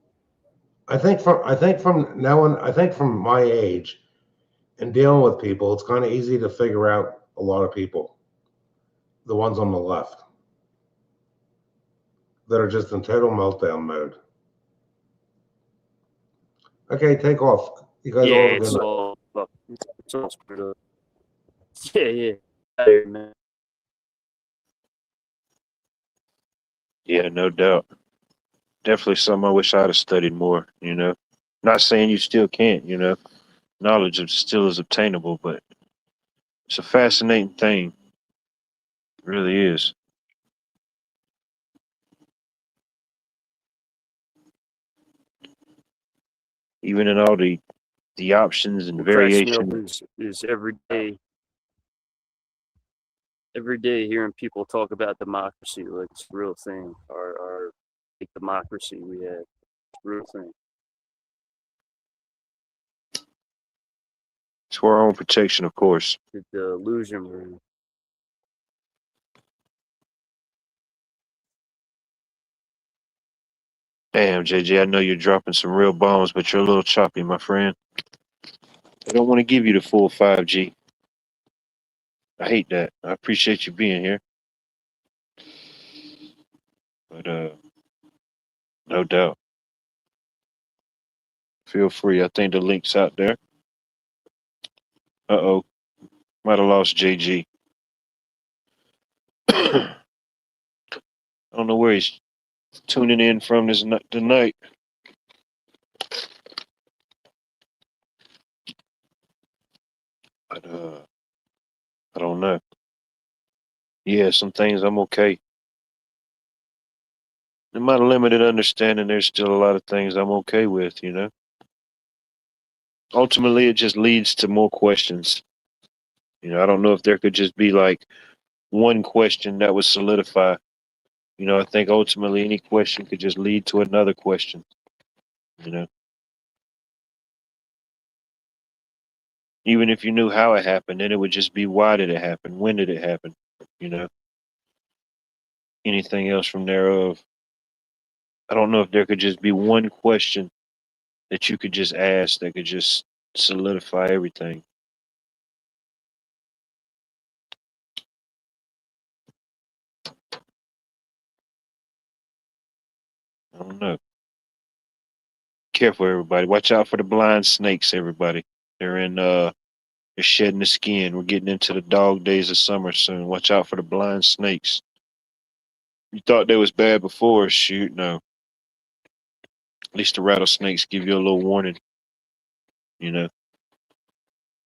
I think from my age and dealing with people, it's kind of easy to figure out a lot of people. The ones on the left that are just in total meltdown mode. Okay, take off. You guys all have a good night. Yeah. Yeah, no doubt. Definitely something I wish I'd have studied more, you know. Not saying you still can't, you know. Knowledge still is obtainable, but it's a fascinating thing. It really is. even in all the options and What cracks me up variation. is every day hearing people talk about democracy like it's a real thing. Our like democracy we have, it's a real thing. It's for our own protection, of course. The illusion we're in. Damn, JJ, I know you're dropping some real bombs, but you're a little choppy, my friend. I don't want to give you the full 5G. I hate that. I appreciate you being here. But no doubt. Feel free. I think the link's out there. Uh-oh. Might have lost JG. I don't know where he's tuning in from tonight. But I don't know. Yeah, some things I'm okay. In my limited understanding, there's still a lot of things I'm okay with, you know. Ultimately, it just leads to more questions. You know, I don't know if there could just be like one question that would solidify. You know, I think ultimately any question could just lead to another question, you know. Even if you knew how it happened, then it would just be why did it happen? When did it happen? You know, anything else from thereof. I don't know if there could just be one question that you could just ask that could just solidify everything. I don't know. Careful, everybody. Watch out for the blind snakes, everybody. They're shedding the skin. We're getting into the dog days of summer soon. Watch out for the blind snakes. You thought they was bad before, shoot, no. At least the rattlesnakes give you a little warning, you know.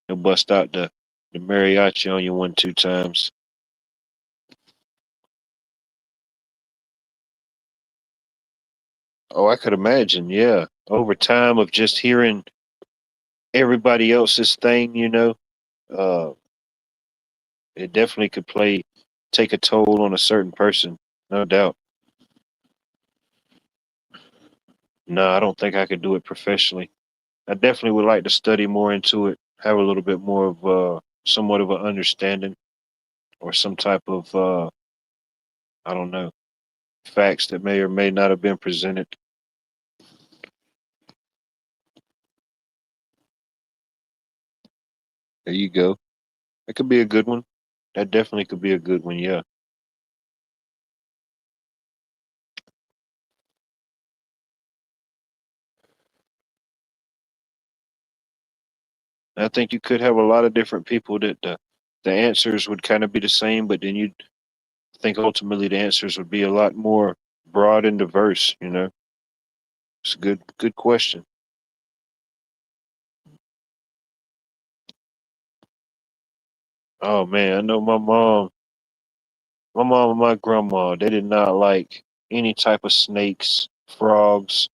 They'll bust out the mariachi on you 1, 2 times. Oh, I could imagine, yeah. Over time of just hearing everybody else's thing, you know, uh, it definitely could take a toll on a certain person, no doubt. No, I don't think I could do it professionally. I definitely would like to study more into it, have a little bit more of somewhat of an understanding or some type of I don't know, facts that may or may not have been presented. There you go. That could be a good one. That definitely could be a good one, yeah. I think you could have a lot of different people that the answers would kind of be the same, but then you'd think ultimately the answers would be a lot more broad and diverse, you know. It's a good question. Oh man, I know my mom and my grandma, they did not like any type of snakes, frogs,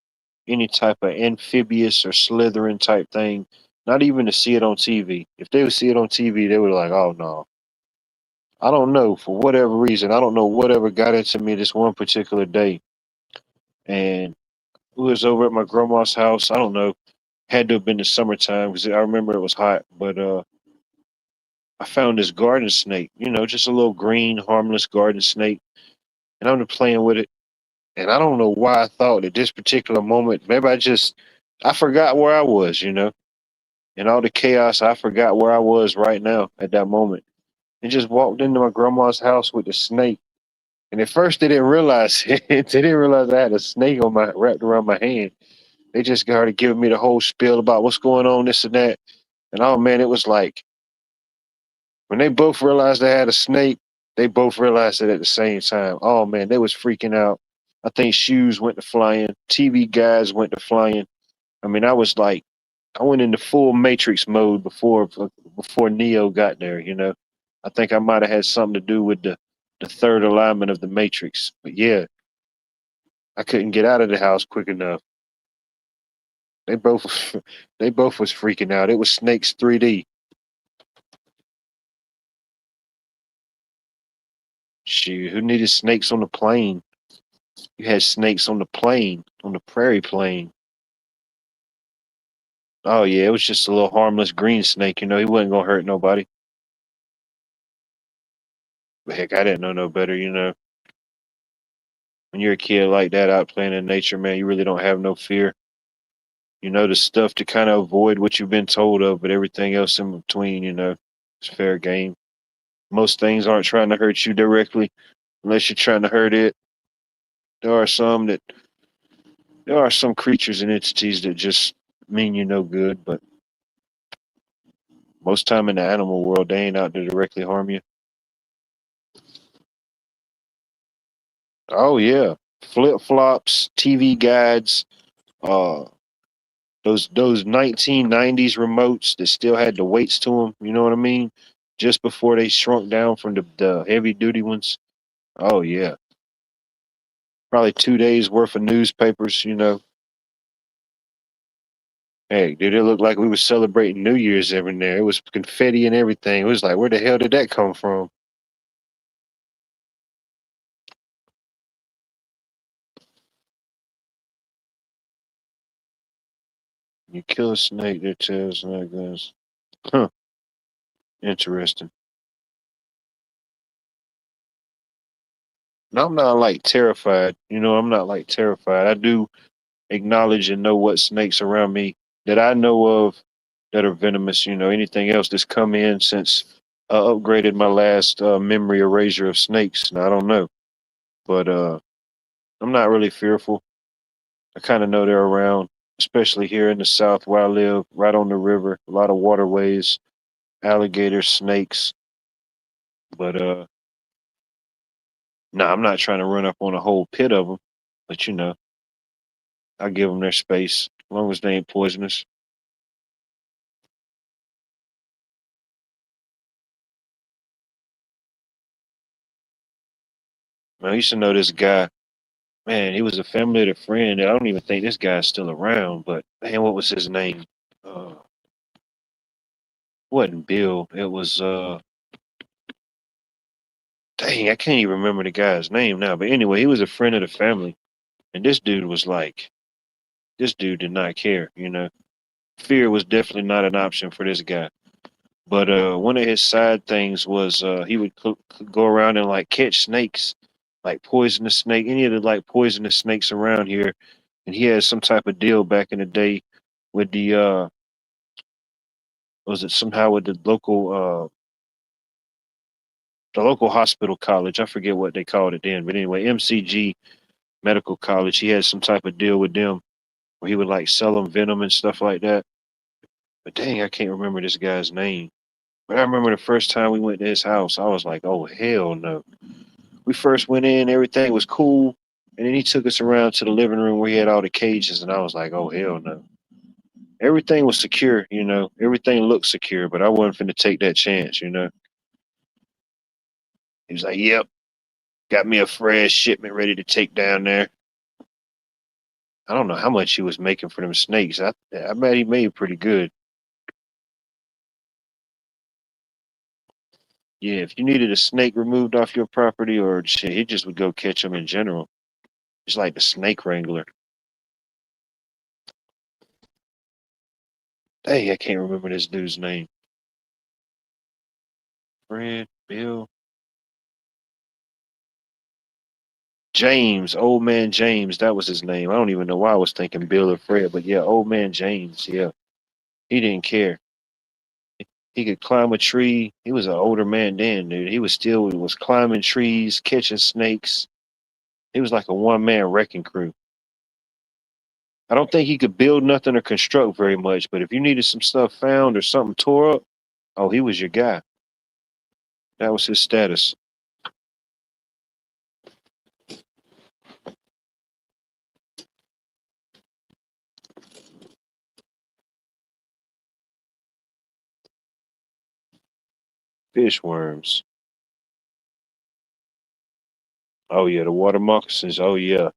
any type of amphibious or slithering type thing. Not even to see it on TV. If they would see it on TV, they were like, "Oh no." I don't know for whatever reason. I don't know whatever got into me this one particular day, and we was over at my grandma's house. I don't know. Had to have been the summertime because I remember it was hot. But I found this garden snake. You know, just a little green, harmless garden snake, and I'm just playing with it. And I don't know why I thought at this particular moment, maybe I forgot where I was, you know, in all the chaos, I forgot where I was right now at that moment. And just walked into my grandma's house with the snake. And at first they didn't realize it. They didn't realize I had a snake on my wrapped around my hand. They just started giving me the whole spiel about what's going on, this and that. And oh man, it was like when they both realized I had a snake, they both realized it at the same time. Oh man, they was freaking out. I think shoes went to flying, TV guys went to flying. I mean, I went into full Matrix mode before Neo got there. You know, I think I might have had something to do with the third alignment of the Matrix. But yeah, I couldn't get out of the house quick enough. They both they both was freaking out. It was Snakes 3D. Shoot, who needed snakes on the plane? You had snakes on the plane, on the prairie plane. Oh yeah, it was just a little harmless green snake. You know, he wasn't gonna hurt nobody. But heck, I didn't know no better. You know, when you're a kid like that out playing in nature, man, you really don't have no fear. You know the stuff to kind of avoid what you've been told of, but everything else in between, you know, it's fair game. Most things aren't trying to hurt you directly unless you're trying to hurt it. There are some that there are some creatures and entities that just mean you no good, but most time in the animal world, they ain't out to directly harm you. Oh yeah, flip flops, TV guides, uh, those 1990s remotes that still had the weights to them. You know what I mean? Just before they shrunk down from the heavy duty ones. Oh yeah, probably 2 days worth of newspapers. You know, hey, did it look like we were celebrating New Year's every there? It was confetti and everything. It was like, where the hell did that come from? You kill a snake, their tails like this. Huh. Interesting. No, I'm not like terrified. You know, I'm not like terrified. I do acknowledge and know what snakes around me that I know of that are venomous. You know, anything else that's come in since I upgraded my last memory erasure of snakes. Now, I don't know, but I'm not really fearful. I kind of know they're around, especially here in the South where I live, right on the river. A lot of waterways, alligators, snakes. But no, I'm not trying to run up on a whole pit of them. But you know, I give them their space as long as they ain't poisonous. Man, I used to know this guy. Man, he was a family of a friend. I don't even think this guy's still around. But man, what was his name? Uh, wasn't Bill. It was dang, I can't even remember the guy's name now. But anyway, he was a friend of the family, and this dude was like, this dude did not care. You know, fear was definitely not an option for this guy. But one of his side things was he would go around and like catch snakes, like poisonous snake, any of the like poisonous snakes around here. And he had some type of deal back in the day with the was it somehow with the local hospital college. I forget what they called it then, but anyway, MCG Medical College. He had some type of deal with them where he would like sell them venom and stuff like that. But dang, I can't remember this guy's name. But I remember the first time we went to his house, I was like, oh hell no. We first went in, everything was cool, and then he took us around to the living room where he had all the cages, and I was like, oh hell no. Everything was secure, you know. Everything looked secure, but I wasn't finna take that chance, you know. He was like, "Yep, got me a fresh shipment ready to take down there." I don't know how much he was making for them snakes. I bet he made pretty good. Yeah, if you needed a snake removed off your property or shit, he just would go catch them in general. It's like the snake wrangler. Hey, I can't remember this dude's name. Fred, Bill, James, old man James, that was his name. I don't even know why I was thinking Bill or Fred, but yeah, old man James, yeah. He didn't care. He could climb a tree. He was an older man then, dude. He was climbing trees, catching snakes. He was like a one man wrecking crew. I don't think he could build nothing or construct very much, but if you needed some stuff found or something tore up, oh, he was your guy. That was his status. Fish worms. Oh yeah, the water moccasins. Oh yeah.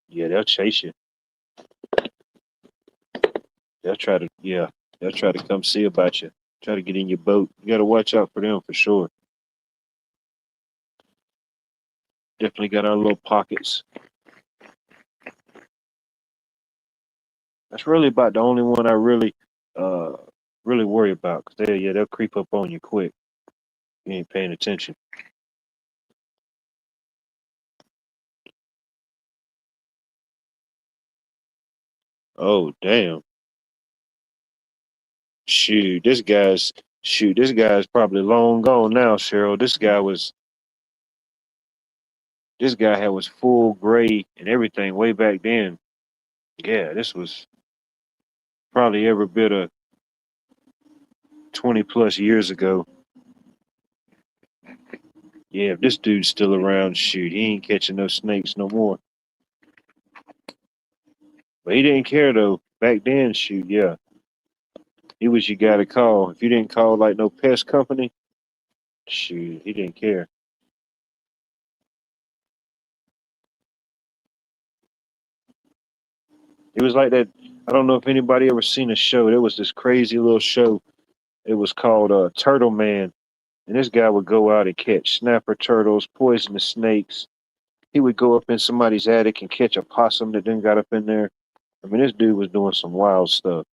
Yeah, they'll chase you. They'll try to come see about you. Try to get in your boat. You got to watch out for them for sure. Definitely got our little pockets. That's really about the only one I uh, really worry about. Cause they'll creep up on you quick. You ain't paying attention. Oh damn! Shoot, this guy's probably long gone now, Cheryl. This guy had was full gray and everything way back then. Yeah, this was probably every bit of 20+ years ago. Yeah, if this dude's still around, shoot, he ain't catching no snakes no more. But he didn't care though. Back then, shoot, yeah. He was your guy to call. If you didn't call like no pest company, shoot, he didn't care. It was like that. I don't know if anybody ever seen a show. There was this crazy little show. It was called Turtle Man. And this guy would go out and catch snapper turtles, poisonous snakes. He would go up in somebody's attic and catch a possum that then got up in there. I mean, this dude was doing some wild stuff.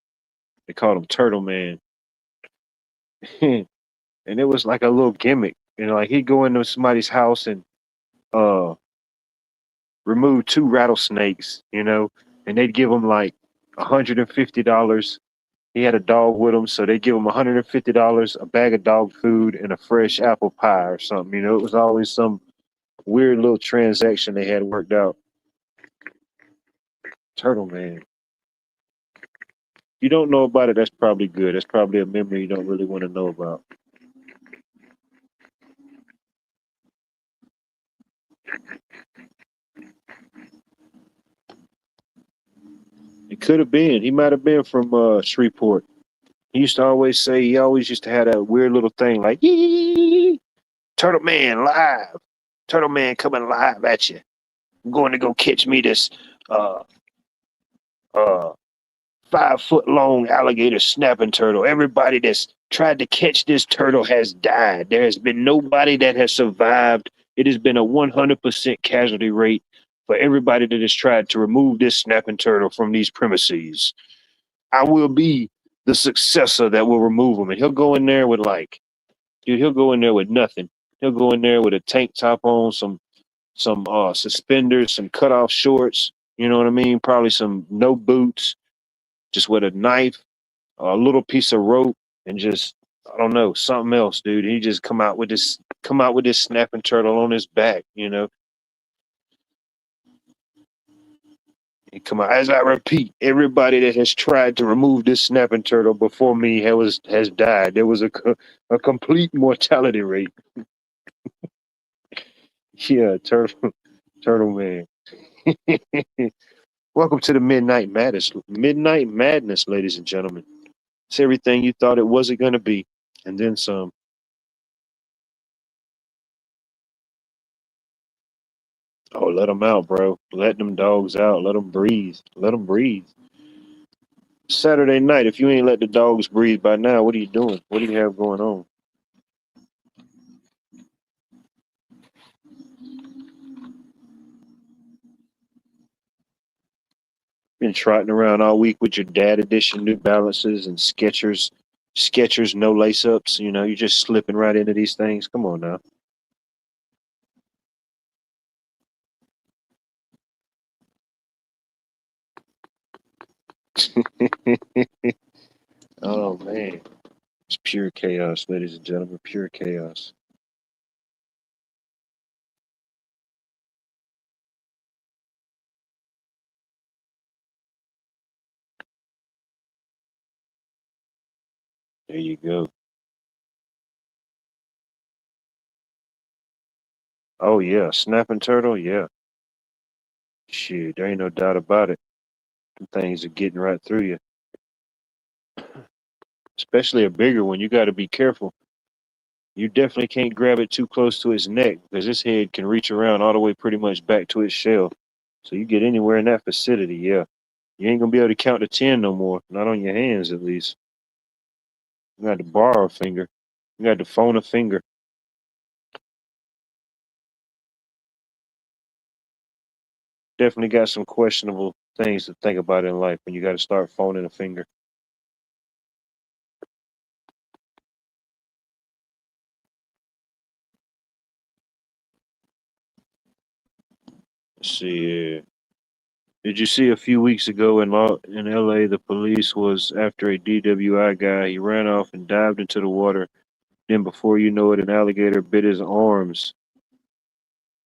They called him Turtle Man. And it was like a little gimmick. Like he'd go into somebody's house and uh remove two rattlesnakes, and they'd give him like $150. He had a dog with him, so they give him $150, a bag of dog food, and a fresh apple pie or something. It was always some weird little transaction they had worked out. Turtle Man. You don't know about it, that's probably good. That's probably a memory you don't really want to know about. It could have been. He might have been from Shreveport. He used to always say he always used to have that weird little thing like "Yee, Turtle Man live. Turtle Man coming live at you. I'm going to go catch me this uh uh 5 foot long alligator snapping turtle. Everybody that's tried to catch this turtle has died. There has been nobody that has survived. It has been a 100% casualty rate for everybody that has tried to remove this snapping turtle from these premises. I will be the successor that will remove him. And he'll go in there with he'll go in there with nothing. He'll go in there with a tank top on, some suspenders, some cutoff shorts. You know what I mean? Probably some no boots, just with a knife, a little piece of rope, and just I don't know something else, dude. He just come out with this snapping turtle on his back. He come out as I repeat. Everybody that has tried to remove this snapping turtle before me has died. There was a complete mortality rate. Yeah, turtle man. Welcome to the Midnight Madness. Midnight Madness, ladies and gentlemen. It's everything you thought it wasn't going to be, and then some. Oh, let them out, bro. Let them dogs out. Let them breathe. Let them breathe. Saturday night, if you ain't let the dogs breathe by now, what are you doing? What do you have going on? Been trotting around all week with your dad edition New Balances and Skechers no lace ups. You're just slipping right into these things. Come on now. Oh man, it's pure chaos, ladies and gentlemen. Pure chaos. There you go. Oh yeah, snapping turtle. Yeah, shit. There ain't no doubt about it. Them things are getting right through you. Especially a bigger one. You got to be careful. You definitely can't grab it too close to its neck because its head can reach around all the way pretty much back to its shell. So you get anywhere in that vicinity, yeah. You ain't gonna be able to count to 10 no more. Not on your hands, at least. You got to borrow a finger. You got to phone a finger. Definitely got some questionable things to think about in life when you got to start phoning a finger. Let's see here. Did you see a few weeks ago in LA, the police was after a DWI guy. He ran off and dived into the water. Then before you know it, an alligator bit his arms.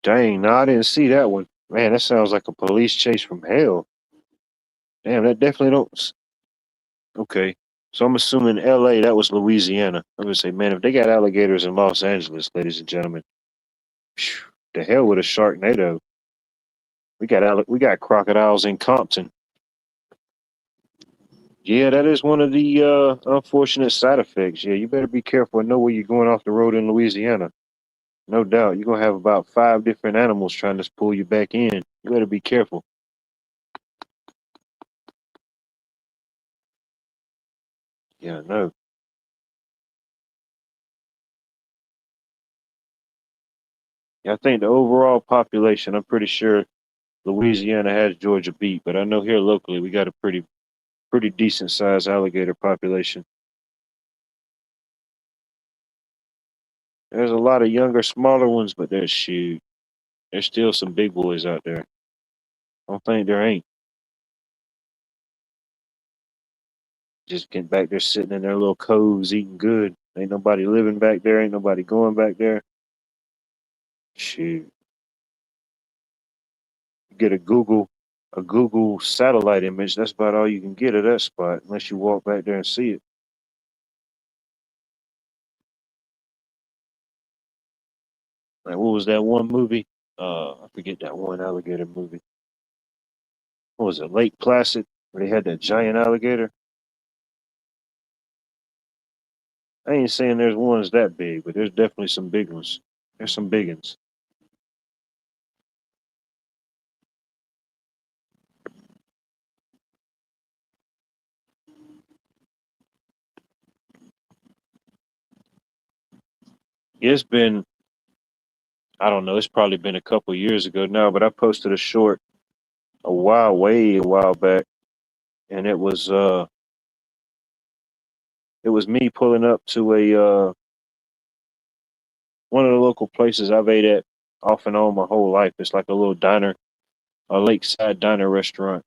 Dang, no, I didn't see that one. Man, that sounds like a police chase from hell. Damn, that definitely don't. Okay. So I'm assuming LA, that was Louisiana. I'm gonna say, man, if they got alligators in Los Angeles, ladies and gentlemen, phew, the hell with a Sharknado. We got crocodiles in Compton. Yeah, that is one of the unfortunate side effects. Yeah, you better be careful and know where you're going off the road in Louisiana. No doubt, you're gonna have about 5 different animals trying to pull you back in. You better be careful. Yeah, no. Yeah, I think the overall population, I'm pretty sure Louisiana has Georgia beat, but I know here locally we got a pretty decent sized alligator population. There's a lot of younger, smaller ones, but there's still some big boys out there. I don't think there ain't. Just getting back there sitting in their little coves eating good. Ain't nobody living back there, ain't nobody going back there. Shoot. You get a Google satellite image, that's about all you can get of that spot, unless you walk back there and see it. Like what was that one movie? I forget that one alligator movie. What was it, Lake Placid, where they had that giant alligator? I ain't saying there's ones that big, but there's definitely some big ones. There's some big ones. It's been, I don't know, it's probably been a couple years ago now, but I posted a short way a while back, and it was me pulling up to a one of the local places I've ate at off and on my whole life. It's like a little diner, a lakeside diner restaurant,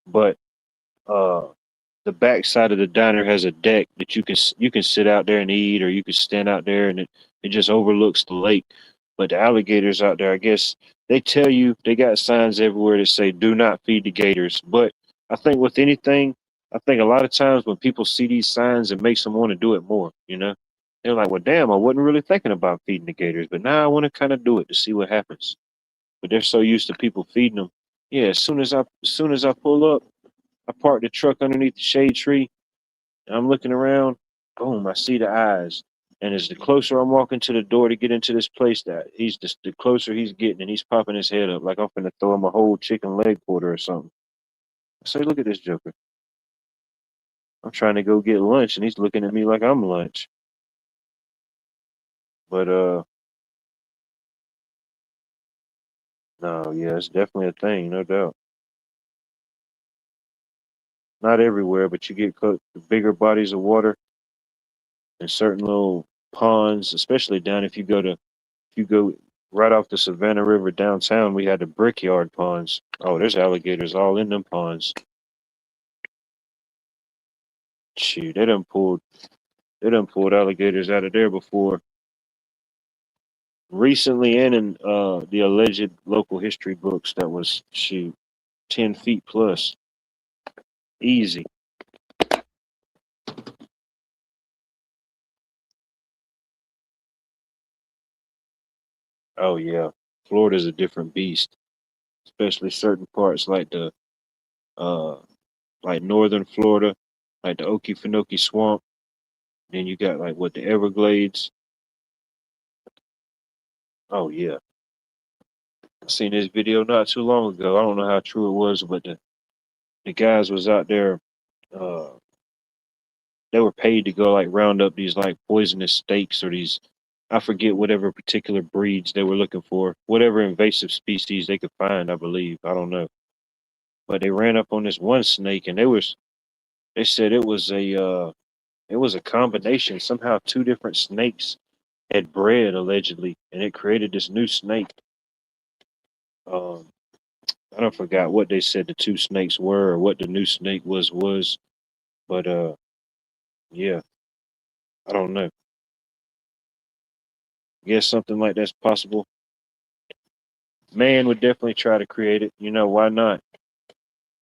but uh the back side of the diner has a deck that you can sit out there and eat, or you can stand out there and it just overlooks the lake. But the alligators out there, I guess they tell you they got signs everywhere that say do not feed the gators. But I think with anything, I think a lot of times when people see these signs, it makes them want to do it more, you know? They're like, well, damn, I wasn't really thinking about feeding the gators, but now I want to kind of do it to see what happens. But they're so used to people feeding them. Yeah, as soon as I pull up, I park the truck underneath the shade tree. And I'm looking around. Boom! I see the eyes. And as the closer I'm walking to the door to get into this place, that he's just the closer he's getting, and he's popping his head up like I'm finna throw him a whole chicken leg quarter or something. I say, look at this joker. I'm trying to go get lunch, and he's looking at me like I'm lunch. But no, yeah, it's definitely a thing, no doubt. Not everywhere, but you get the bigger bodies of water and certain little ponds, especially down if you go right off the Savannah River downtown, we had the Brickyard ponds. Oh, there's alligators all in them ponds. Shoot, they done pulled alligators out of there before. Recently and in the alleged local history books that was shoot 10 feet plus. Easy. Oh yeah. Florida's a different beast. Especially certain parts uh like northern Florida, like the Okefenokee swamp. Then you got like what the Everglades. Oh yeah. I seen this video not too long ago. I don't know how true it was, but The guys was out there. Uh, they were paid to go like round up these like poisonous snakes or these, I forget whatever particular breeds they were looking for, whatever invasive species they could find. I believe, I don't know, but they ran up on this one snake and they said it was a combination. Somehow two different snakes had bred allegedly, and it created this new snake. Um, I don't forgot what they said the two snakes were or what the new snake was, but yeah, I don't know. Guess something like that's possible. Man would definitely try to create it. You know, why not?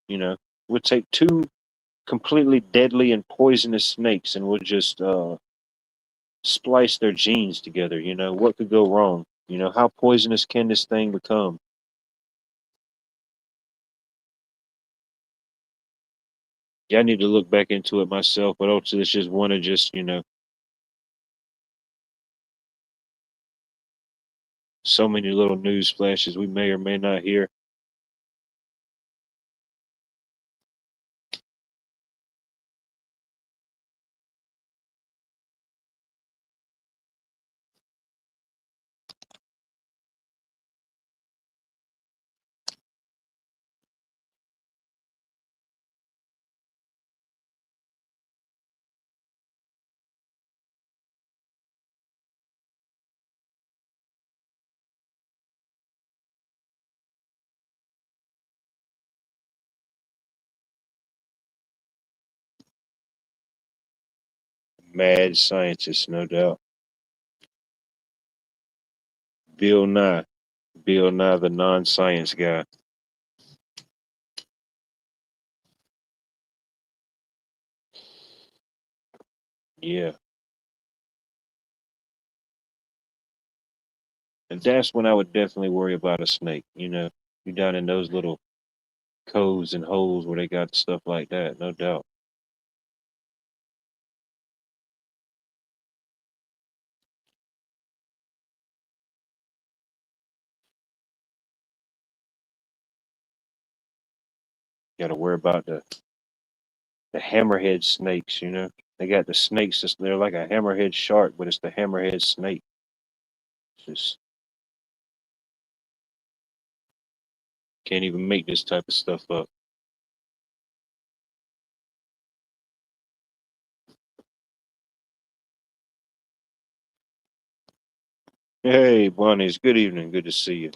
You know, we'll take two completely deadly and poisonous snakes and we'll just splice their genes together. You know, what could go wrong? You know, how poisonous can this thing become? Yeah, I need to look back into it myself, but also it's just one of just, you know, so many little news flashes we may or may not hear. Mad scientists, no doubt. Bill Nye, Bill Nye, the non-science guy. Yeah, and that's when I would definitely worry about a snake. You know, you down in those little coves and holes where they got stuff like that, no doubt. Got to worry about the hammerhead snakes. You know, they got the snakes. They're like a hammerhead shark, but it's the hammerhead snake. It's just can't even make this type of stuff up. Hey, Bonnie's. Good evening. Good to see you.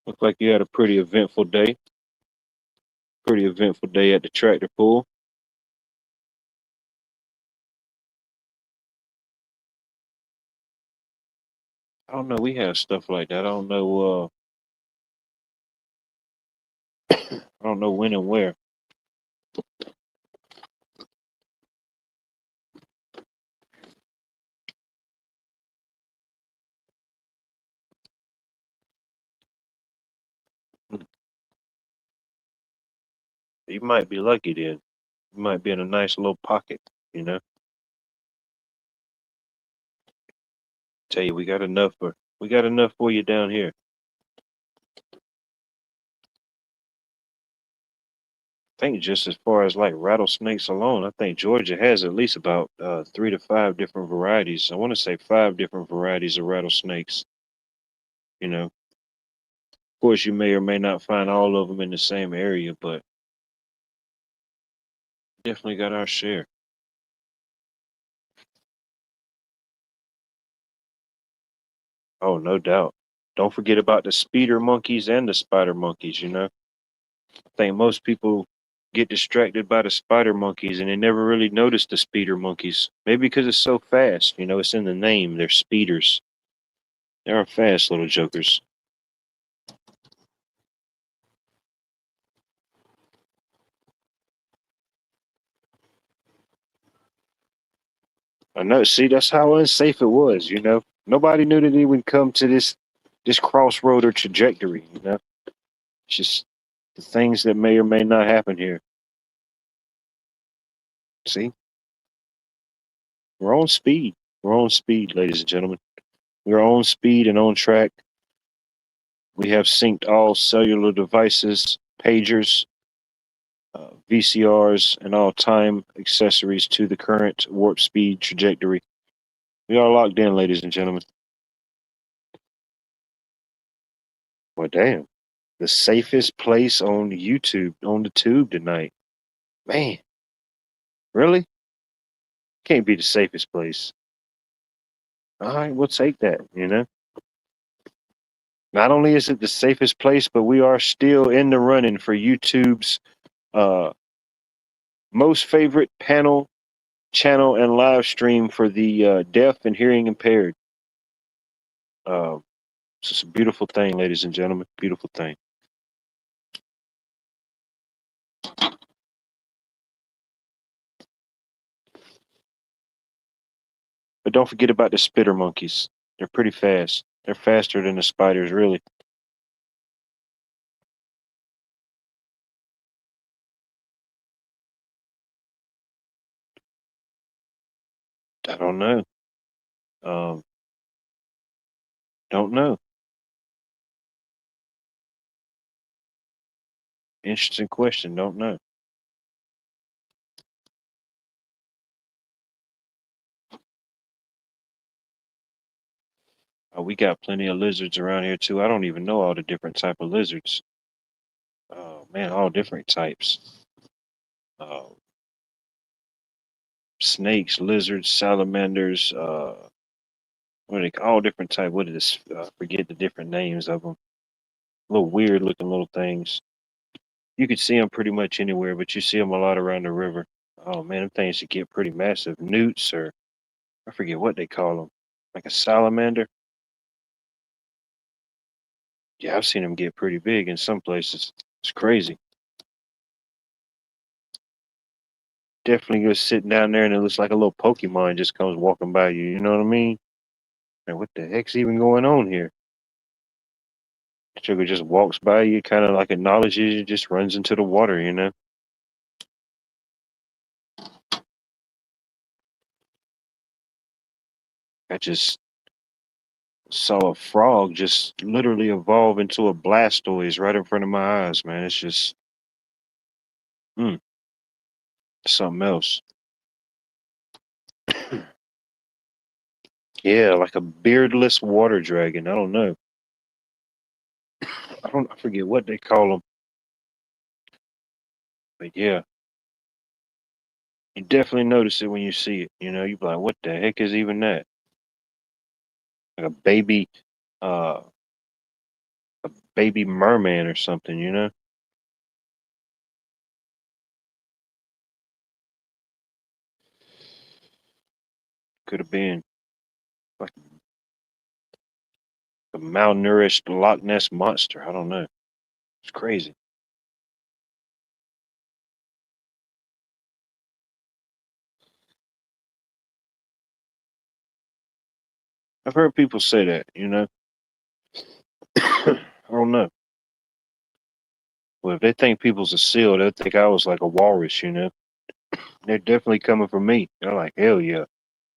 Look like you had a pretty eventful day. Pretty eventful day at the tractor pull. I don't know. We have stuff like that. I don't know. I don't know when and where. You might be lucky then. You might be in a nice little pocket. You know. Tell you, we got enough for you down here. I think just as far as like rattlesnakes alone, I think Georgia has at least about 3 to 5 different varieties. I want to say 5 different varieties of rattlesnakes. You know, of course, you may or may not find all of them in the same area, but definitely got our share. Oh, no doubt. Don't forget about the speeder monkeys and the spider monkeys. You know, I think most people get distracted by the spider monkeys and they never really notice the speeder monkeys. Maybe because it's so fast. You know, it's in the name. They're speeders. They're fast little jokers. I know. See, that's how unsafe it was. You know, nobody knew that it would come to this crossroad or trajectory. You know, it's just the things that may or may not happen here. See, we're on speed. We're on speed, ladies and gentlemen. We're on speed and on track. We have synced all cellular devices, pagers, VCRs, and all time accessories to the current warp speed trajectory. We are locked in, ladies and gentlemen. Well, damn. The safest place on YouTube, on the tube tonight. Man, really? Can't be the safest place. All right, we'll take that, you know? Not only is it the safest place, but we are still in the running for YouTube's most favorite panel, channel, and live stream for the deaf and hearing impaired. It's just a beautiful thing, ladies and gentlemen. Beautiful thing. But don't forget about the spitter monkeys. They're pretty fast. They're faster than the spiders, really. I don't know. Don't know. Interesting question. Don't know. We got plenty of lizards around here too. I don't even know all the different type of lizards. Oh man, all different types. Snakes, lizards, salamanders. What are they? All different type. What is this? Forget the different names of them. Little weird looking little things. You could see them pretty much anywhere, but you see them a lot around the river. Oh man, them things should get pretty massive. Newts, or I forget what they call them, like a salamander. Yeah, I've seen them get pretty big in some places. It's crazy. Definitely just sitting down there and it looks like a little Pokemon just comes walking by you. You know what I mean? And what the heck's even going on here? Sugar just walks by you, kind of like acknowledges you, just runs into the water, you know? I just saw a frog just literally evolve into a Blastoise right in front of my eyes, man. It's just something else. Yeah, like a beardless water dragon. I don't know. I forget what they call them. But yeah, you definitely notice it when you see it. You know, you be like, what the heck is even that? Like uh, a baby merman or something, you know? Could have been like a malnourished Loch Ness monster. I don't know. It's crazy. I've heard people say that, you know? I don't know. Well, if they think people's a seal, they'll think I was like a walrus, you know? They're definitely coming for me. They're like, hell yeah.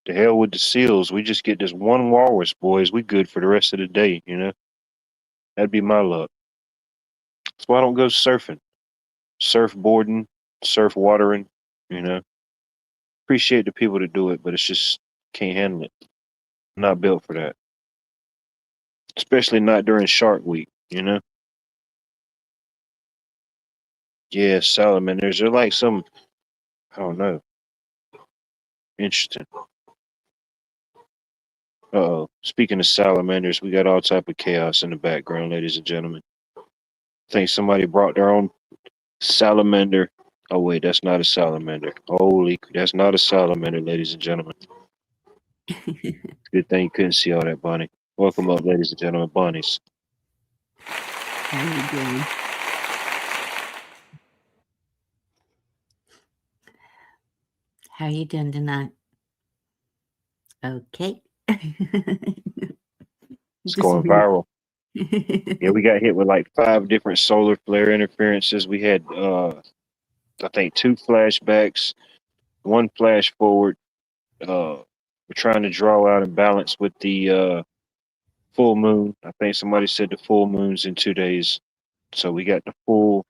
The hell with the seals. We just get this one walrus, boys. We good for the rest of the day, you know? That'd be my luck. That's why I don't go surfing. Surfboarding, surf watering, you know? Appreciate the people that do it, but it's just can't handle it. I'm not built for that. Especially not during Shark Week, you know? Yeah, salamanders. They're like some, I don't know. Interesting. Uh-oh. Speaking of salamanders, we got all type of chaos in the background, ladies and gentlemen. I think somebody brought their own salamander. Oh wait, that's not a salamander. That's not a salamander, ladies and gentlemen. Good thing you couldn't see all that, Bonnie. Welcome up, ladies and gentlemen, Bonnies. How you doing? How you doing tonight? Okay. It's going viral. Yeah, we got hit with like 5 different solar flare interferences. We had I think 2 flashbacks, 1 flash forward. We're trying to draw out and balance with the full moon. I think somebody said the full moon's in 2 days. So we got the full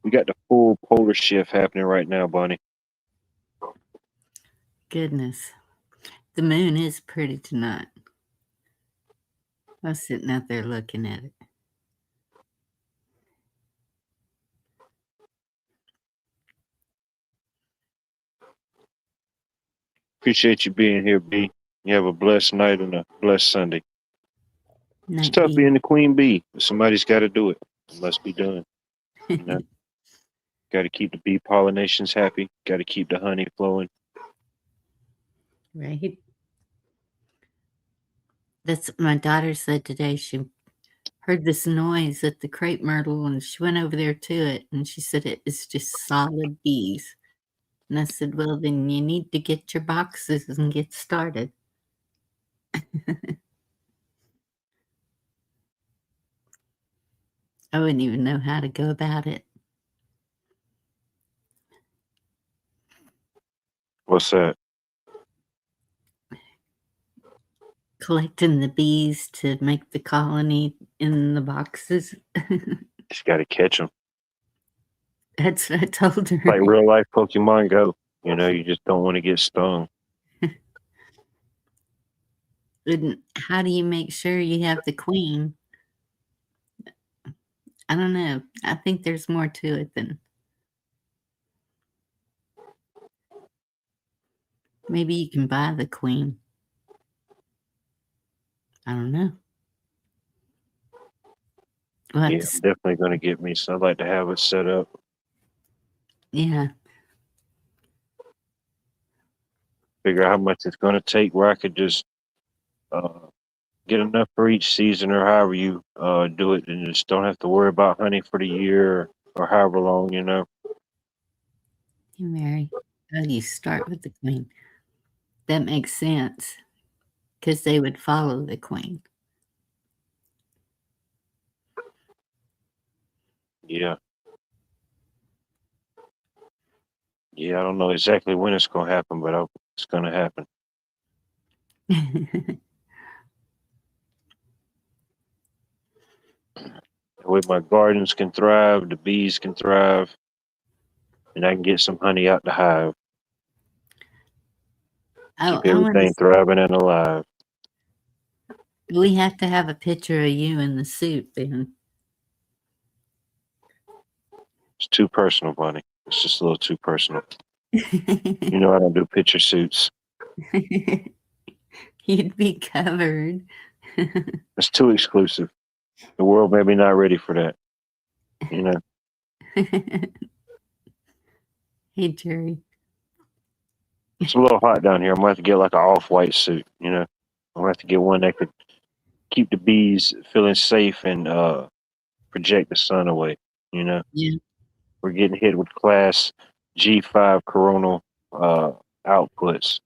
We got the full polar shift happening right now, Bonnie. Goodness. The moon is pretty tonight. I was sitting out there looking at it. Appreciate you being here, B. You have a blessed night and a blessed Sunday. It's Night tough bee. being the queen bee, but somebody's got to do it. It must be done. You know, got to keep the bee pollinations happy. Got to keep the honey flowing. Right. That's what my daughter said today. She heard this noise at the crepe myrtle and she went over there to it and she said it is just solid bees. And I said, well, then you need to get your boxes and get started. I wouldn't even know how to go about it. What's that? Collecting the bees to make the colony in the boxes. Just got to catch them. That's what I told her. Like real life Pokemon Go. You know, you just don't want to get stung. And how do you make sure you have the queen? I don't know. I think there's more to it than maybe you can buy the queen. I don't know. We'll have Yeah, to I'm definitely going to get me. So I'd like to have it set up. yeah. Figure out how much it's going to take where I could just get enough for each season or however you do it, and just don't have to worry about honey for the year or however long, you know. Hey, Mary. Oh, you start with the queen. That makes sense because they would follow the queen. Yeah. Yeah, I don't know exactly when it's going to happen, but it's going to happen. The way my gardens can thrive, the bees can thrive, and I can get some honey out the hive. Keep I want everything thriving and alive. we have to have a picture of you in the suit then. It's too personal, Bonnie. It's just a little too personal. You know I don't do picture suits. You'd be covered. It's too exclusive. The world may be not ready for that. You know. Hey, Jerry. It's a little hot down here. I'm gonna have to get like an off-white suit. You know, I'm gonna have to get one that could keep the bees feeling safe and project the sun away. You know, Yeah. we're getting hit with class G5 coronal outputs.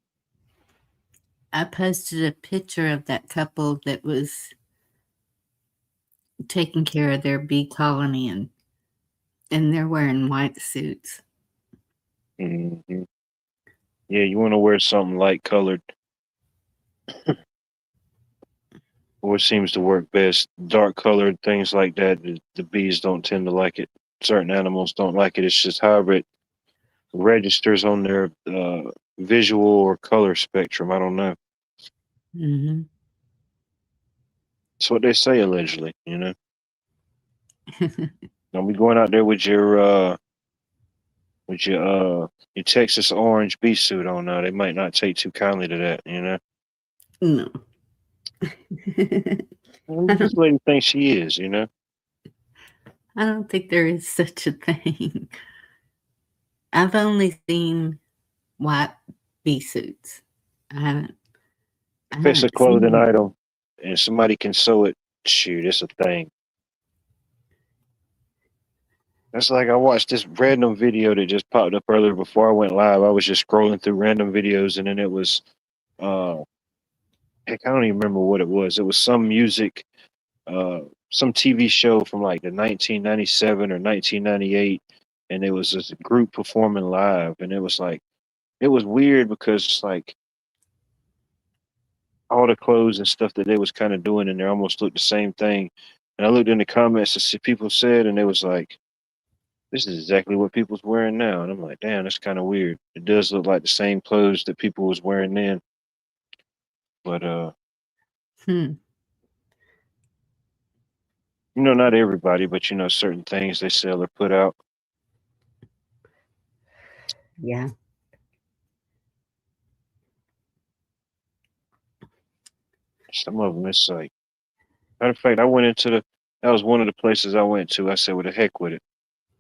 I posted a picture of that couple that was taking care of their bee colony and they're wearing white suits. Mm-hmm. Yeah, you want to wear something light colored. What seems to work best? Dark colored things like that. The bees don't tend to like it. Certain animals don't like it. It's just however it registers on their visual or color spectrum. I don't know. Mm-hmm. That's what they say allegedly. You know. Don't be going out there with your Texas orange bee suit on now. They might not take too kindly to that. You know. No. This lady thinks she is. You know. I don't think there is such a thing. I've only seen white bee suits. I haven't. If it's a clothing item and somebody can sew it, shoot, it's a thing. That's like I watched this random video that just popped up earlier before I went live. I was just scrolling through random videos and then it was heck, I don't even remember what it was. It was some music, some TV show from like the 1997 or 1998, and it was this group performing live, and it was weird because it's like all the clothes and stuff that they was kind of doing in there almost looked the same thing. And I looked in the comments to see people said, and it was like this is exactly what people's wearing now. And I'm like, damn, that's kind of weird. It does look like the same clothes that people was wearing then. But Hmm. not everybody, but certain things they sell or put out. Yeah. Some of them, it's like, matter of fact, that was one of the places I went to. I said, well, the heck with it.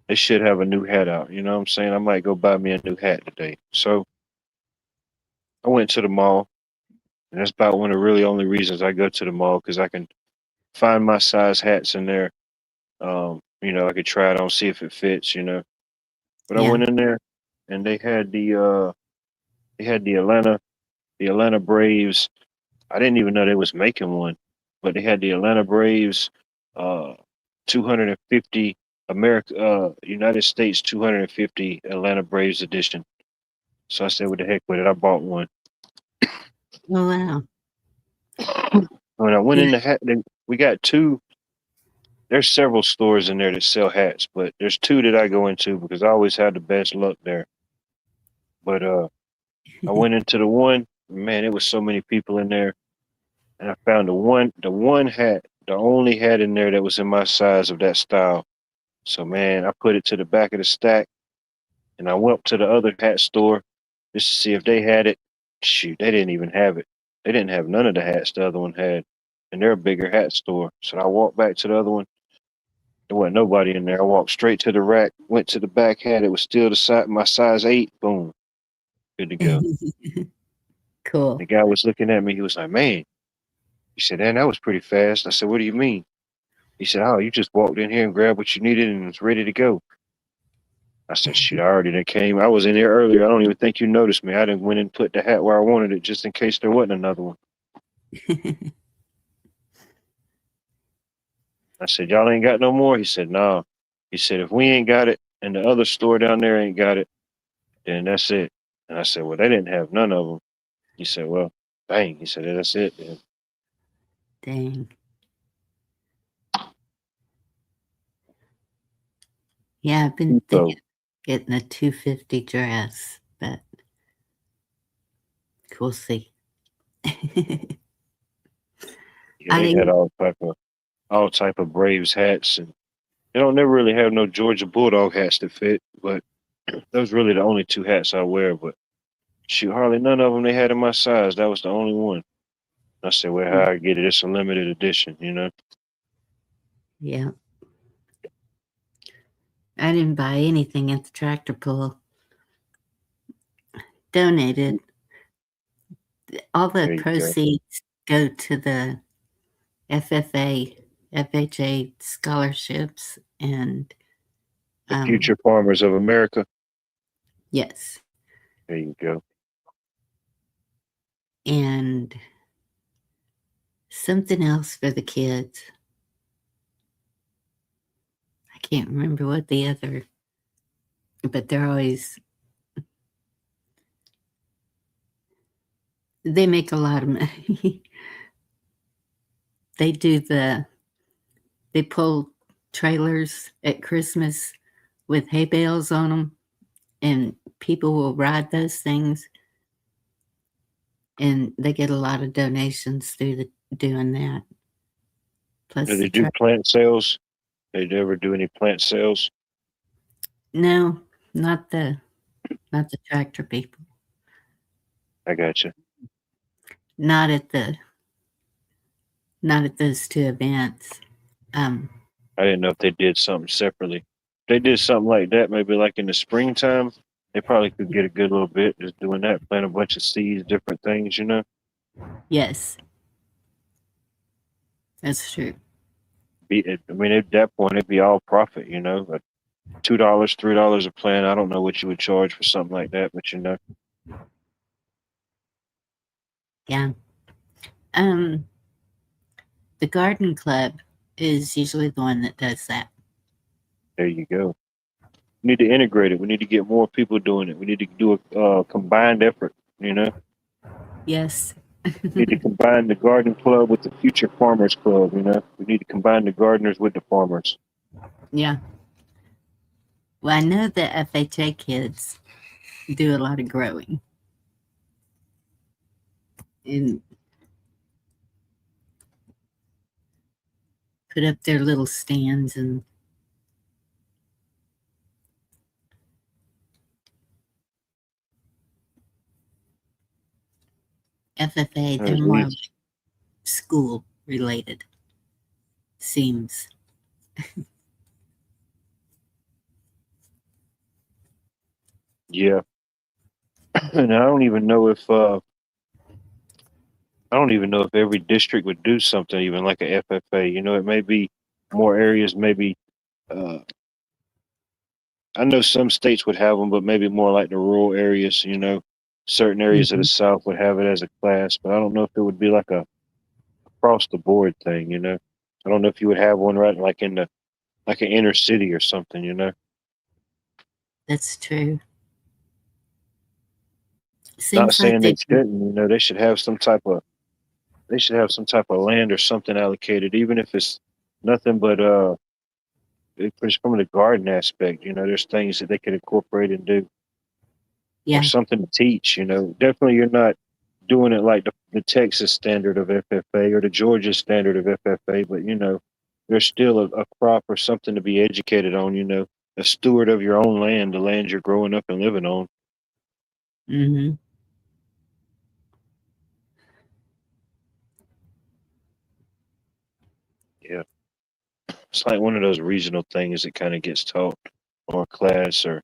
They should have a new hat out. You know what I'm saying? I might go buy me a new hat today. So I went to the mall, and that's about one of the really only reasons I go to the mall, because I can find my size hats in there. I could try it on, see if it fits, But I Yeah. went in there, and they had the Atlanta Braves. I didn't even know they was making one, but they had the Atlanta Braves, 250 United States 250 Atlanta Braves edition. So I said, "What the heck with it?" I bought one. Oh, wow. When I went Yeah. in the hat, we got two. There's several stores in there that sell hats, but there's two that I go into because I always have the best luck there. But I went into the one, man, it was so many people in there, and I found the one hat, the only hat in there that was in my size of that style. So man, I put it to the back of the stack, and I went up to the other hat store just to see if they had it. Shoot, they didn't even have it. They didn't have none of the hats the other one had, and they're a bigger hat store. So I walked back to the other one. There wasn't nobody in there. I walked straight to the rack, went to the back hat. It was still my size 8. Boom, good to go. Cool. The guy was looking at me. He was like, "Man," he said, "Man, that was pretty fast." I said, "What do you mean?" He said, "Oh, you just walked in here and grabbed what you needed and was ready to go." I said, "Shoot, I already done came. I was in here earlier. I don't even think you noticed me. I didn't went and put the hat where I wanted it just in case there wasn't another one." I said, "Y'all ain't got no more?" He said, "No." He said, "If we ain't got it and the other store down there ain't got it, then that's it." And I said, "Well, they didn't have none of them." He said, "Well, dang." He said, "That's it then." Dang. Yeah, I've been So, thinking of getting a 250 dress, but we'll see. yeah, they had all type of Braves hats, and they don't never really have no Georgia Bulldog hats that fit, but those really the only two hats I wear. But shoot, hardly none of them they had in my size. That was the only one. I said, "Well, how I get it? It's a limited edition, Yeah. I didn't buy anything at the tractor pull. Donated. All the There you go. proceeds go to the FHA scholarships, and The Future Farmers of America. yes, There you go. and something else for the kids. I can't remember what the other, but they make a lot of money. They pull trailers at Christmas with hay bales on them, and people will ride those things, and they get a lot of donations through doing that. Plus, Do they do plant sales? They ever do any plant sales? no, not the tractor people. I got you. Not at those two events. I didn't know if they did something separately. If they did something like that, maybe like in the springtime, they probably could get a good little bit just doing that, plant a bunch of seeds, different things, Yes, that's true. At that point, it'd be all profit, But $2, $3 a plant. I don't know what you would charge for something like that, but Yeah. The garden club is usually the one that does that. there you go. We need to integrate it. We need to get more people doing it. We need to do a combined effort, Yes. We need to combine the garden club with the Future Farmers Club, We need to combine the gardeners with the farmers. Yeah. Well, I know the FHA kids do a lot of growing and put up their little stands and FFA, they're more like school related, seems. Yeah. And I don't even know if every district would do something even like a FFA. You know, it may be more areas, maybe I know some states would have them, but maybe more like the rural areas, you know, certain areas of the South would have it as a class, but I don't know if it would be like a across the board thing, you know. I don't know if you would have one right like in the like an inner city or something, you know. That's true. Not Seems saying like they shouldn't, you know, they should have some type of land or something allocated, even if it's nothing but it's from the garden aspect, you know, there's things that they could incorporate and do. yeah, Or something to teach, you know. Definitely you're not doing it like the Texas standard of FFA or the Georgia standard of FFA, but you know, there's still a crop or something to be educated on, you know, a steward of your own land, the land you're growing up and living on. mm-hmm. Yeah. It's like one of those regional things that kind of gets taught or class or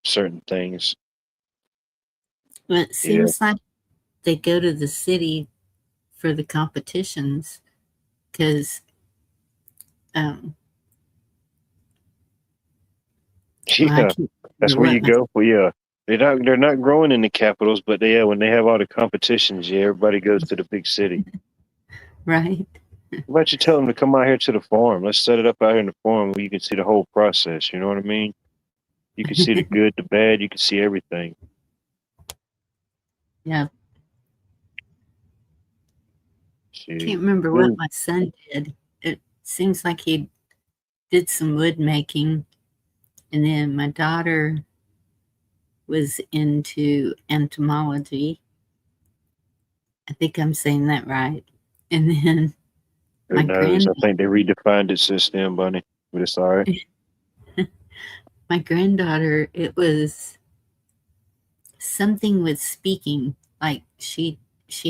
certain things. But it Yeah. seems like they go to the city for the competitions because well, I Yeah. can't That's remember where what you go for yeah. They're not growing in the capitals, but yeah, when they have all the competitions, yeah, everybody goes to the big city. right? How about you tell them to come out here to the farm? Let's set it up out here in the farm where you can see the whole process. You know what I mean? You can see the good, the bad. You can see everything. Yeah, See, can't remember what my son did. It seems like he did some wood making, and then my daughter was into entomology. I think I'm saying that right. And then who my knows? I think they redefined it since then, Bunny. But it's all right. my granddaughter, it was something with speaking. Like she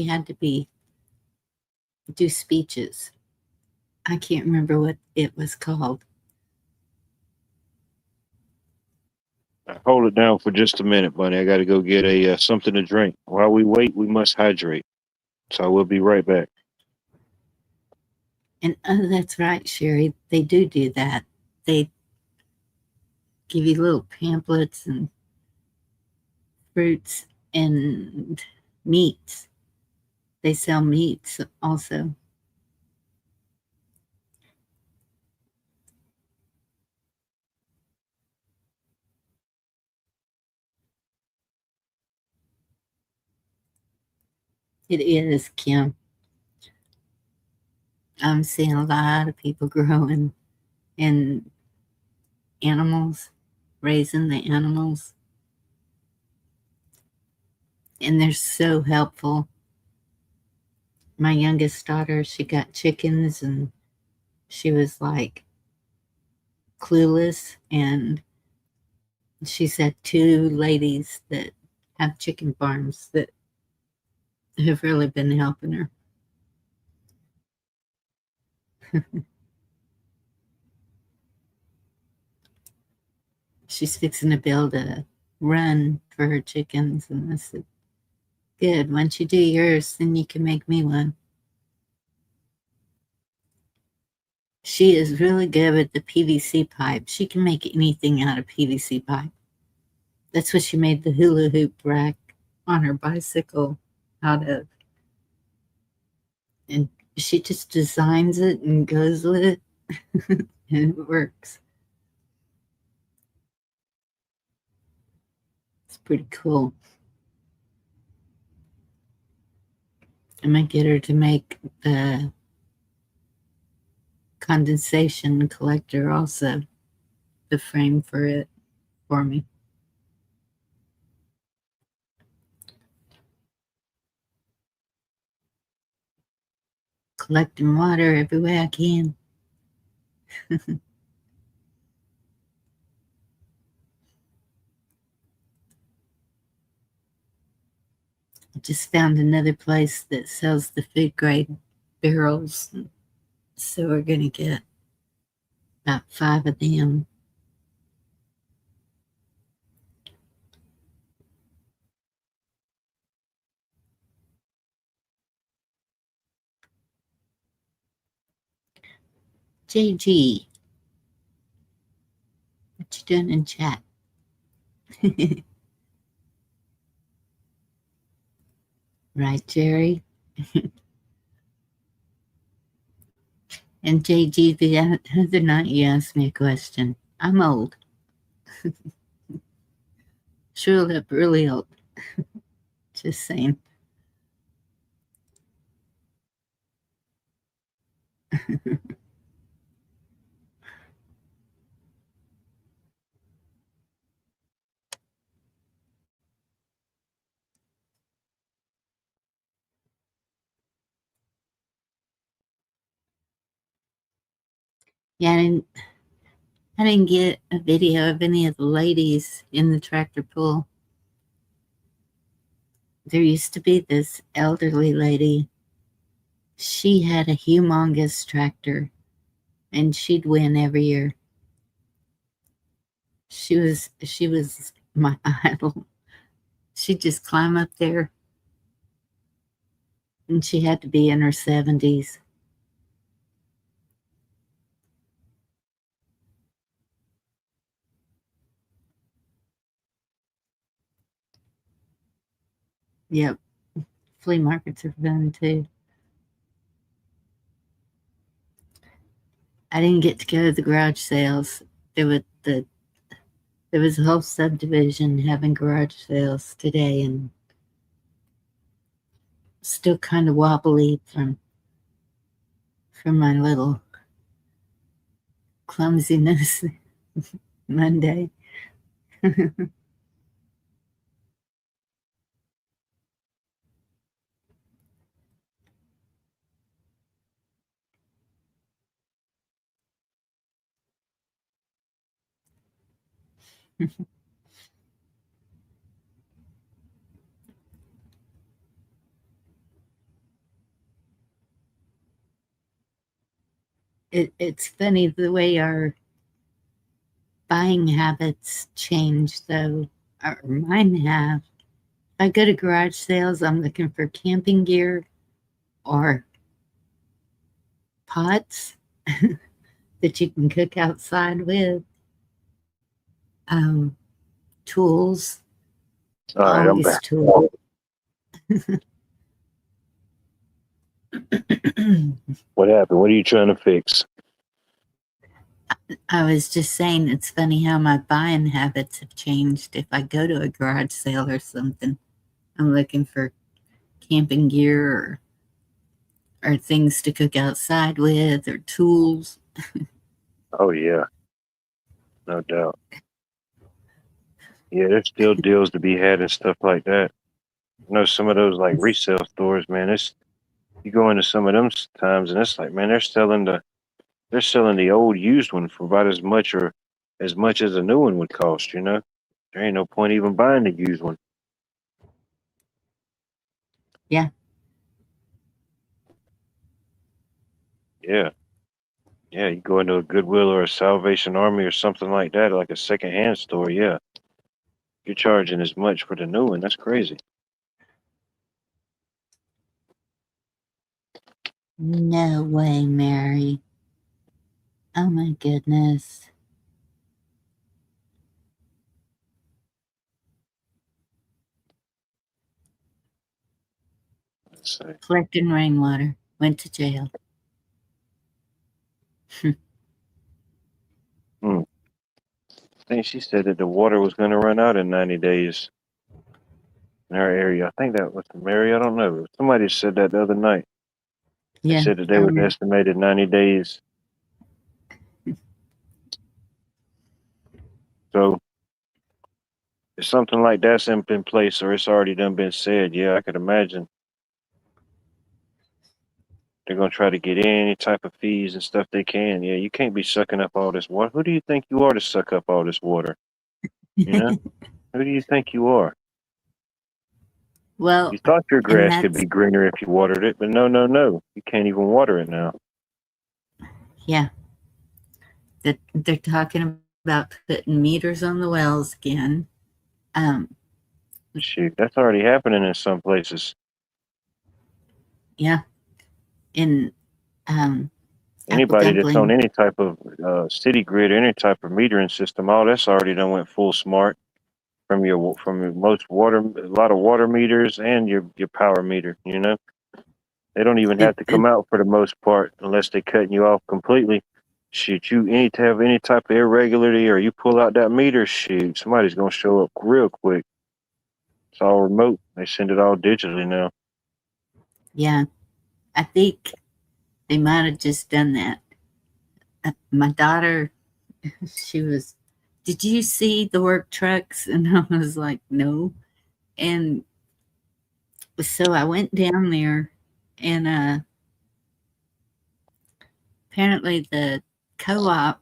had to do speeches. I can't remember what it was called. Hold it down for just a minute, Bunny. I got to go get a something to drink. While we wait, we must hydrate. So I will be right back. And oh, that's right, Sherry. They do that. They give you little pamphlets and fruits and meats. They sell meats also. It is, Kim. I'm seeing a lot of people growing and animals, raising the animals. And they're so helpful. My youngest daughter, she got chickens and she was like clueless. And she's had two ladies that have chicken farms that have really been helping her. She's fixing to build a run for her chickens. And I said, good. Once you do yours, then you can make me one. She is really good with the PVC pipe. She can make anything out of PVC pipe. That's what she made the hula hoop rack on her bicycle out of. And she just designs it and goes with it. And it works. It's pretty cool. I might get her to make the condensation collector also. the frame for it for me. Collecting water every way I can. I just found another place that sells the food grade barrels. So we're going to get about 5 of them. JG, what you doing in chat? Right, Jerry? And JG, the other night you asked me a question. I'm old. Sure up really old. Just saying. Yeah, I didn't get a video of any of the ladies in the tractor pull. There used to be this elderly lady. She had a humongous tractor, and she'd win every year. She was my idol. She'd just climb up there, and she had to be in her 70s. Yep, flea markets are fun too. I didn't get to go to the garage sales. There was a whole subdivision having garage sales today, and still kind of wobbly from my little clumsiness Monday. It's funny the way our buying habits change, though. Or mine have. If I go to garage sales, I'm looking for camping gear or pots that you can cook outside with. Tools, All right, I'm always back. tools. What happened? What are you trying to fix? I was just saying it's funny how my buying habits have changed. If I go to a garage sale or something, I'm looking for camping gear or things to cook outside with or tools. Oh yeah, no doubt. Yeah, there's still deals to be had and stuff like that. You know, some of those like resale stores, man. You go into some of them times, and it's like, man, they're selling the old used one for about as much as a new one would cost. You know, there ain't no point even buying the used one. Yeah. Yeah. Yeah, you go into a Goodwill or a Salvation Army or something like that, like a secondhand store. Yeah, you're charging as much for the new one. That's crazy. No way, Mary. Oh my goodness. Let's see. Collecting rainwater. Went to jail. I think she said that the water was going to run out in 90 days in our area. I think that was Mary. I don't know. Somebody said that the other night. Yeah. They said that they was estimated 90 days. So if something like that's in place or it's already done been said, yeah, I could imagine they're gonna try to get any type of fees and stuff they can. Yeah, you can't be sucking up all this water. Who do you think you are to suck up all this water? You know, who do you think you are? Well, You thought your and grass could that's, be greener if you watered it, but no, no, no. You can't even water it now. yeah, that they're talking about putting meters on the wells again. Shoot, that's already happening in some places. Yeah, in Apple Anybody that's on Dumpling. any type of city grid, any type of metering system, all that's already done went full smart from your most water, a lot of water meters and your power meter. You know, they don't even have to come out for the most part unless they're cutting you off completely. Shoot, you have any type of irregularity or you pull out that meter, shoot, somebody's gonna show up real quick. It's all remote. They send it all digitally now. Yeah, I think they might have just done that. My daughter, she was, did you see the work trucks? And I was like, no. And so I went down there, and apparently the co-op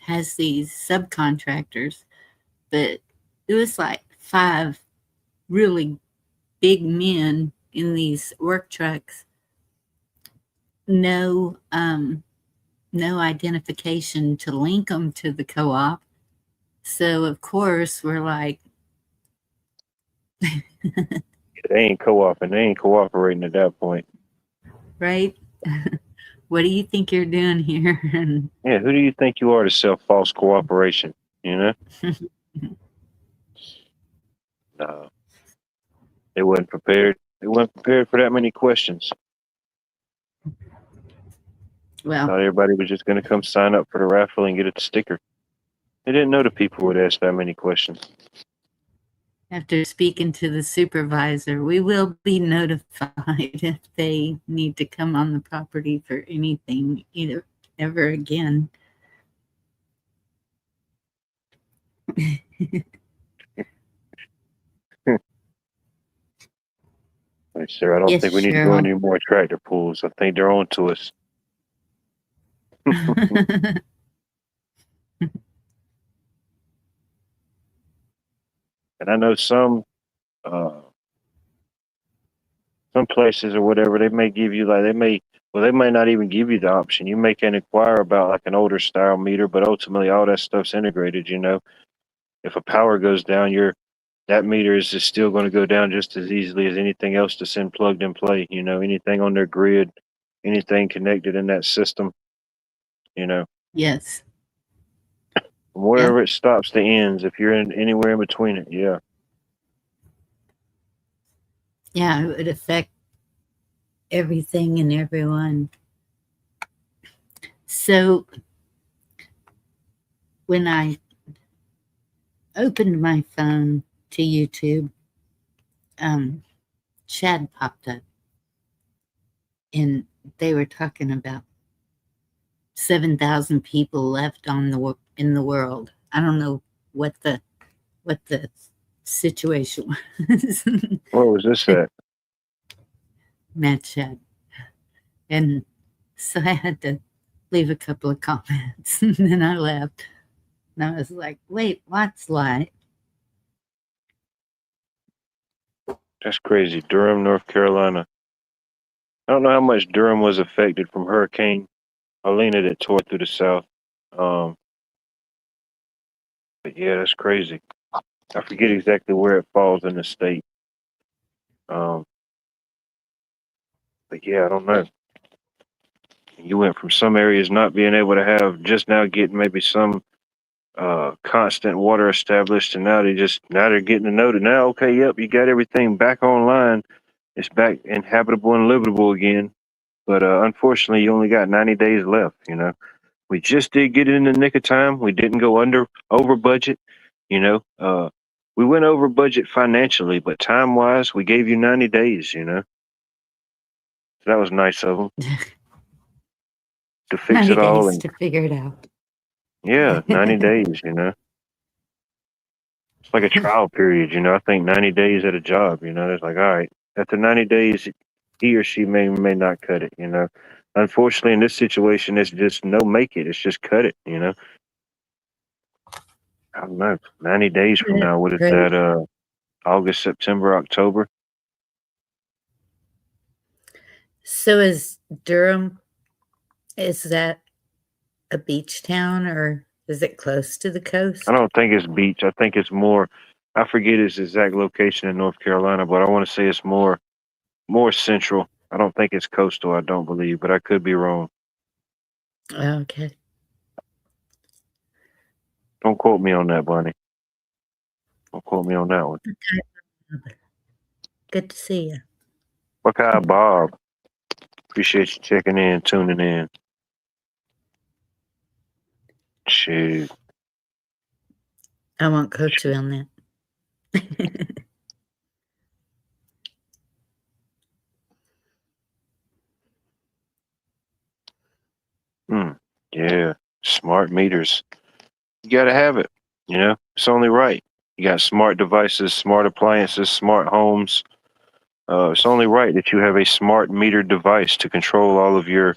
has these subcontractors, but it was like 5 really big men in these work trucks. No identification to link them to the co-op. So of course we're like, They ain't co-oping. They ain't cooperating at that point. right? What do you think you're doing here? And Yeah, who do you think you are to sell false cooperation? You know? No. They wasn't prepared. They weren't prepared for that many questions. well, Thought everybody was just going to come sign up for the raffle and get a sticker. They didn't know the people would ask that many questions. after speaking to the supervisor, we will be notified if they need to come on the property for anything ever again. Like, sir, I don't Yes, think we need to go any more tractor pools. I think they're on to us. And I know some places or whatever, they may give you they may not even give you the option. You may can inquire about like an older style meter, but ultimately all that stuff's integrated. You know, if a power goes down, that meter is just still going to go down just as easily as anything else that's in plugged and play. You know, anything on their grid, anything connected in that system. You know, Yes. from wherever it stops to ends, if you're in anywhere in between it, yeah. Yeah, it would affect everything and everyone. So when I opened my phone to YouTube, Chad popped up, and they were talking about 7,000 people left in the world. I don't know what the situation was. Where was this at? Matt Chad. And so I had to leave a couple of comments, and then I left. And I was like, wait, what's light? That's crazy. Durham, North Carolina. I don't know how much Durham was affected from Hurricane Helene that tore through the south. But yeah, that's crazy. I forget exactly where it falls in the state. But yeah, I don't know. You went from some areas not being able to have, just now getting maybe some constant water established, and now they're getting to know that now, okay, yep, you got everything back online. It's back inhabitable and livable again. But unfortunately, you only got 90 days left. You know, we just did get it in the nick of time. We didn't go over budget. You know, we went over budget financially, but time wise, we gave you 90 days. You know, so that was nice of them to fix 90 it all. days And to figure it out. yeah, 90 days. You know, It's like a trial period, you know. I think 90 days at a job, you know. It's like, all right, after 90 days, he or she may not cut it, you know. Unfortunately, in this situation, it's just no make it. It's just cut it, you know. I don't know. 90 days from That's now, what is great. that? August, September, October. So is Durham, is that a beach town or is it close to the I coast? don't think it's beach. I think it's more. I forget its exact location in North Carolina, but I want to say it's more central. I don't think it's coastal. I don't believe, but I could be wrong. Okay. Don't quote me on that, Bunny. Don't quote me on that one. Good to see you. Buckeye Bob. Appreciate you checking in, tuning in. Shoot. I won't coach you on that. Yeah. Smart meters. You gotta have it. You know, it's only right. You got smart devices, smart appliances, smart homes. It's only right that you have a smart meter device to control all of your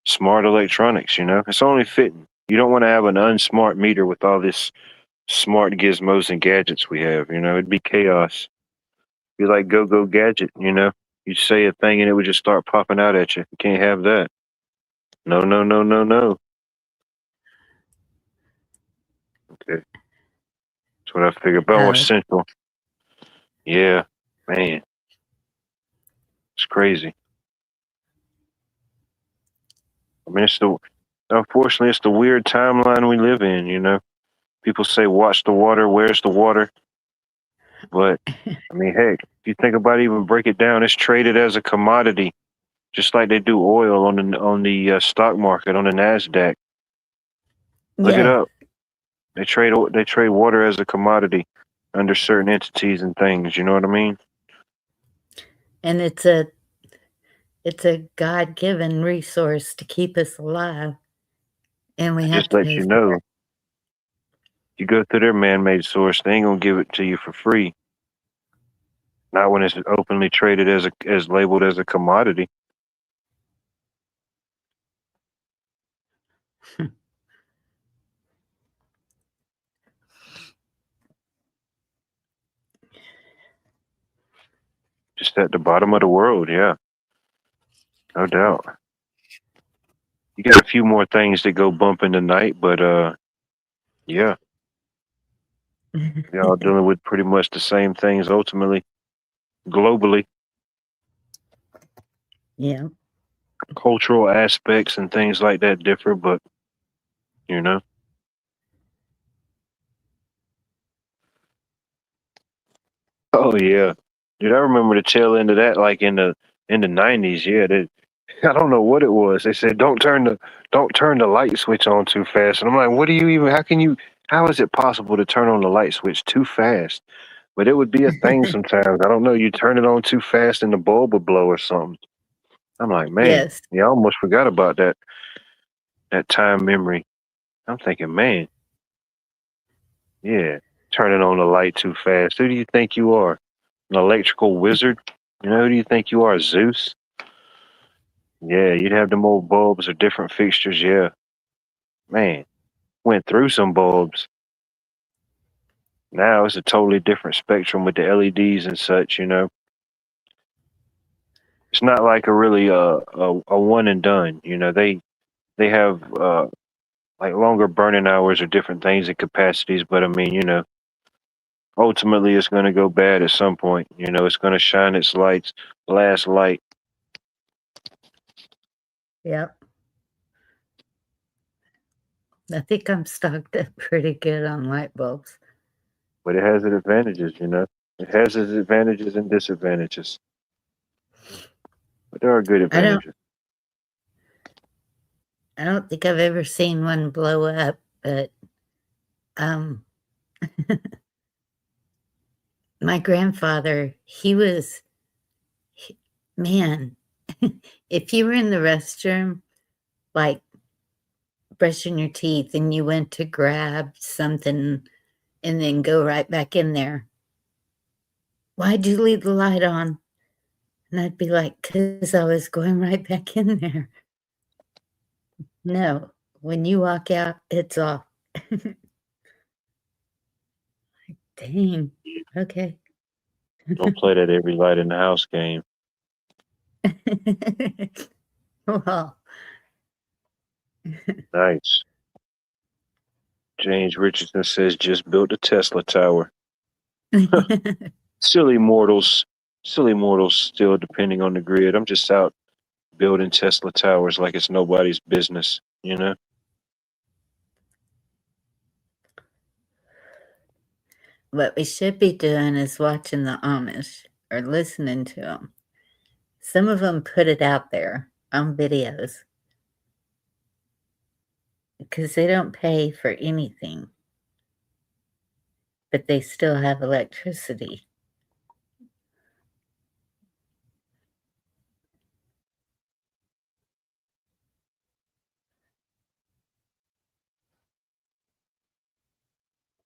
smart electronics. You know, it's only fitting. You don't want to have an unsmart meter with all this smart gizmos and gadgets we have. You know, it'd be chaos. Be like go gadget. You know, you say a thing and it would just start popping out at you. You can't have that. No, no, no, no, no. Okay, that's what I figured. But more central. Yeah, man, it's crazy. I mean, unfortunately, it's the weird timeline we live in. You know, people say, "Watch the water." Where's the water? But I mean, heck, if you think about it, even break it down, it's traded as a commodity, just like they do oil on the stock market on the Nasdaq. Look it Yeah. up. They trade water as a commodity under certain entities and things. You know what I mean? And it's a God-given resource to keep us alive. And we have Just to let pay you for know, it. you go through their man-made source, they ain't gonna give it to you for free. Not when it's openly traded as labeled as a commodity. Just at the bottom of the world, yeah. No doubt. You got a few more things that go bump in the night, but yeah, y'all dealing with pretty much the same things ultimately, globally. Yeah. Cultural aspects and things like that differ, but you know. Oh yeah, dude, I remember the tail end of that, like in the '90s. Yeah, I don't know what it was. They said don't turn the light switch on too fast, and I'm like, what do you even? How is it possible to turn on the light switch too fast? But it would be a thing sometimes. I don't know. You turn it on too fast and the bulb would blow or something. I'm like, man, Yes. yeah, I almost forgot about that time memory. I'm thinking, man, yeah, turning on the light too fast. Who do you think you are? An electrical wizard? You know, who do you think you are, Zeus? Yeah, you'd have them old bulbs or different fixtures. Yeah, man, went through some bulbs. Now it's a totally different spectrum with the LEDs and such. You know, it's not like a really a one and done. You know, they have like longer burning hours or different things and capacities. But I mean, you know, ultimately it's going to go bad at some point. You know, it's going to shine its last light. Yep. I think I'm stocked up pretty good on light bulbs. But it has its advantages, you know. It has its advantages and disadvantages. But there are good advantages. I don't think I've ever seen one blow up, but my grandfather, man, if you were in the restroom, like brushing your teeth and you went to grab something and then go right back in there. Why'd you leave the light on? And I'd be like, because I was going right back in there. No, when you walk out, it's off. Dang. Okay. Don't play that every light in the house game. Well, Nice. James Richardson says just built a Tesla tower. Silly mortals still depending on the grid. I'm just out building Tesla towers like it's nobody's business, you know? what we should be doing is watching the Amish or listening to them. Some of them put it out there on videos because they don't pay for anything, but they still have electricity.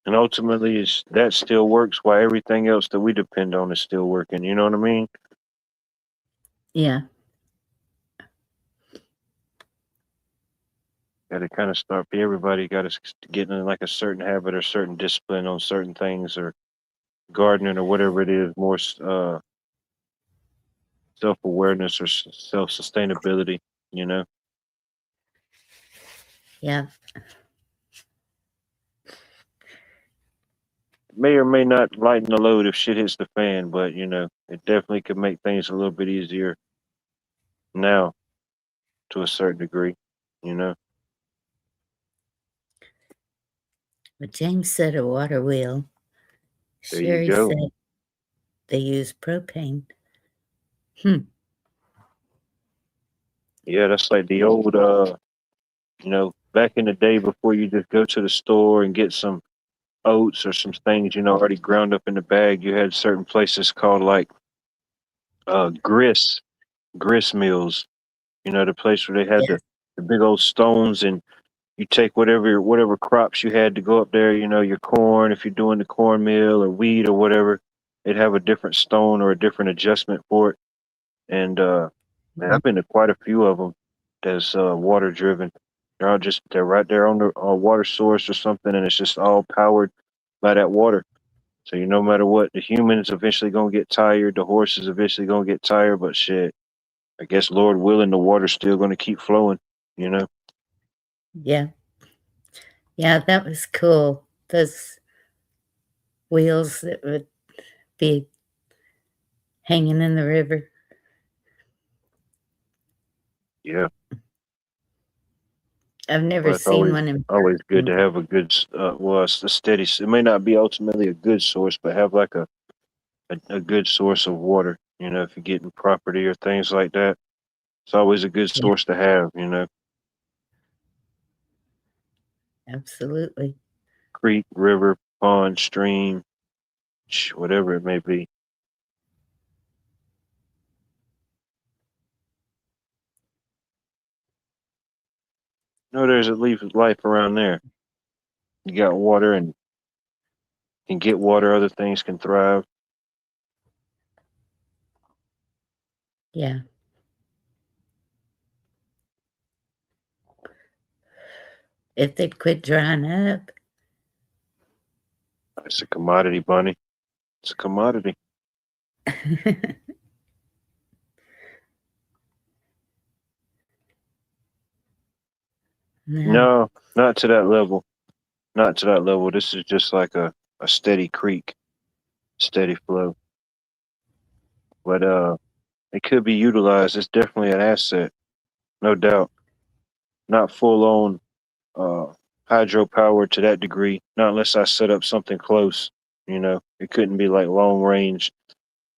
And ultimately, that still works while everything else that we depend on is still working. You know what I mean? Yeah. Got to kind of start. Everybody got to get in like a certain habit or certain discipline on certain things, or gardening or whatever it is. More self-awareness or self-sustainability. You know. Yeah. May or may not lighten the load if shit hits the fan, but you know, it definitely could make things a little bit easier now to a certain degree, you know. But James said a water wheel. There you Sherry go. said they use propane. Yeah, that's like the old you know, back in the day before you just go to the store and get some oats or some things, you know, already ground up in the bag, you had certain places called like grist mills, you know, the place where they had Yes. the big old stones, and you take whatever crops you had to go up there, you know, your corn, if you're doing the cornmeal or wheat or whatever, they'd have a different stone or a different adjustment for it. And man, I've been to quite a few of them that's water driven. They're right there on the water source or something, and it's just all powered by that water. So no matter what, the humans eventually gonna get tired, the horses eventually gonna get tired, but shit, I guess Lord willing, the water's still gonna keep flowing, you know. Yeah. Yeah, that was cool. Those wheels that would be hanging in the river. Yeah. I've never Well, it's seen one in always good to person. have a good, well, it's a steady. It may not be ultimately a good source, but have like a good source of water. You know, if you're getting property or things like that, it's always a good Yeah, source to have. You know, absolutely. creek, river, pond, stream, whatever it may be. No, there's at least life around there. You got water and can get water. Other things can thrive. Yeah. If they'd quit drying up. It's a commodity, Bunny. It's a commodity. No. No, not to that level. Not to that level. This is just like a steady creek, steady flow. But it could be utilized. It's definitely an asset, no doubt. Not full on hydropower to that degree, not unless I set up something close. You know, it couldn't be like long range.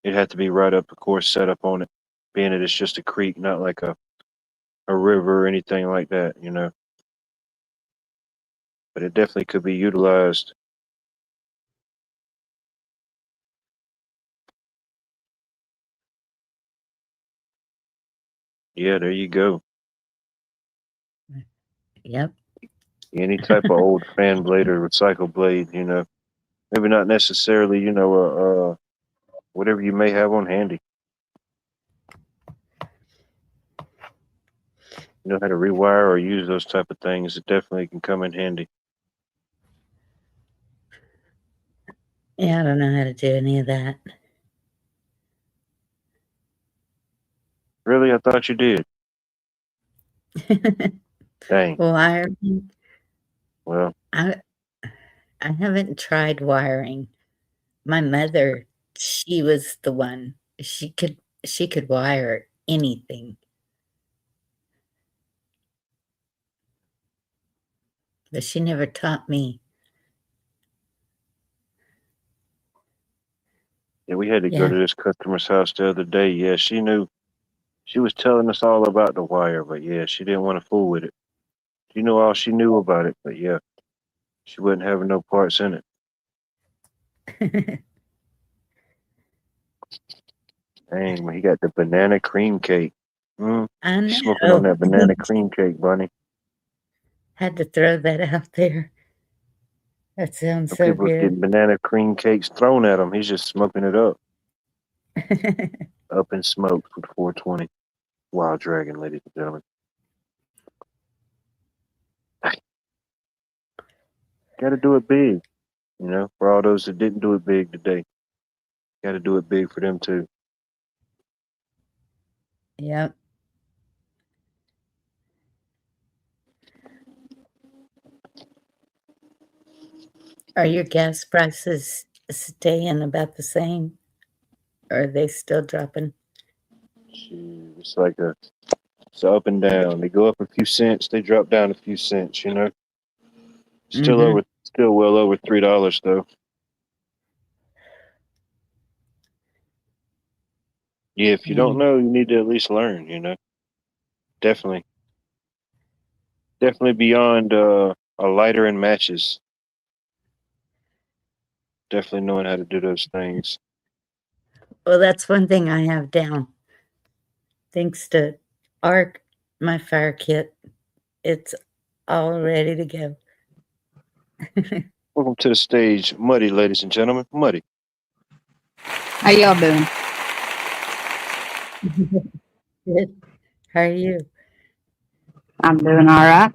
It had to be right up, of course, set up on it, being that it's just a creek, not like a river or anything like that, you know. But it definitely could be utilized. Yeah, there you go. Yep. Any type of old fan blade or recycle blade, you know. Maybe not necessarily, whatever you may have on handy. You know how to rewire or use those type of things. It definitely can come in handy. Yeah, I don't know how to do any of that. Really, I thought you did. Dang. Wiring. Well, I haven't tried wiring. My mother, she was the one. She could wire anything. But she never taught me. yeah, we had to go Yeah. to this customer's house the other day. Yeah, she knew. She was telling us all about the wire, but yeah, she didn't want to fool with it. She knew all she knew about it, but yeah, she wasn't having no parts in it. Dang, man, he got the banana cream cake. I He's smoking on know. that banana cream cake, Bunny. Had to throw that out there. That sounds Some so people's getting good. banana cream cakes thrown at him. He's just smoking it up. Up in smoke with 420. Wild Dragon, ladies and gentlemen. Got to do it big, for all those that didn't do it big today. Got to do it big for them too. Yep. Are your gas prices staying about the same? Or are they still dropping? Shoot, it's up and down. They go up a few cents, they drop down a few cents. Mhm. Still well over $3 though. Yeah, if you don't know, you need to at least learn. Definitely beyond a lighter and matches. Definitely knowing how to do those things. Well, that's one thing I have down. Thanks to ARC, my fire kit, it's all ready to go. Welcome to the stage, Muddy, ladies and gentlemen. Muddy. How y'all doing? Good. How are you? I'm doing all right.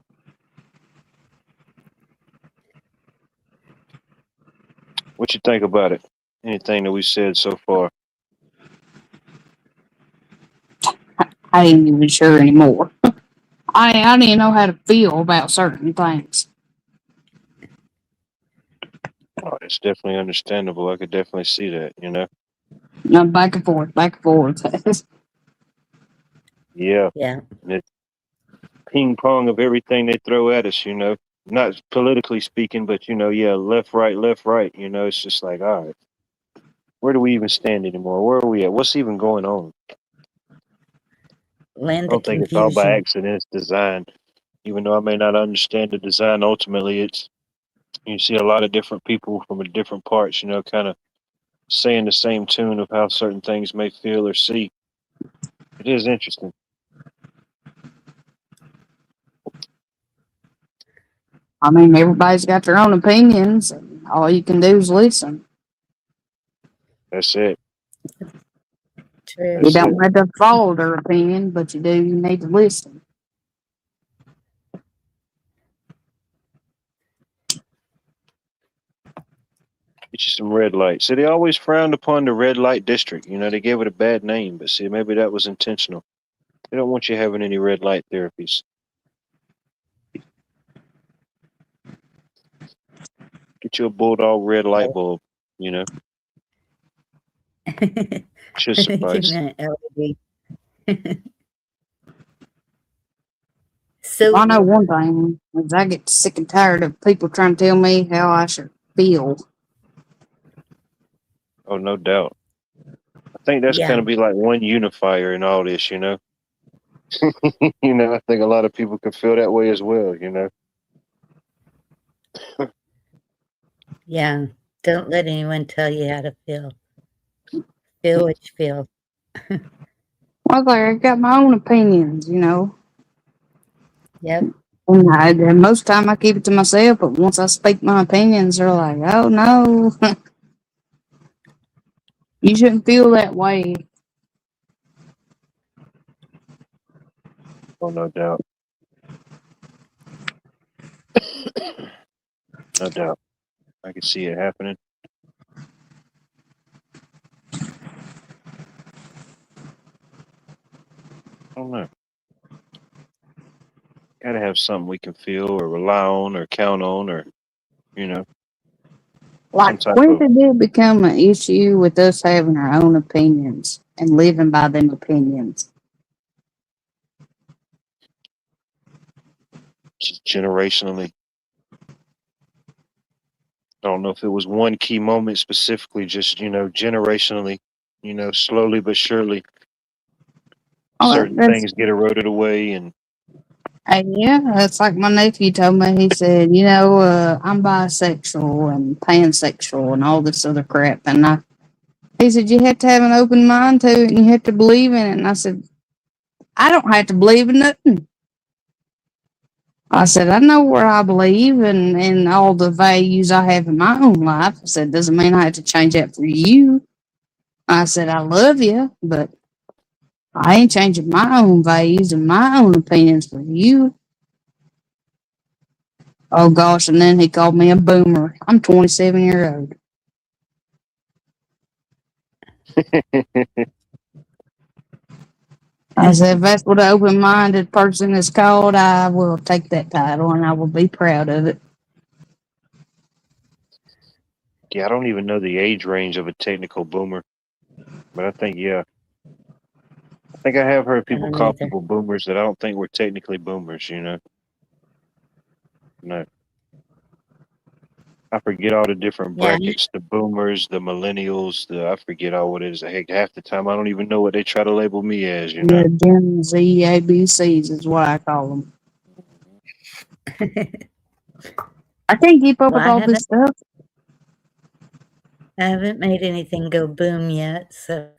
What you think about it? Anything that we said so far? I ain't even sure anymore. I didn't know how to feel about certain things. Oh, it's definitely understandable. I could definitely see that, I'm back and forth, back and forth. Yeah. Yeah. And it's ping pong of everything they throw at us, Not politically speaking, but yeah, left, right, left, right. It's just like, all right, where do we even stand anymore? Where are we at? What's even going on? I Land of don't think it's all by confusion. accident. It's designed. Even though I may not understand the design, ultimately, you see a lot of different people from different parts, kind of saying the same tune of how certain things may feel or see. It is interesting. I mean, everybody's got their own opinions, and all you can do is listen. That's it. True. You don't have to follow their opinion, but you need to listen. Get you some red light. See, they always frowned upon the red light district. They gave it a bad name, but see, maybe that was intentional. They don't want you having any red light therapies. Get you a Bulldog red light bulb, Should I think you suffice. meant LED. So I know one thing is I get sick and tired of people trying to tell me how I should feel. Oh, no doubt. I think that's Yeah. going to be like one unifier in all this, I think a lot of people can feel that way as well, Yeah. Don't let anyone tell you how to feel. Feel what you feel. Well, I got my own opinions, Yep. And most time I keep it to myself, but once I speak my opinions, they're like, "Oh no, you shouldn't feel that way." Oh, no doubt. No doubt. I can see it happening. I don't know. Gotta have something we can feel or rely on or count on or, you know, some Like, type when of did it become an issue with us having our own opinions and living by them opinions? just generationally. I don't know if it was one key moment specifically, just, generationally, slowly but surely, Oh, certain that's things get eroded away. And yeah. It's like my nephew told me. He said, I'm bisexual and pansexual and all this other crap, and he said you have to have an open mind to it, and you have to believe in it. And I said, I don't have to believe in nothing. I said, I know where I believe and all the values I have in my own life. I said, doesn't mean I have to change that for you. I said, I love you, but I ain't changing my own values and my own opinions for you. Oh gosh, and then he called me a boomer. I'm 27 years old. I said, if that's what an open minded person is called, I will take that title and I will be proud of it. yeah, I don't even know the age range of a technical boomer, but I think, yeah, I think I have heard I people don't call either. people boomers that I don't think were technically boomers, No. I forget all the different Yeah, brackets, the boomers, the millennials, I forget all what it is. Heck, half the time I don't even know what they try to label me as. Yeah, Gen Z ABCs is what I call them. I can't keep up well, with all this stuff. I haven't made anything go boom yet, so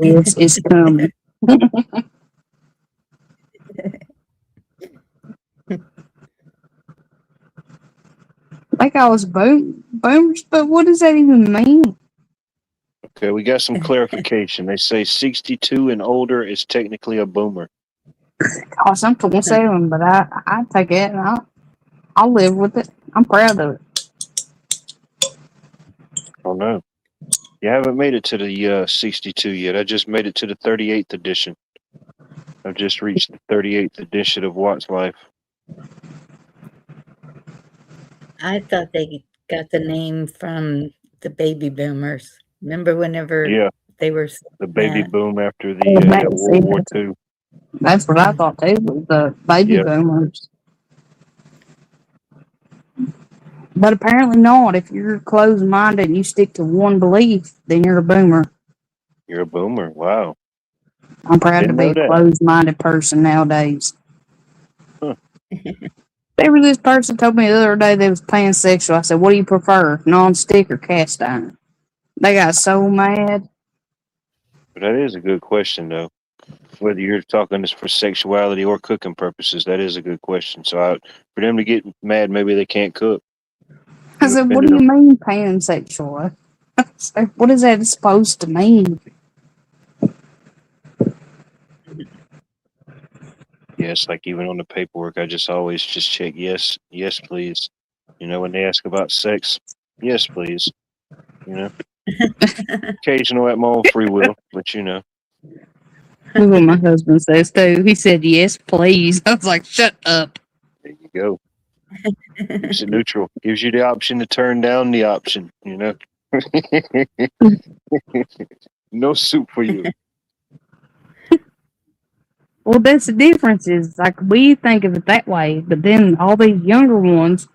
It's coming. Like I was boomers, but what does that even mean? Okay, we got some clarification. They say 62 and older is technically a boomer. Gosh, I'm 27, but I take it and I'll live with it. I'm proud of it. Oh no, you haven't made it to the 62 yet. I just made it to the 38th edition. I've just reached the 38th edition of Watt's Life. I thought they got the name from the baby boomers. Remember whenever Yeah, they were the baby that? boom after the Yeah, World War II. that's what I thought too, was the baby Yep. boomers. But apparently not. If you're closed minded and you stick to one belief, then you're a boomer. You're a boomer. Wow. I'm proud to Didn't be know a that. closed minded person nowadays. Huh. There was this person told me the other day they was pansexual. I said, what do you prefer, non-stick or cast iron? They got so mad. But that is a good question, though. Whether you're talking this for sexuality or cooking purposes, that is a good question. So for them to get mad, maybe they can't cook. I You said, what offended do you them. mean pansexual? I said, what is that supposed to mean? Yes, like even on the paperwork, I just always just check yes, yes, please. When they ask about sex, yes, please. Occasional at my own free will, but That's what my husband says too. He said, yes, please. I was like, shut up. there you go. Keeps it neutral. Gives you the option to turn down the option, No soup for you. Well, that's the difference. Is like we think of it that way, but then all these younger ones,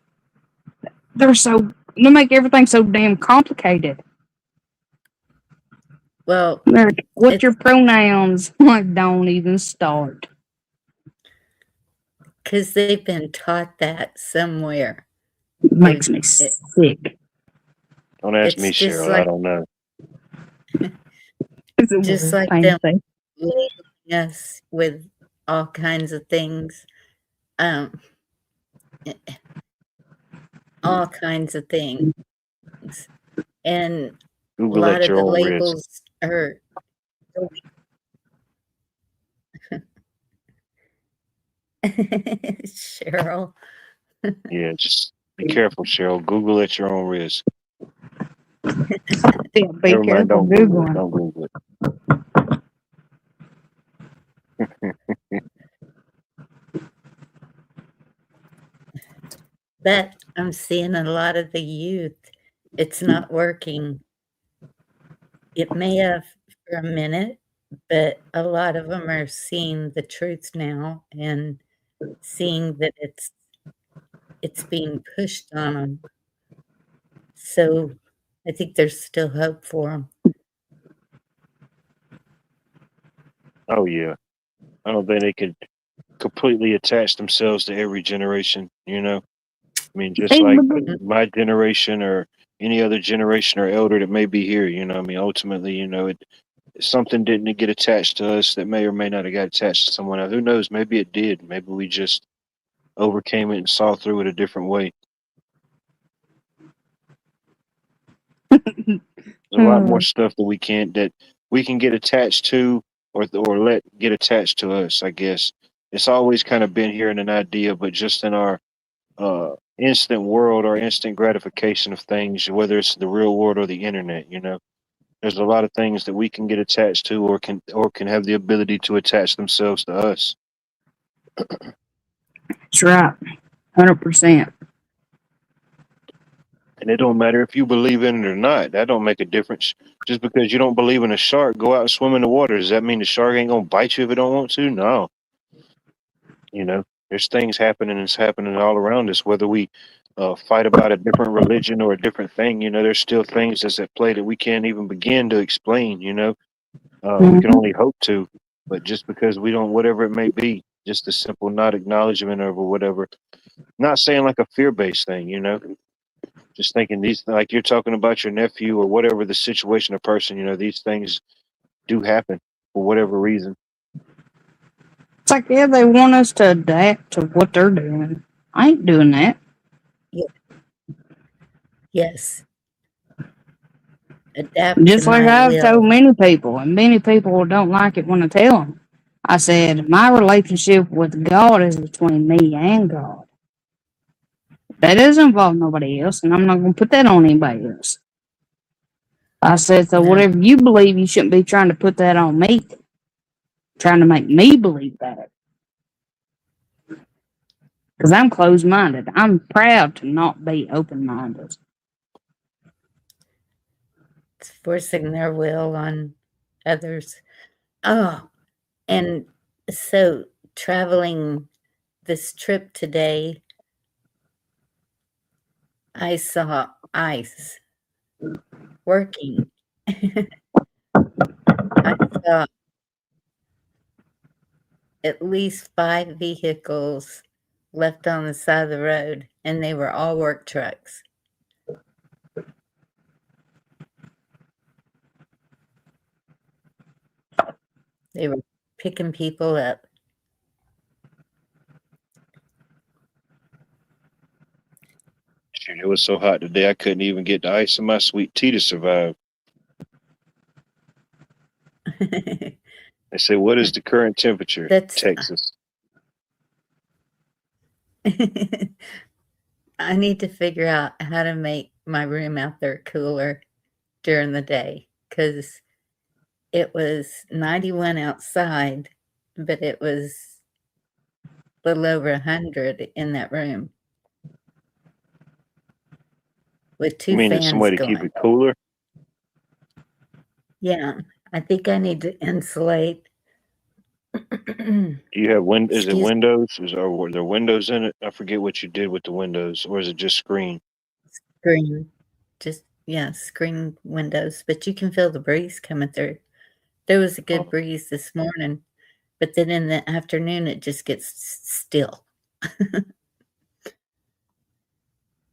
they make everything so damn complicated. Well, Like, what's it's your pronouns? Like, don't even start. because they've been taught that somewhere. It makes me It- sick. Don't ask It's me, just Cheryl. I like don't know. It's just worse like thing them to say. labeling us with all kinds of things. Um, all kinds of things. And a Google lot at of your the own risk. labels are Cheryl. Yeah, just be careful, Cheryl. Google at your own risk. Yeah, be Never mind, careful don't Google it. Googling. Don't Google it. But I'm seeing a lot of the youth, it's not working. It may have for a minute, but a lot of them are seeing the truth now and seeing that it's being pushed on them. So I think there's still hope for them. Oh yeah, I don't think they could completely attach themselves to every generation. You know, I mean, just like my generation or any other generation or elder that may be here. You know, I mean, ultimately, you know, something didn't get attached to us that may or may not have got attached to someone else. Who knows? Maybe it did. Maybe we just overcame it and saw through it a different way. There's a lot more stuff that we can get attached to or let get attached to us, I guess. It's always kind of been here in an idea, but just in our instant world or instant gratification of things, whether it's the real world or the internet, you know. There's a lot of things that we can get attached to or can have the ability to attach themselves to us. That's right. 100%. And it don't matter if you believe in it or not. That don't make a difference. Just because you don't believe in a shark, go out and swim in the water. Does that mean the shark ain't gonna bite you if it don't want to? No. You know, there's things happening. It's happening all around us. Whether we fight about a different religion or a different thing, you know, there's still things that's at play that we can't even begin to explain. You know, we can only hope to. But just because we don't, whatever it may be, just a simple not acknowledgement of or whatever. Not saying like a fear-based thing, you know. Just thinking these, like you're talking about your nephew or whatever the situation or person, you know, these things do happen for whatever reason. It's like, yeah, they want us to adapt to what they're doing. I ain't doing that. Yes. Adapt Just to like my I've told will. many people, and many people don't like it when I tell them. I said, my relationship with God is between me and God. That doesn't involve nobody else, and I'm not going to put that on anybody else. I said, so No. whatever you believe, you shouldn't be trying to put that on me. Trying to make me believe that. Because I'm closed minded. I'm proud to not be open minded. It's forcing their will on others. Oh, and so traveling this trip today, I saw ICE working. I saw at least 5 vehicles left on the side of the road, and they were all work trucks. They were picking people up. Shoot, it was so hot today I couldn't even get the ice in my sweet tea to survive. They say, what is the current temperature? That's Texas. I need to figure out how to make my room out there cooler during the day, because it was 91 outside, but it was a little over 100 in that room with You 2 mean there's some way fans to keep going. it cooler? Yeah, I think I need to insulate. Do you have is it Excuse windows? Or were there windows in it? I forget what you did with the windows, or is it just screen? screen. Just, yeah, screen windows, but you can feel the breeze coming through. There was a good Oh, breeze this morning, but then in the afternoon it just gets still. that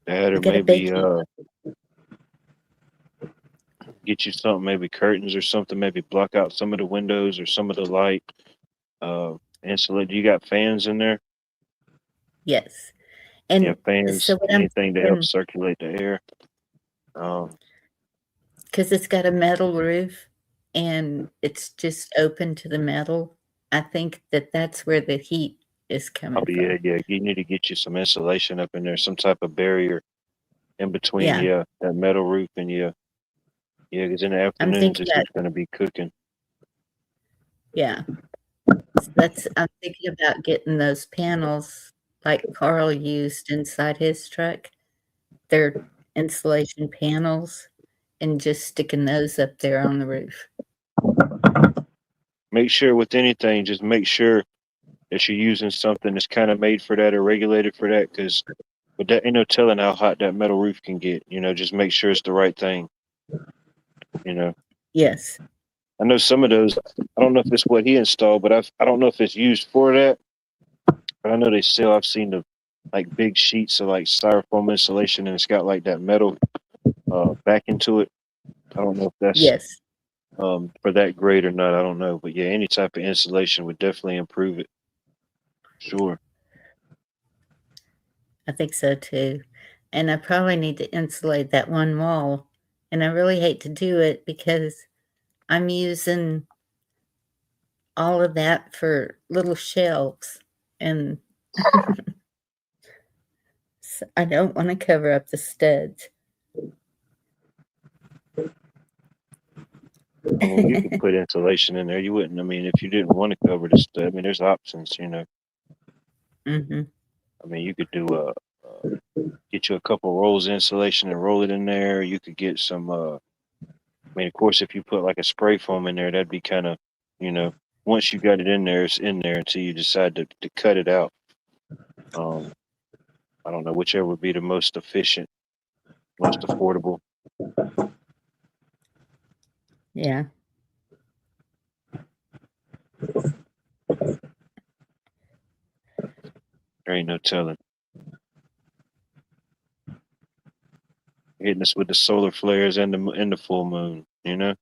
I or got a big maybe get you something, maybe curtains or something, maybe block out some of the windows or some of the light. insulate. Do you got fans in there? Yes. And Yeah, fans, so what I'm anything to help thinking, circulate the air. because it's got a metal roof and it's just open to the metal, I think that that's where the heat is coming Oh yeah, from. yeah. You need to get you some insulation up in there, some type of barrier in between. Yeah. Yeah, that metal roof and yeah, because in the I'm afternoons thinking it's about, just gonna be cooking. yeah. So I'm thinking about getting those panels like Carl used inside his truck. They're insulation panels and just sticking those up there on the roof. Make sure with anything, just make sure that you're using something that's kind of made for that or regulated for that, because but that ain't no telling how hot that metal roof can get. Just make sure it's the right thing. Yes. I know some of those. I don't know if it's what he installed, but I don't know if it's used for that. But I know they sell. I've seen the like big sheets of like styrofoam insulation, and it's got like that metal back into it. I don't know if that's Yes. for that grade or not. I don't know, but yeah, any type of insulation would definitely improve it. Sure. I think so too. And I probably need to insulate that one wall. And I really hate to do it because I'm using all of that for little shelves. And I don't want to cover up the studs. I mean, you could put insulation in there. You wouldn't. I mean, if you didn't want to cover the stuff, I mean, there's options. Mm-hmm. I mean, you could do get you a couple rolls of insulation and roll it in there. You could get some. I mean, of course, if you put like a spray foam in there, that'd be kind of, once you got it in there, it's in there until you decide to cut it out. I don't know, whichever would be the most efficient, most affordable. Yeah. There ain't no telling. Hitting us with the solar flares and the full moon. It's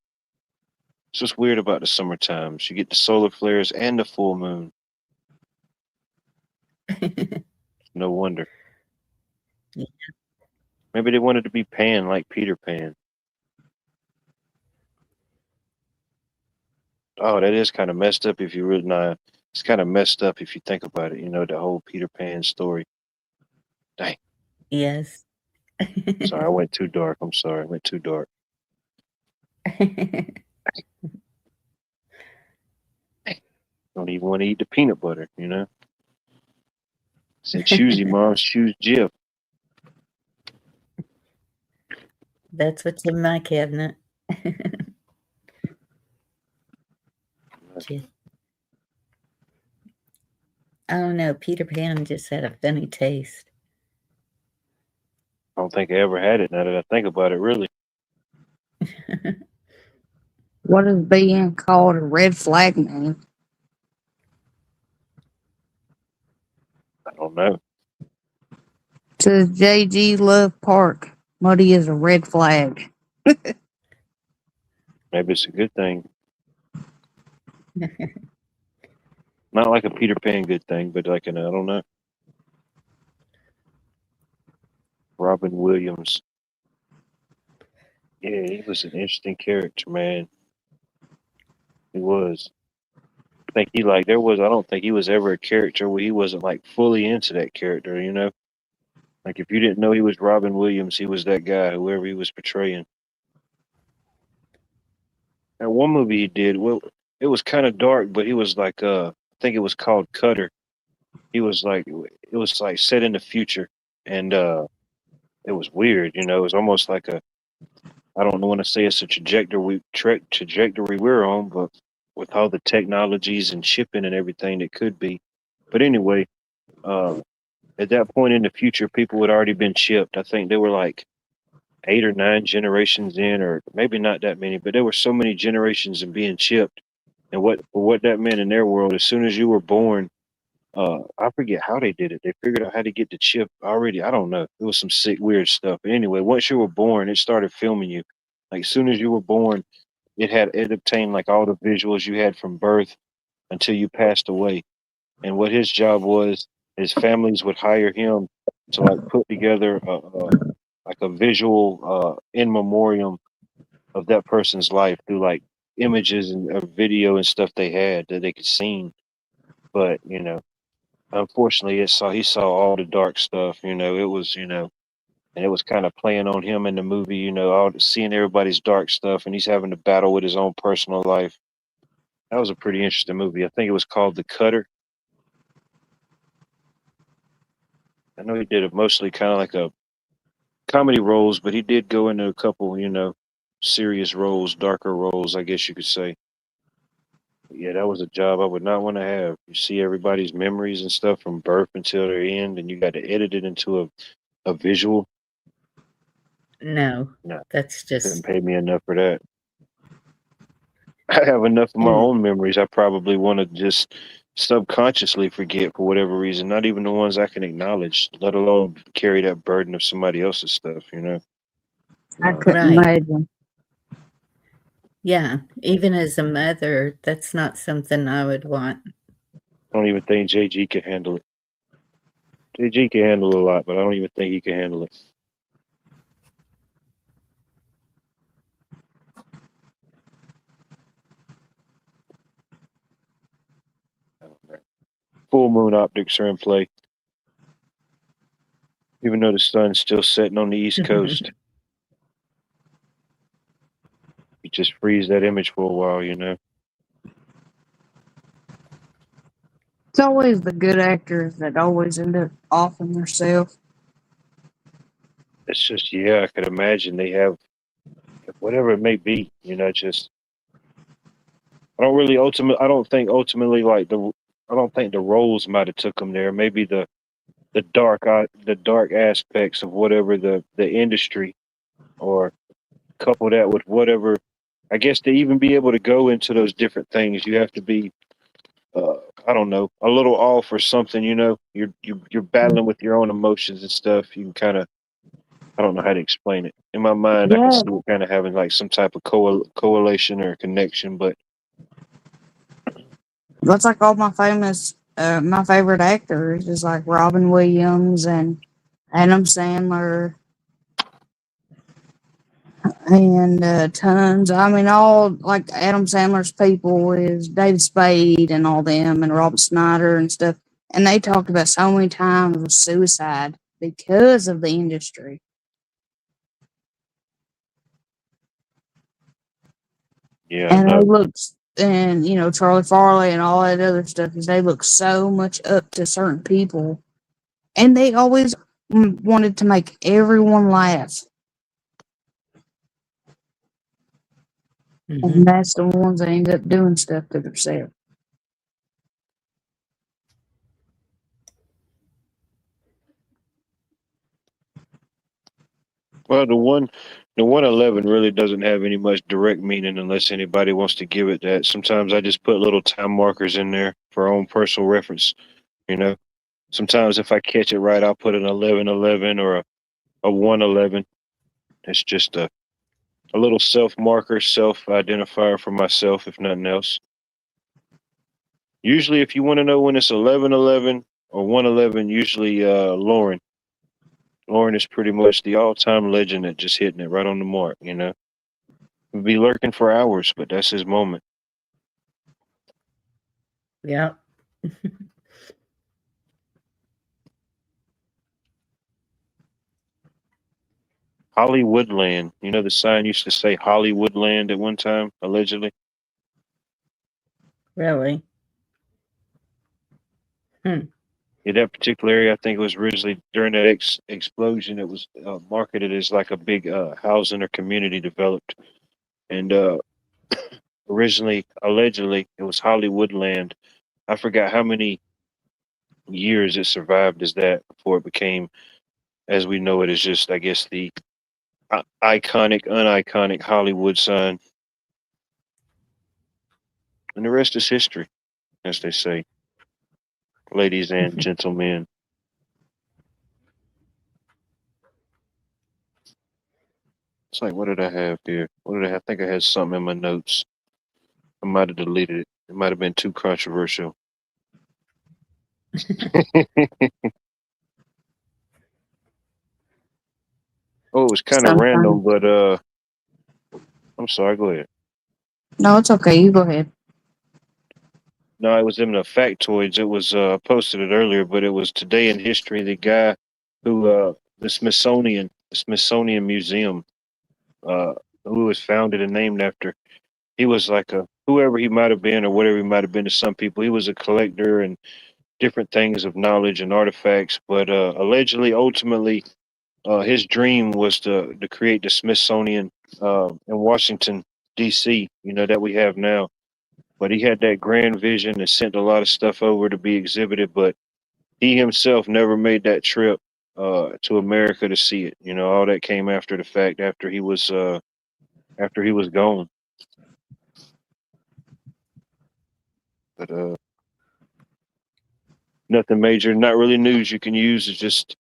just weird about the summer times. You get the solar flares and the full moon. No wonder. Yeah. Maybe they wanted to be Pan like Peter Pan. Oh, that is kind of messed up if you really know. It's kind of messed up if you think about it. The whole Peter Pan story. Dang. Yes. Sorry, I went too dark. I'm sorry, I went too dark. Don't even want to eat the peanut butter. Said choosy mom, choose Jif. That's what's in my cabinet. I don't know. Peter Pan just had a funny taste. I don't think I ever had it. Now that I think about it, really. What is being called a red flag mean? I don't know. To J.G. Love Park, Muddy is a red flag. Maybe it's a good thing. Not like a Peter Pan good thing, but like I don't know. Robin Williams. Yeah, he was an interesting character, man. He was. I don't think he was ever a character where he wasn't like fully into that character, Like if you didn't know he was Robin Williams, he was that guy, whoever he was portraying. And one movie he did, well, it was kind of dark, but he was like I think it was called Cutter. It was like set in the future, and it was weird, it was almost like I don't want to say it's a trajectory we're on, but with all the technologies and shipping and everything it could be. But anyway, at that point in the future, people had already been shipped. I think they were like 8 or 9 generations in, or maybe not that many, but there were so many generations in being shipped. And what that meant in their world, as soon as you were born, I forget how they did it. They figured out how to get the chip already. I don't know. It was some sick, weird stuff. But anyway, once you were born, it started filming you. Like as soon as you were born, it obtained like all the visuals you had from birth until you passed away. and what his job was, his families would hire him to like put together like a visual in memoriam of that person's life through like images and video and stuff they had that they could see. But unfortunately, he saw all the dark stuff. It was and it was kind of playing on him in the movie. All seeing everybody's dark stuff, and he's having to battle with his own personal life. That was a pretty interesting movie. I think it was called The Cutter. I know he did it mostly kind of like a comedy roles, but he did go into a couple, serious roles, darker roles, I guess you could say. But yeah, that was a job I would not want to have. You see everybody's memories and stuff from birth until their end, and you got to edit it into a visual. No, No, that's couldn't just pay me enough for that. I have enough of my own memories. I probably want to just subconsciously forget for whatever reason, not even the ones I can acknowledge, let alone carry that burden of somebody else's stuff, I No. couldn't Right. imagine. Yeah. Even as a mother, that's not something I would want. I don't even think JG could handle it. JG can handle a lot, but I don't even think he can handle it. Full moon optics are in play. Even though the sun's still setting on the East Coast. You just freeze that image for a while, It's always the good actors that always end up offing themselves. It's just, I could imagine they have whatever it may be, just I don't think ultimately I don't think the roles might have took them there. Maybe the dark aspects of whatever the industry, or couple that with whatever. I guess to even be able to go into those different things, you have to be I don't know, a little off or something. You're battling with your own emotions and stuff. You can kind of, I don't know how to explain it. In my mind, I can Yeah, see it kind of having like some type of correlation or connection, but that's like all my favorite actors is like Robin Williams and Adam Sandler and tons. I mean, all like Adam Sandler's people is David Spade and all them and Robert Snyder and stuff. And they talked about so many times of suicide because of the industry. yeah, And they no. looked, and Charlie Farley and all that other stuff, is they look so much up to certain people, and they always wanted to make everyone laugh, and that's the ones that end up doing stuff to themselves. Well, the 111 really doesn't have any much direct meaning unless anybody wants to give it that. Sometimes I just put little time markers in there for our own personal reference. You know, sometimes if I catch it right, I'll put an 1111 or a 111. It's just a little self marker, self identifier for myself, if nothing else. Usually, if you want to know when it's 1111 or 111, usually Lauren. Lauren is pretty much the all-time legend at just hitting it right on the mark. He'll be lurking for hours, but that's his moment. Yeah. Hollywoodland. The sign used to say Hollywoodland at one time, allegedly. Really? Yeah, that particular area, I think it was originally during that explosion, it was marketed as like a big housing or community developed. And originally, allegedly, it was Hollywoodland. I forgot how many years it survived as that before it became, as we know it, as just, I guess, the iconic, uniconic Hollywood sign. And the rest is history, as they say, ladies and gentlemen. It's like, what did I have here? What did I have? I think I had something in my notes. I might have deleted it. It might have been too controversial. Oh, it was kind of Sometimes. random, but I'm sorry. Go ahead. No, it's okay. You go ahead. No, it was in the factoids. It was posted it earlier, but it was today in history. The guy who the Smithsonian Museum, uh, who was founded and named after. He was like a whoever he might have been or whatever he might have been to some people. He was a collector and different things of knowledge and artifacts. But allegedly, ultimately, his dream was to create the Smithsonian in Washington D.C. That we have now. But he had that grand vision and sent a lot of stuff over to be exhibited. But he himself never made that trip to America to see it. All that came after the fact, after he was gone. But nothing major, not really news you can use. It's just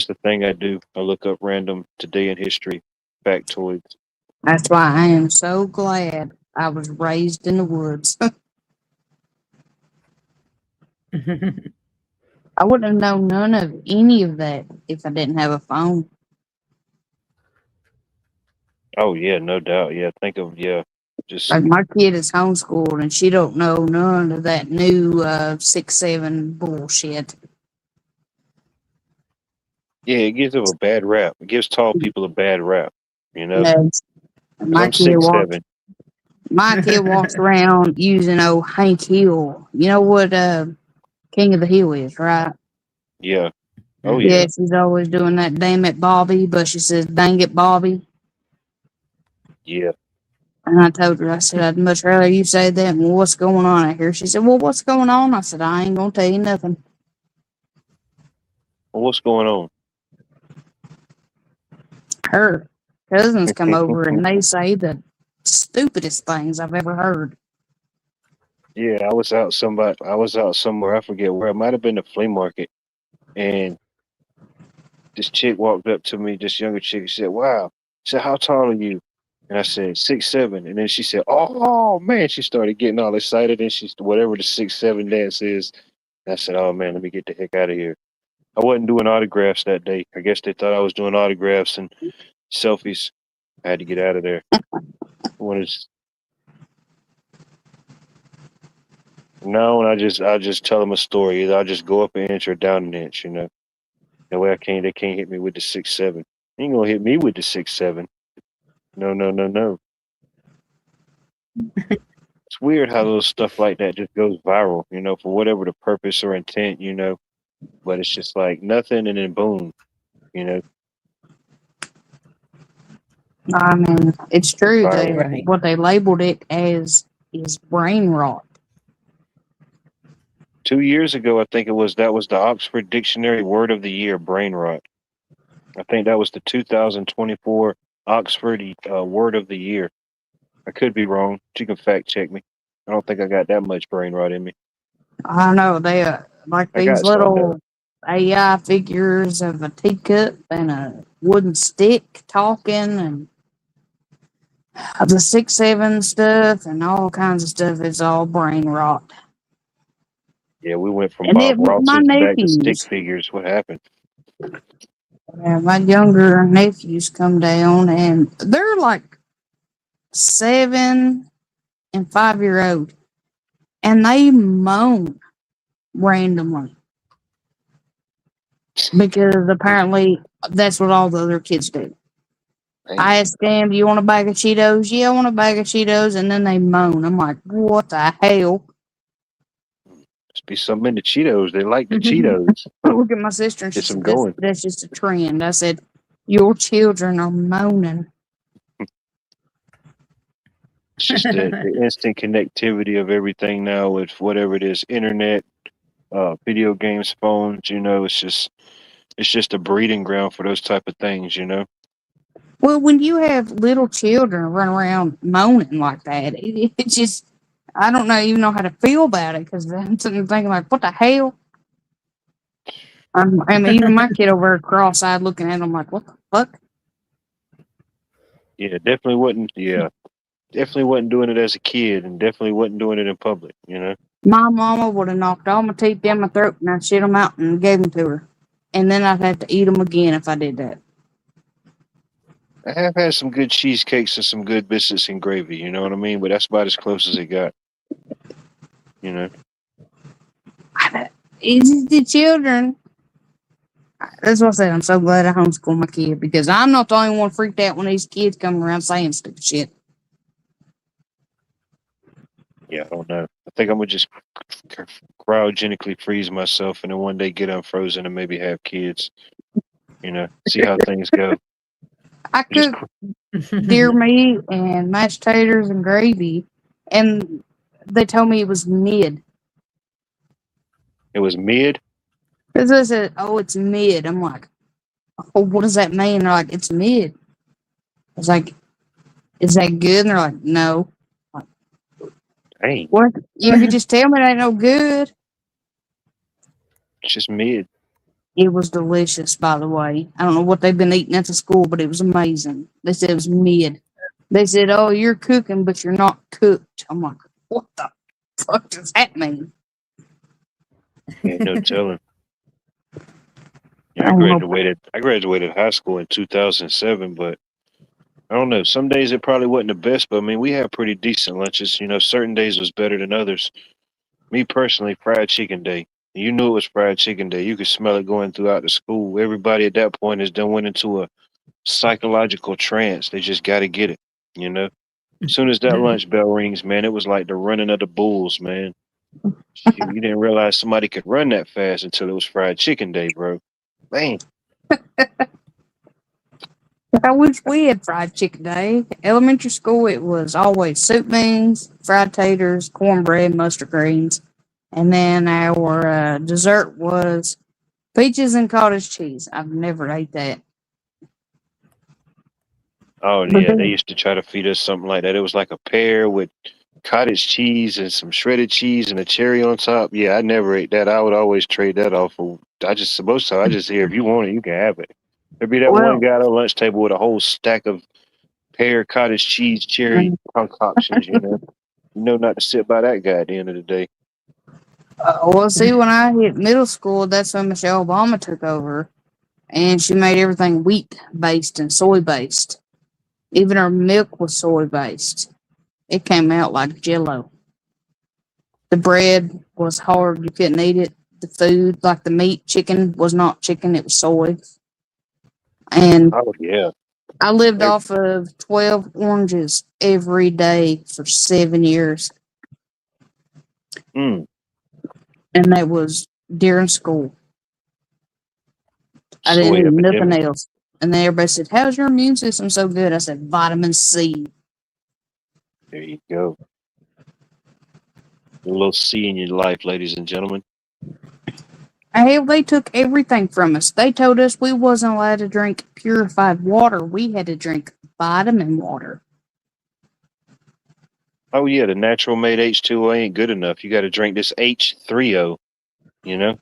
a thing I do. I look up random today in history factoids. That's why I am so glad I was raised in the woods. I wouldn't have known none of any of that if I didn't have a phone. Oh yeah, no doubt. Yeah, think of just Like my kid is homeschooled and she don't know none of that new 6-7 bullshit. it gives them a bad rap. It gives tall people a bad rap. Yes. Because My I'm kid six walks seven. my kid walks around using old Hank Hill. You know what King of the Hill is, right? Yeah. Oh Yeah, yeah. she's always doing that damn it Bobby, but she says dang it Bobby. Yeah. And I told her, I said, I'd much rather you say that than what's going on out here. She said, well, what's going on? I said, I ain't gonna tell you nothing. Well, what's going on? Her cousins come over and they say the stupidest things I've ever heard. Yeah, I was out somewhere. I forget where. It might have been the flea market, and this chick walked up to me, this younger chick. She said, "Wow." She said, "How tall are you?" And I said, 6'7". And then she said, "Oh man!" She started getting all excited, and she's whatever the 6'7" dance is. And I said, "Oh man, let me get the heck out of here." I wasn't doing autographs that day. I guess they thought I was doing autographs and selfies. I had to get out of there. When it's no, and I just tell them a story. Either I just go up an inch or down an inch. That way they can't hit me with the 6'7". You ain't gonna hit me with the 6'7". No, no, no, no. It's weird how little stuff like that just goes viral, for whatever the purpose or intent. But it's just like nothing and then boom. I mean, it's true. Viral. Right. What they labeled it as is brain rot. 2 years ago, I think that was the Oxford Dictionary Word of the Year, brain rot. I think that was the 2024 Oxford Word of the Year. I could be wrong. You can fact check me. I don't think I got that much brain rot in me. I don't know. They like I these got some though. little AI figures of a teacup and a wooden stick talking and the 6-7 stuff and all kinds of stuff. It's all brain rot. Yeah, we went from And Bob my Ross's back to stick nephews, figures. What happened? my younger nephews come down and they're like 7 and 5-year old and they moan randomly because apparently that's what all the other kids do. I Man, asked them, do you want a bag of Cheetos? Yeah, I want a bag of Cheetos. And then they moan. I'm like, what the hell? must be something in the Cheetos. They like the Cheetos. I look at my sister and she Gets them said, that's, going. that's just a trend. I said, your children are moaning. It's just the instant connectivity of everything now with whatever it is, internet, video games, phones. It's just a breeding ground for those type of things. Well, when you have little children run around moaning like that, it's just, I don't know even know how to feel about it because I'm sitting thinking like, what the hell? I mean, even my kid over there cross-eyed looking at him like, what the fuck? Yeah, definitely wasn't. Yeah, definitely wasn't doing it as a kid, and definitely wasn't doing it in public. My mama would have knocked all my teeth down my throat and I shit them out and gave them to her. And then I'd have to eat them again if I did that. I have had some good cheesecakes and some good biscuits and gravy. You know what I mean? But that's about as close as it got. You know. It's just the children. That's what I said. I'm so glad I homeschool my kid because I'm not the only one freaked out when these kids come around saying stupid shit. Yeah, I don't know. I think I'm gonna just cryogenically freeze myself and then one day get unfrozen and maybe have kids. You know, see how things go. I Just cooked deer meat and mashed taters and gravy, and they told me it was mid. it was mid. Because I said, "Oh, it's mid." I'm like, "Oh, what does that mean?" They're like, "It's mid." I was like, "Is that good?" And they're like, "No." Dang, What? You could just tell me it ain't no good. it's just mid. It was delicious, by the way. I don't know what they've been eating at the school, but it was amazing. They said it was mid. They said, "Oh, you're cooking, but you're not cooked." I'm like, "What the fuck does that mean?" Ain't no telling. I Yeah, I don't know. graduated high school in 2007, but I don't know. Some days it probably wasn't the best, but I mean, we had pretty decent lunches. You know, certain days was better than others. Me personally, fried chicken day. You knew it was fried chicken day. You could smell it going throughout the school. Everybody at that point has done went into a psychological trance. They just got to get it. You know, as soon as that lunch bell rings, man, it was like the running of the bulls, man. Shoot, you didn't realize somebody could run that fast until it was fried chicken day, bro. Man, I wish we had fried chicken day. Elementary school, it was always soup beans, fried taters, cornbread, mustard greens. And then our dessert was peaches and cottage cheese. I've never ate that. oh But yeah, they used to try to feed us something like that. It was like a pear with cottage cheese and some shredded cheese and a cherry on top. Yeah, I never ate that. I would always trade that off for. I just hear if you want it, you can have it. There'd be that one well, guy at the lunch table with a whole stack of pear, cottage cheese, cherry concoctions. You know not to sit by that guy at the end of the day. see, when I hit middle school, that's when Michelle Obama took over, and she made everything wheat based and soy based. Even our milk was soy based. It came out like jello. The bread was hard; you couldn't eat it. The food, like the meat, chicken was not chicken; it was soy. And Oh yeah, I lived Ev- off of 12 oranges every day for 7 years, mm, and that was during school. I didn't soy eat nothing epidemic. else. And then everybody said, "How's your immune system so good?" I said, "Vitamin C." There you go. A little C in your life, ladies and gentlemen. Hell, they took everything from us. They told us we wasn't allowed to drink purified water. We had to drink vitamin water. Oh yeah, the natural made H2O ain't good enough. You got to drink this H3O. You know.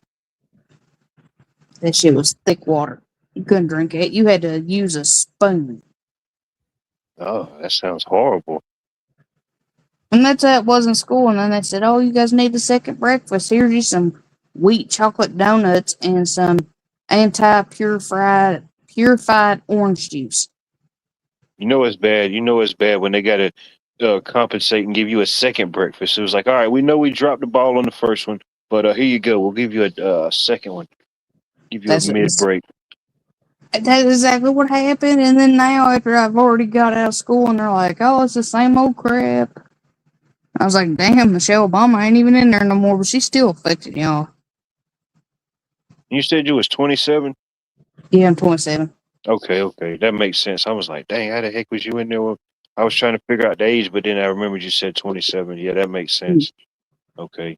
That shit was thick water. You couldn't drink it. You had to use a spoon. Oh, that sounds horrible. And that's how it was in school. And then they said, "Oh, you guys need a second breakfast. Here's you some wheat chocolate donuts and some purified orange juice." You know it's bad. You know it's bad when they got to compensate and give you a second breakfast. It was like, all right, we know we dropped the ball on the first one, but here you go. We'll give you a second one. Give you a That's mid break. that's exactly what happened. And then now, after I've already got out of school, and they're like, "Oh, it's the same old crap." I was like, "Damn, Michelle Obama ain't even in there no more, but she's still affected y'all." You said you was 27. Yeah, I'm 27. Okay, that makes sense. I was like, dang, how the heck was you in there? I was trying to figure out the age, but then I remembered you said 27. Yeah, that makes sense. Okay,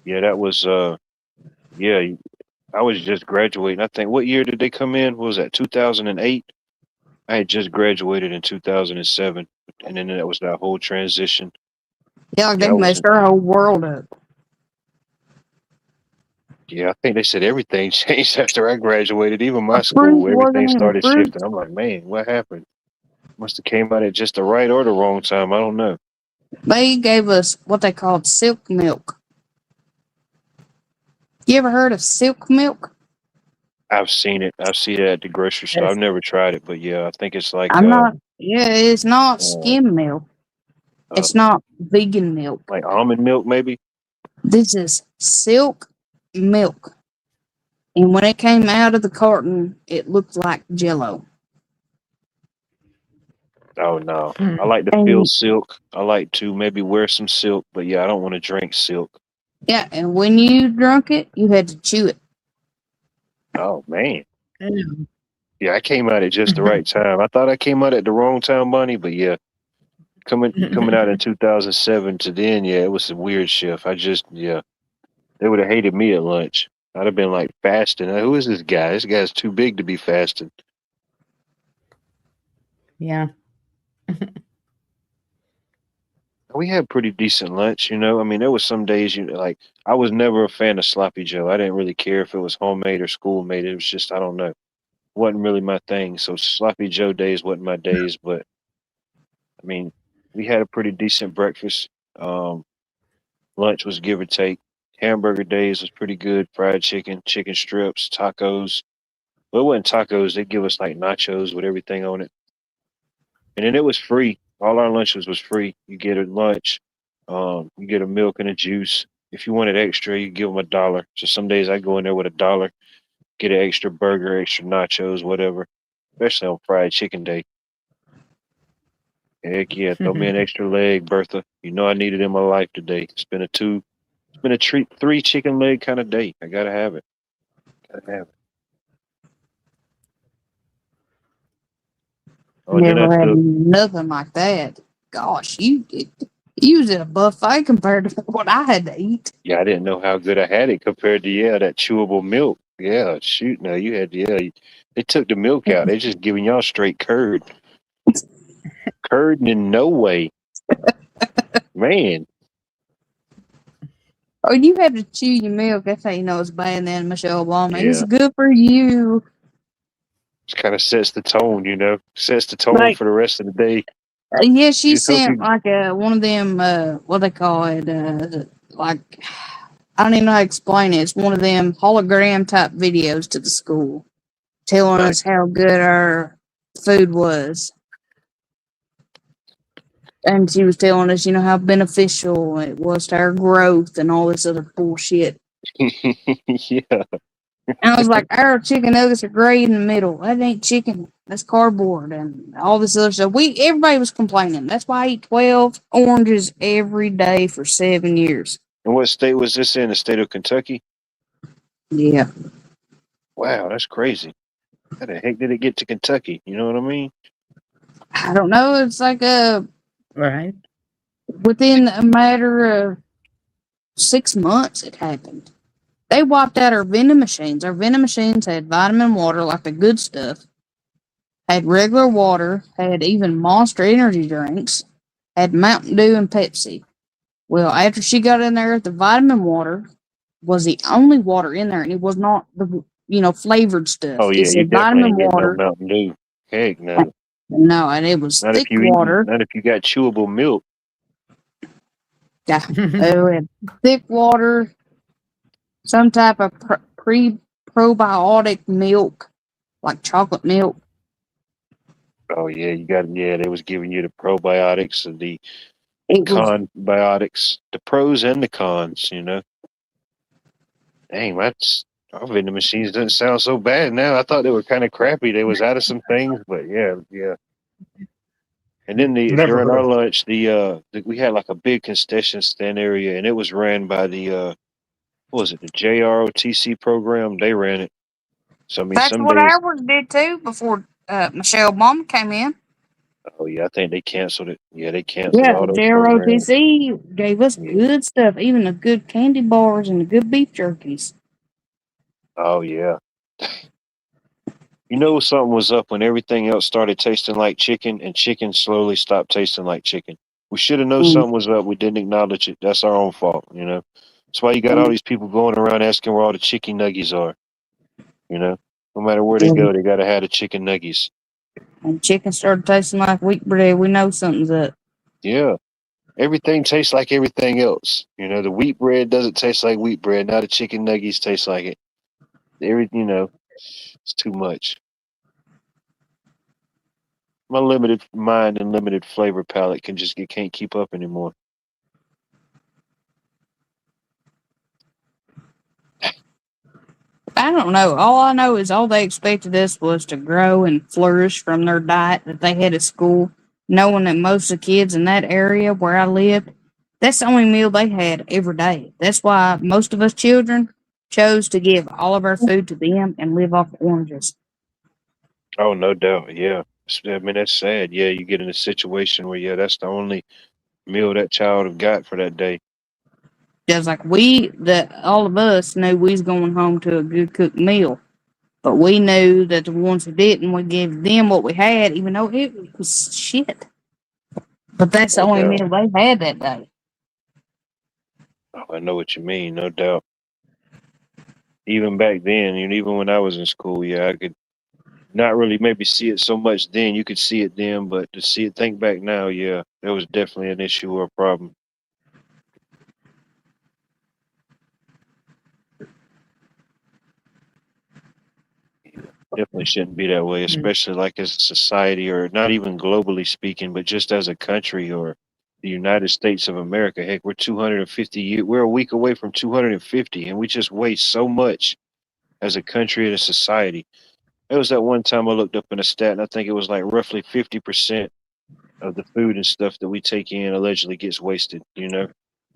yeah, that was yeah. I was just graduating. I think what year did they come in? What was that 2008? I had just graduated in 2007, and then that was that whole transition. Yeah, like Yeah, they messed our whole world up. yeah, I think they said everything changed after I graduated. Even my Fruit school, everything wasn't even started fruit. shifting. I'm like, man, what happened? Must have came out at just the right or the wrong time. I don't know. They gave us what they called silk milk. You ever heard of silk milk? I've seen it. I've seen it at the grocery store. Yes. I've never tried it, but yeah, I think it's like I'm not. Yeah, it's not skim milk. uh, It's not vegan milk. like almond milk, maybe. This is silk milk. And when it came out of the carton, it looked like Jello. Oh no, Hmm. I like to And feel silk. I like to maybe wear some silk, but yeah, I don't want to drink silk. yeah, and when you drunk it, you had to chew it. Oh man, Ew. yeah, I came out at just the right time. I thought I came out at the wrong time, Bunny, but yeah, coming out in 2007 to then, yeah, it was a weird shift. Yeah, they would have hated me at lunch. I'd have been like fasting. Who is this guy? This guy's too big to be fasting. Yeah. We had pretty decent lunch, you know. I mean, there was some days like I was never a fan of sloppy Joe. I didn't really care if it was homemade or school made. It was just I don't know, wasn't really my thing. So sloppy Joe days wasn't my days. But I mean, we had a pretty decent breakfast. Lunch was give or take. Hamburger days was pretty good. Fried chicken, chicken strips, tacos. Well, it wasn't tacos. They give us like nachos with everything on it, and then it was free. All our lunches was free. You get a lunch, you get a milk and a juice. If you wanted extra, you give them $1. So some days I go in there with $1, get an extra burger, extra nachos, whatever. Especially on fried chicken day. Heck yeah, throw me an extra leg, Bertha. You know I need it in my life today. It's been a treat, 3 chicken leg kind of day. I gotta have it. Gotta have it. Oh, then I Never had took nothing like that. Gosh, you was at a buffet compared to what I had to eat. Yeah, I didn't know how good I had it compared to that chewable milk. Yeah, shoot, no, you had they took the milk out. They just giving y'all straight curd. Curd in no way. Man, Oh, you had to chew your milk. That's how you know it's bad. Then Michelle Obama, it's yeah. good for you. Just kind of sets the tone, sets the tone Like, for the rest of the day. yeah, she Just hope sent you like one of them. What they call it? Like I don't even know how to explain it. It's one of them hologram type videos to the school, telling Right. us how good our food was. And she was telling us, how beneficial it was to our growth and all this other bullshit. yeah. And I was like, our chicken nuggets are gray in the middle. That ain't chicken. That's cardboard and all this other stuff. Everybody was complaining. That's why I eat 12 oranges every day for 7 years. And what state was this in? The state of Kentucky? Yeah. Wow, that's crazy. How the heck did it get to Kentucky? You know what I mean? I don't know. It's like Right. within a matter of 6 months it happened. They wiped out our vending machines. Our vending machines had vitamin water, like the good stuff, had regular water, had even Monster energy drinks, had Mountain Dew and Pepsi. Well, after she got in there, the vitamin water was the only water in there, and it was not the flavored stuff. Oh yeah, It you said definitely vitamin ain't getting no water. Mountain Dew. Heck no. No, and it was Not thick if you water. not if you got chewable milk. Yeah, it had thick water, some type of probiotic milk, like chocolate milk. Oh yeah, they was giving you the probiotics and the It was conbiotics, the pros and the cons, Dang, that's our vending machines doesn't sound so bad now. I thought they were kind of crappy. They was out of some things, but yeah. And then Never during heard our of lunch, we had like a big concession stand area, and it was ran by the what was it, the JROTC program? They ran it. So I mean, that's some what days, ours did too before Michelle Obama came in. oh yeah, I think they canceled it. Yeah, they canceled Yeah, all the those programs. JROTC gave us Yeah. good stuff, even the good candy bars and the good beef jerkies. Oh yeah. You know something was up when everything else started tasting like chicken, and chicken slowly stopped tasting like chicken. We should have known something was up. We didn't acknowledge it. That's our own fault, That's why you got all these people going around asking where all the chicken nuggies are. No matter where they go, they gotta have the chicken nuggies. And chicken started tasting like wheat bread. We know something's up. Yeah. everything tastes like everything else. You know, the wheat bread doesn't taste like wheat bread. Now the chicken nuggets taste like it. It's too much. My limited mind and limited flavor palette can't keep up anymore. I don't know. All I know is all they expected us was to grow and flourish from their diet that they had at school, knowing that most of the kids in that area where I lived, that's the only meal they had every day. That's why most of us children chose to give all of our food to them and live off oranges. Oh, no doubt. Yeah. I mean, that's sad. Yeah, you get in a situation where, yeah, that's the only meal that child have got for that day. Just like all of us knew we was going home to a good cooked meal. But we knew that the ones who didn't, we gave them what we had, even though it was shit. But that's the No only doubt. meal they had that day. Oh, I know what you mean. No doubt. Even back then, and even when I was in school, yeah, I could not really maybe see it so much then. You could see it then, but to think back now, yeah, there was definitely an issue or a problem. Definitely shouldn't be that way, especially like as a society, or not even globally speaking, but just as a country or the United States of America. Heck, we're 250 years, we're a week away from 250, and we just waste so much as a country and a society. There was that one time I looked up in a stat, and I think it was like roughly 50% of the food and stuff that we take in allegedly gets wasted.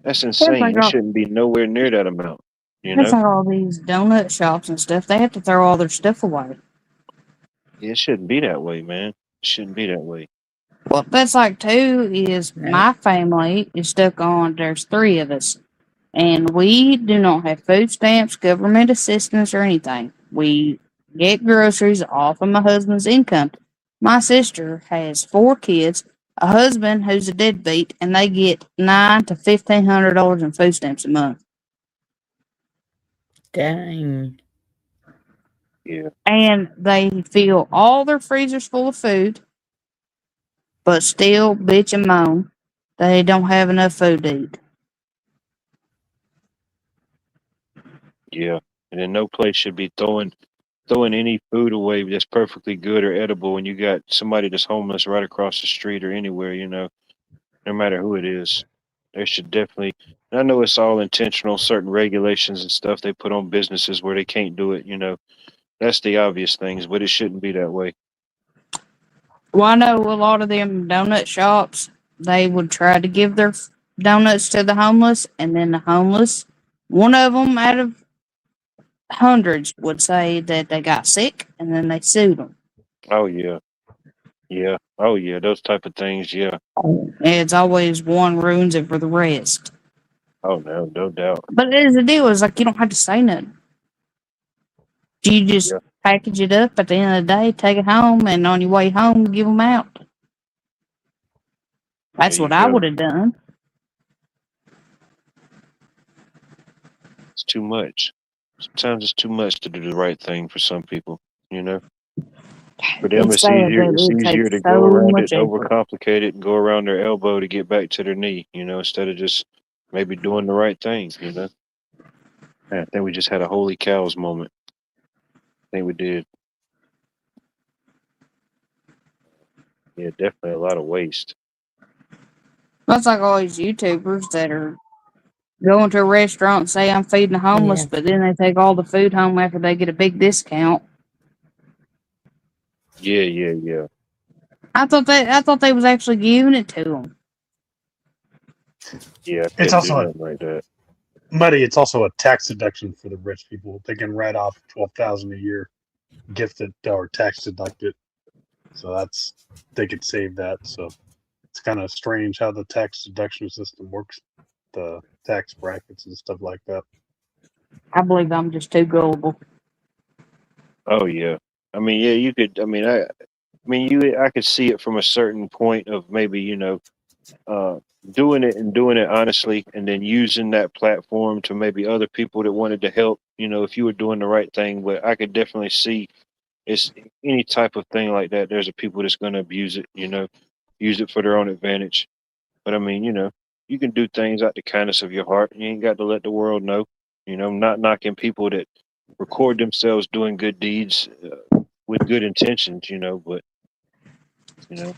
That's That's insane. like It all, shouldn't be nowhere near that amount. You that's know, like all these donut shops and stuff. They have to throw all their stuff away. it shouldn't be that way, man. It shouldn't be that way. Well, that's like too is my family is stuck on. There's three of us, and we do not have food stamps, government assistance, or anything. We get groceries off of my husband's income. My sister has 4 kids, a husband who's a deadbeat, and they get $900 to $1,500 in food stamps a month. Dang. Yeah, And they fill all their freezers full of food, but still bitch and moan they don't have enough food to eat. yeah. And then no place should be throwing any food away that's perfectly good or edible when you got somebody that's homeless right across the street or anywhere. No matter who it is, there should definitely. And I know it's all intentional, certain regulations and stuff they put on businesses where they can't do it. That's the obvious things, but it shouldn't be that way. Well, I know a lot of them donut shops, they would try to give their donuts to the homeless, and then the homeless, one of them out of hundreds, would say that they got sick, and then they sued them. Oh yeah, yeah. Oh yeah, those type of things. Yeah. And it's always one ruins it for the rest. Oh no, no doubt. But as the deal is like you don't have to say nothing. You just Yeah. package it up at the end of the day, take it home, and on your way home, give them out. That's There you what I go. would have done. It's too much. Sometimes it's too much to do the right thing for some people. For them, It's it's sad easier. that It's it easier takes to go so around it, much effort. overcomplicate it, and go around their elbow to get back to their knee. Instead of just maybe doing the right thing. I think we just had a holy cows moment. I think we did. Yeah, definitely a lot of waste. That's like all these YouTubers that are going to a restaurant and say I'm feeding the homeless, Yeah. but then they take all the food home after they get a big discount. Yeah, yeah, yeah. I thought they was actually giving it to them. Yeah, I It's couldn't do also nothing like that. Muddy. It's also a tax deduction for the rich people. They can write off $12,000 a year, gifted or tax deducted. So they could save that. So it's kind of strange how the tax deduction system works, the tax brackets and stuff like that. I believe I'm just too gullible. Oh yeah. I mean, yeah, you could. I could see it from a certain point of maybe uh, doing it honestly, and then using that platform to maybe other people that wanted to help. If you were doing the right thing, but I could definitely see it's any type of thing like that. There's a people that's going to abuse it. Use it for their own advantage. But I mean, you can do things out the kindness of your heart. You ain't got to let the world know. You know, not knocking people that record themselves doing good deeds with good intentions. You know, but you know,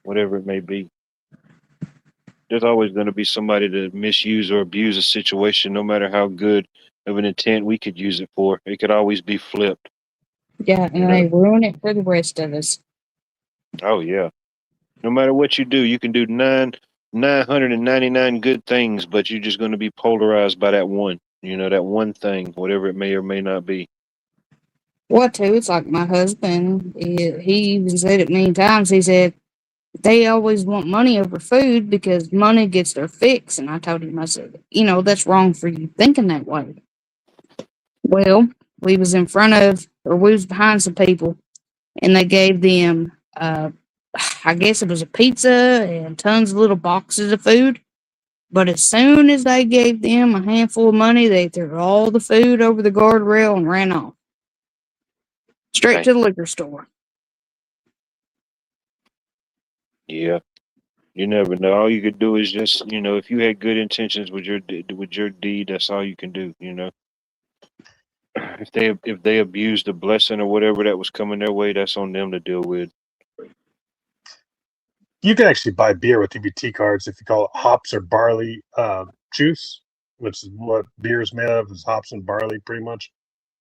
whatever it may be, there's always going to be somebody to misuse or abuse a situation, no matter how good of an intent we could use it for. It could always be flipped. Yeah, You and know. they ruin it for the rest of us. Oh yeah. No matter what you do, you can do 999 good things, but you're just going to be polarized by that one. You know, that one thing, whatever it may or may not be. What too? It's like my husband. He even said it many times. He said they always want money over food because money gets their fix. And I told him, I said, that's wrong for you thinking that way. Well, we was in front of, or we was behind some people, and they gave them, I guess it was a pizza and tons of little boxes of food. But as soon as they gave them a handful of money, they threw all the food over the guardrail and ran off. Straight Dang. to the liquor store. Yeah. You never know. All you could do is just, you know, if you had good intentions with your deed, that's all you can do. You know, if they abused the blessing or whatever that was coming their way, that's on them to deal with. You can actually buy beer with EBT cards if you call it hops or barley juice, which is what beer is made of, is hops and barley pretty much.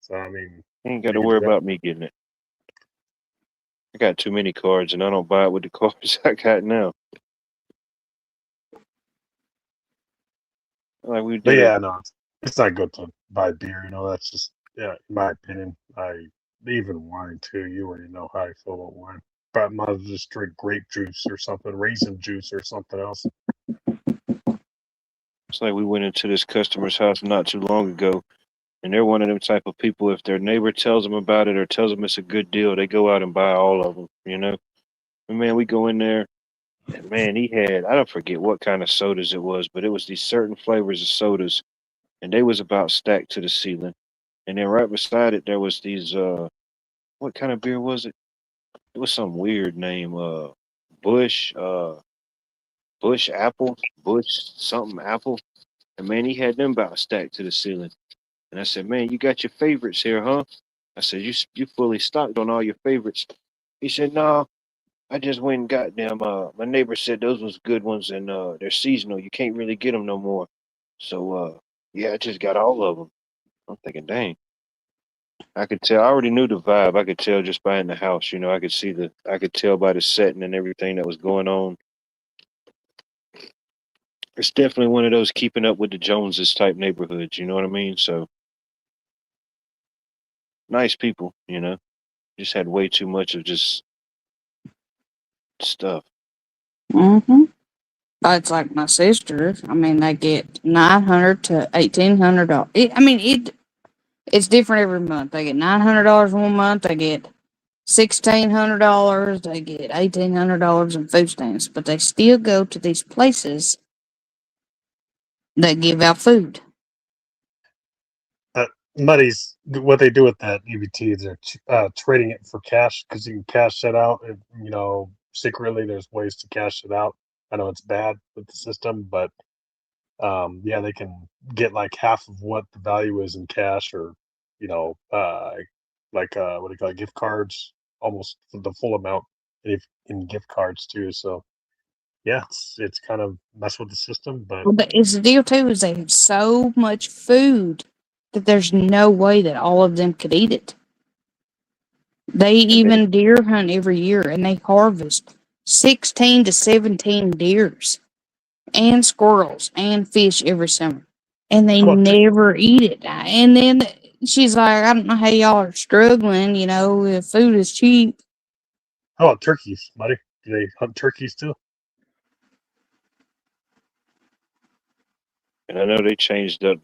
So I mean, You ain't got to you can worry do that. about me getting it. I got too many cards, and I don't buy it with the cards I got now. Like we But did. yeah, no, it's not good to buy beer. That's just, yeah, in my opinion. Even wine too. You already know how I feel about wine. But I might as well just drink grape juice or something, raisin juice or something else. It's like we went into this customer's house not too long ago, and they're one of them type of people. If their neighbor tells them about it or tells them it's a good deal, they go out and buy all of them. You know, and man, we go in there, and man, he had, I don't forget what kind of sodas it was, but it was these certain flavors of sodas, and they was about stacked to the ceiling. And then right beside it, there was these what kind of beer was it? It was some weird name, Bush, Bush Apple, Bush something Apple. And man, he had them about stacked to the ceiling. And I said, man, you got your favorites here, huh? I said, you fully stocked on all your favorites. He said, no, I just went and got them. My neighbor said those was good ones, and they're seasonal. You can't really get them no more. So yeah, I just got all of them. I'm thinking, dang. I could tell. I already knew the vibe. I could tell just by in the house. You know, I could tell by the setting and everything that was going on. It's definitely one of those keeping up with the Joneses type neighborhoods. You know what I mean? So nice people. You know, just had way too much of just stuff. Mm-hmm. It's like my sisters. I mean, they get $900 to $1,800. It's different every month. They get $900 one month. They get $1,600. They get $1,800 in food stamps, but they still go to these places that give out food. Muddies, what they do with that EBT is they're trading it for cash because you can cash that out. And, secretly, there's ways to cash it out. I know it's bad with the system, but yeah, they can get like half of what the value is in cash, or what do you call it, gift cards, almost the full amount in gift cards too. So yeah, it's kind of mess with the system, but Well, it's the deal too is they have so much food that there's no way that all of them could eat it. They even deer hunt every year, and they harvest 16 to 17 deers and squirrels and fish every summer, and they how about never eat it. And then she's like, I don't know how y'all are struggling, if food is cheap. how about turkeys, buddy? Do they hunt turkeys too? And I know they changed up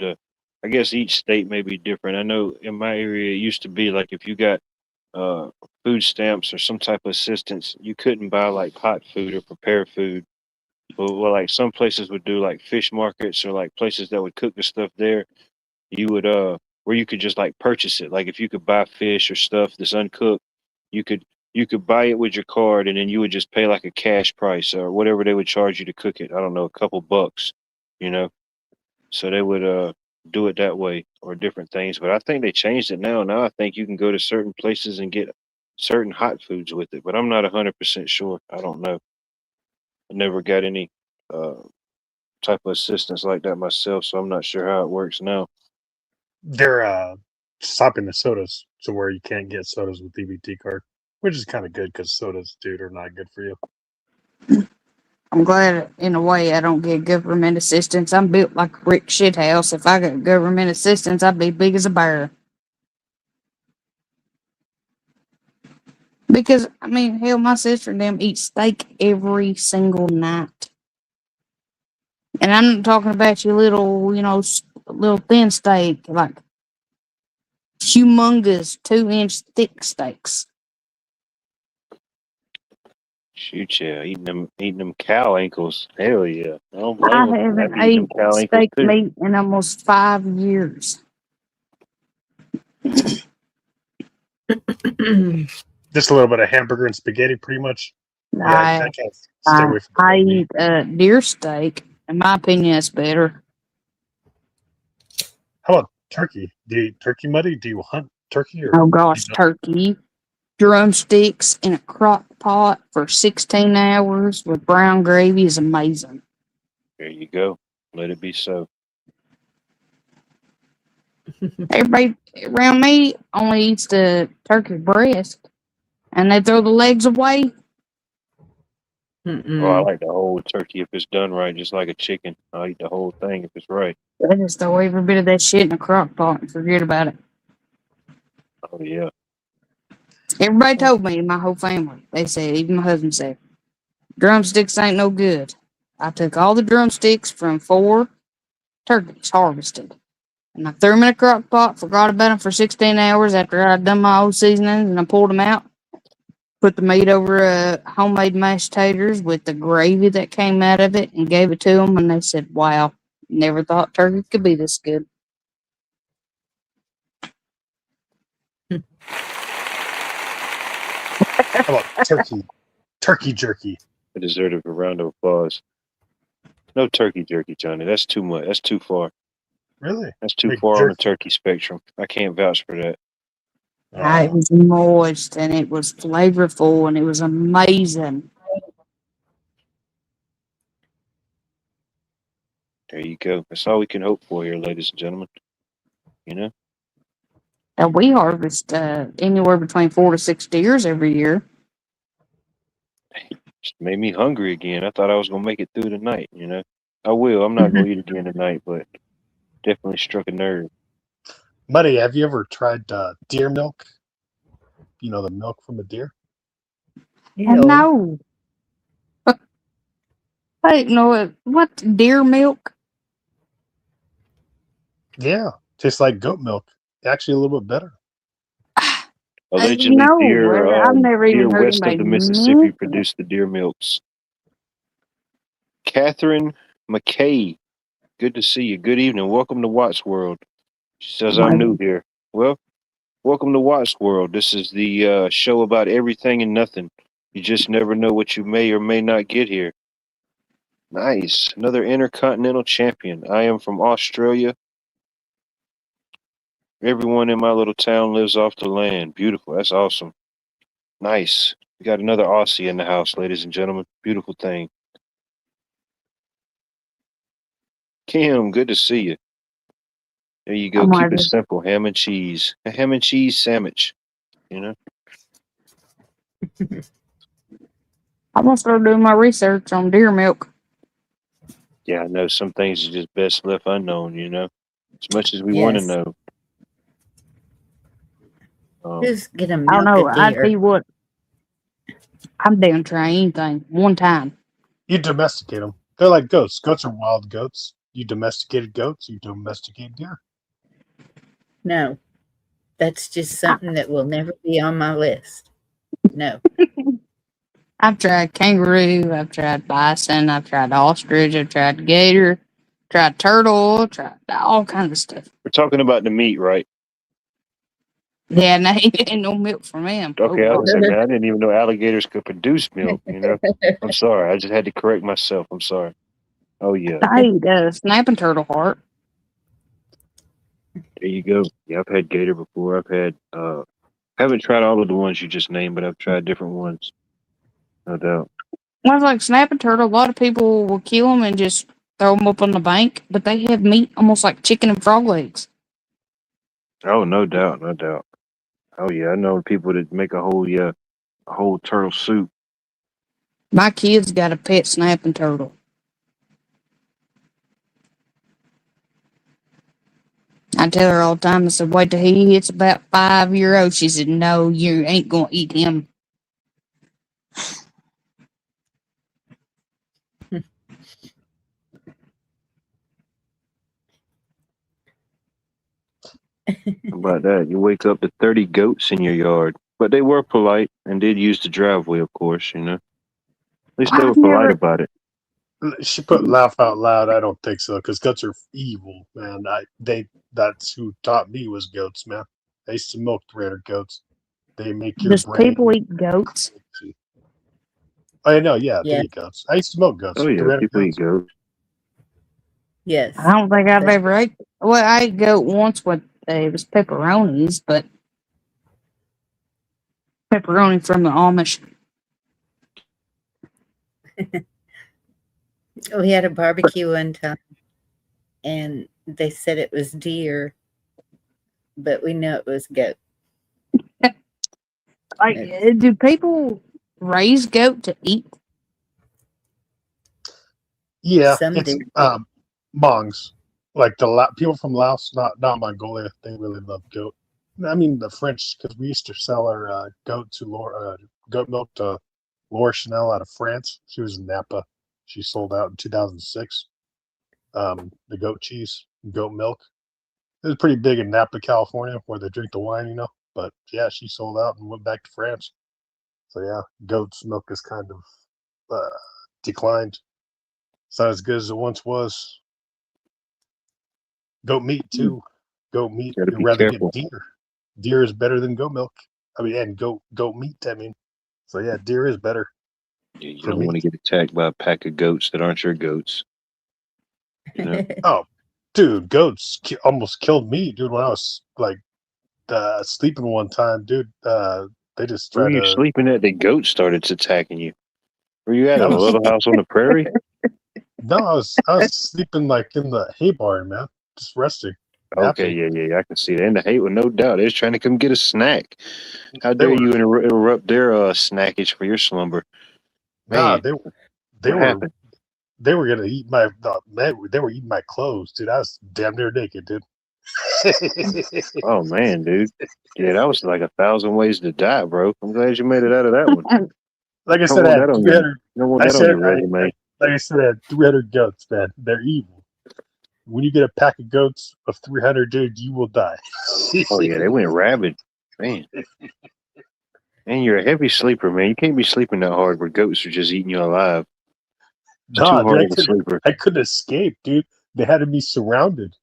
I guess each state may be different. I know in my area it used to be like if you got uh food stamps or some type of assistance, you couldn't buy like hot food or prepared food. But well, like some places would do like fish markets or like places that would cook the stuff there. You would where you could just like purchase it. Like if you could buy fish or stuff that's uncooked, you could you could buy it with your card, and then you would just pay like a cash price or whatever they would charge you to cook it. I don't know, a couple bucks, you know. So they would do it that way or different things. But I think they changed it now. Now I think you can go to certain places and get certain hot foods with it. But I'm not 100% sure. I don't know. I never got any type of assistance like that myself, so I'm not sure how it works now. They're stopping the sodas to where you can't get sodas with EBT card, which is kind of good because sodas, dude, are not good for you. I'm glad, in a way, I don't get government assistance. I'm built like a brick shithouse. If I got government assistance, I'd be big as a bear. Because, I mean, hell, my sister and them eat steak every single night. And I'm not talking about your little, little thin steak, like humongous 2-inch thick steaks. Shoot, yeah, eating them cow ankles. Hell yeah. I don't I blame them. haven't I'd be eating ate them cow ankles steak too. meat in almost 5 years. Just a little bit of hamburger and spaghetti, pretty much. Yeah, I can't stay away from the I red meat. eat deer steak. In my opinion, it's better. How about turkey? Do you eat turkey, Muddy? Do you hunt turkey? Or Oh gosh, you know- turkey. Drumsticks in a crock pot for 16 hours with brown gravy is amazing. There you go. Let it be so. Everybody around me only eats the turkey breast, and they throw the legs away. Oh, I like the whole turkey if it's done right, just like a chicken. I'll eat the whole thing if it's right. They just throw every bit of that shit in a crock pot and forget about it. Oh yeah. Everybody told me, my whole family, they said, even my husband said, drumsticks ain't no good. I took all the drumsticks from 4 turkeys harvested, and I threw them in a crock pot, forgot about them for 16 hours after I'd done my old seasonings, and I pulled them out, put the meat over homemade mashed taters with the gravy that came out of it, and gave it to them, and they said, wow, never thought turkey could be this good. How about turkey? Turkey jerky. I deserve a round of applause. No turkey jerky, Johnny. That's too much. That's too far. Really? That's too Like far on the jerky. turkey spectrum. I can't vouch for that. It was moist, and it was flavorful, and it was amazing. There you go. That's all we can hope for here, ladies and gentlemen. You know? And we harvest anywhere between 4 to 6 deers every year. Just made me hungry again. I thought I was gonna make it through the night, you know. I will. I'm not gonna eat again tonight, but definitely struck a nerve. Muddy, have you ever tried deer milk? You know, the milk from a deer? And no. I didn't know it. What, deer milk? Yeah. Tastes like goat milk. Actually, a little bit better. Allegedly, No, deer, I've never even deer heard west of anybody the Mississippi mention it. produce the deer milks. Catherine McKay, good to see you. Good evening. Welcome to Watts World. She says, I'm new here. Well, welcome to Watts World. This is the show about everything and nothing. You just never know what you may or may not get here. Nice. Another intercontinental champion. I am from Australia. Everyone in my little town lives off the land. Beautiful. That's awesome. Nice. We got another Aussie in the house, ladies and gentlemen. Beautiful thing. Kim, good to see you. There you go. I'm Keep like, it simple. Ham and cheese. A ham and cheese sandwich. You know? I'm gonna start doing my research on deer milk. Yeah, I know some things are just best left unknown, you know? As much as we want to Yes. know. Just get a I don't know. milk a I tell deer. you what, I'm down to try anything one time. You domesticate them. They're like goats. Goats are wild goats. You domesticated goats. You domesticate deer. No, that's just something that will never be on my list. No. I've tried kangaroo, I've tried bison, I've tried ostrich, I've tried gator, tried turtle, tried all kinds of stuff. We're talking about the meat, right? Yeah, no, ain't no milk from him. Okay, I Oh, was gonna say, man, I didn't even know alligators could produce milk. I'm sorry. I just had to correct myself. I'm sorry. Oh yeah, I eat snapping turtle heart. there you go. Yeah, I've had gator before. I've had haven't tried all of the ones you just named, but I've tried different ones. No doubt. When I was like snapping turtle, a lot of people will kill them and just throw them up on the bank, but they have meat almost like chicken and frog legs. Oh, no doubt, no doubt. Oh yeah, I know people that make a whole turtle soup. My kids got a pet snapping turtle. I tell her all the time, I said, wait till he hits about 5 years old. She said, no, you ain't going to eat him. How about that? You wake up to 30 goats in your yard, but they were polite and did use the driveway, of course. At least they were I've polite never, about it. She put laugh out loud. I don't think so, because goats are evil, man. That's who taught me was goats, man. I used to milk 300 goats. They make your does people brain. eat goats? I know, yeah, they Yeah. eat goats. I used to milk goats. Oh yeah, 300 people eat goats. goats. Yes. I don't think I've That's ever ate. Well, I ate goat once with it was pepperonis, but pepperoni from the Amish. We had a barbecue one time, and they said it was deer, but we know it was goat. Like, do people raise goat to eat? Yeah, Some it's do. Mongs, like people from Laos, not Mongolia. They really love goat. I mean the French, because we used to sell our goat milk to Laura Chanel out of France. She was in Napa. She sold out in 2006. The goat cheese, goat milk. It was pretty big in Napa, California, where they drink the wine. But yeah, she sold out and went back to France. So yeah, goat's milk is kind of declined. It's not as good as it once was. Goat meat too. Goat meat. Gotta You'd be rather careful. get deer. Deer is better than goat milk. And goat meat. So yeah, deer is better You for don't want to meat. get attacked by a pack of goats that aren't your goats. Oh, dude, goats almost killed me, dude. When I was like sleeping one time, dude. They just Where were tried you to. sleeping at? The goats started attacking you. Were you at I a was little house on the prairie? no, I was sleeping like in the hay barn, man, just resting, Okay, napping. yeah, I can see that. And the hate, with no doubt, they're just trying to come get a snack. How They dare were you interrupt their snackage for your slumber, nah, man? they What were happened? they were gonna eat my they were eating my clothes, dude. I was damn near naked, dude. Oh man, dude. Yeah, that was like 1,000 ways to die, bro. I'm glad you made it out of that one. Like I Don't said, I want had that on your 300. don't want I that on said your resume. like I said, I had 300 goats, man. They're evil. When you get a pack of goats of 300, dude, you will die. Oh yeah, they went rabid, man. And you're a heavy sleeper, man. You can't be sleeping that hard where goats are just eating you alive. It's too Nah, dude, hard of a sleeper. I couldn't escape, dude. They had me surrounded.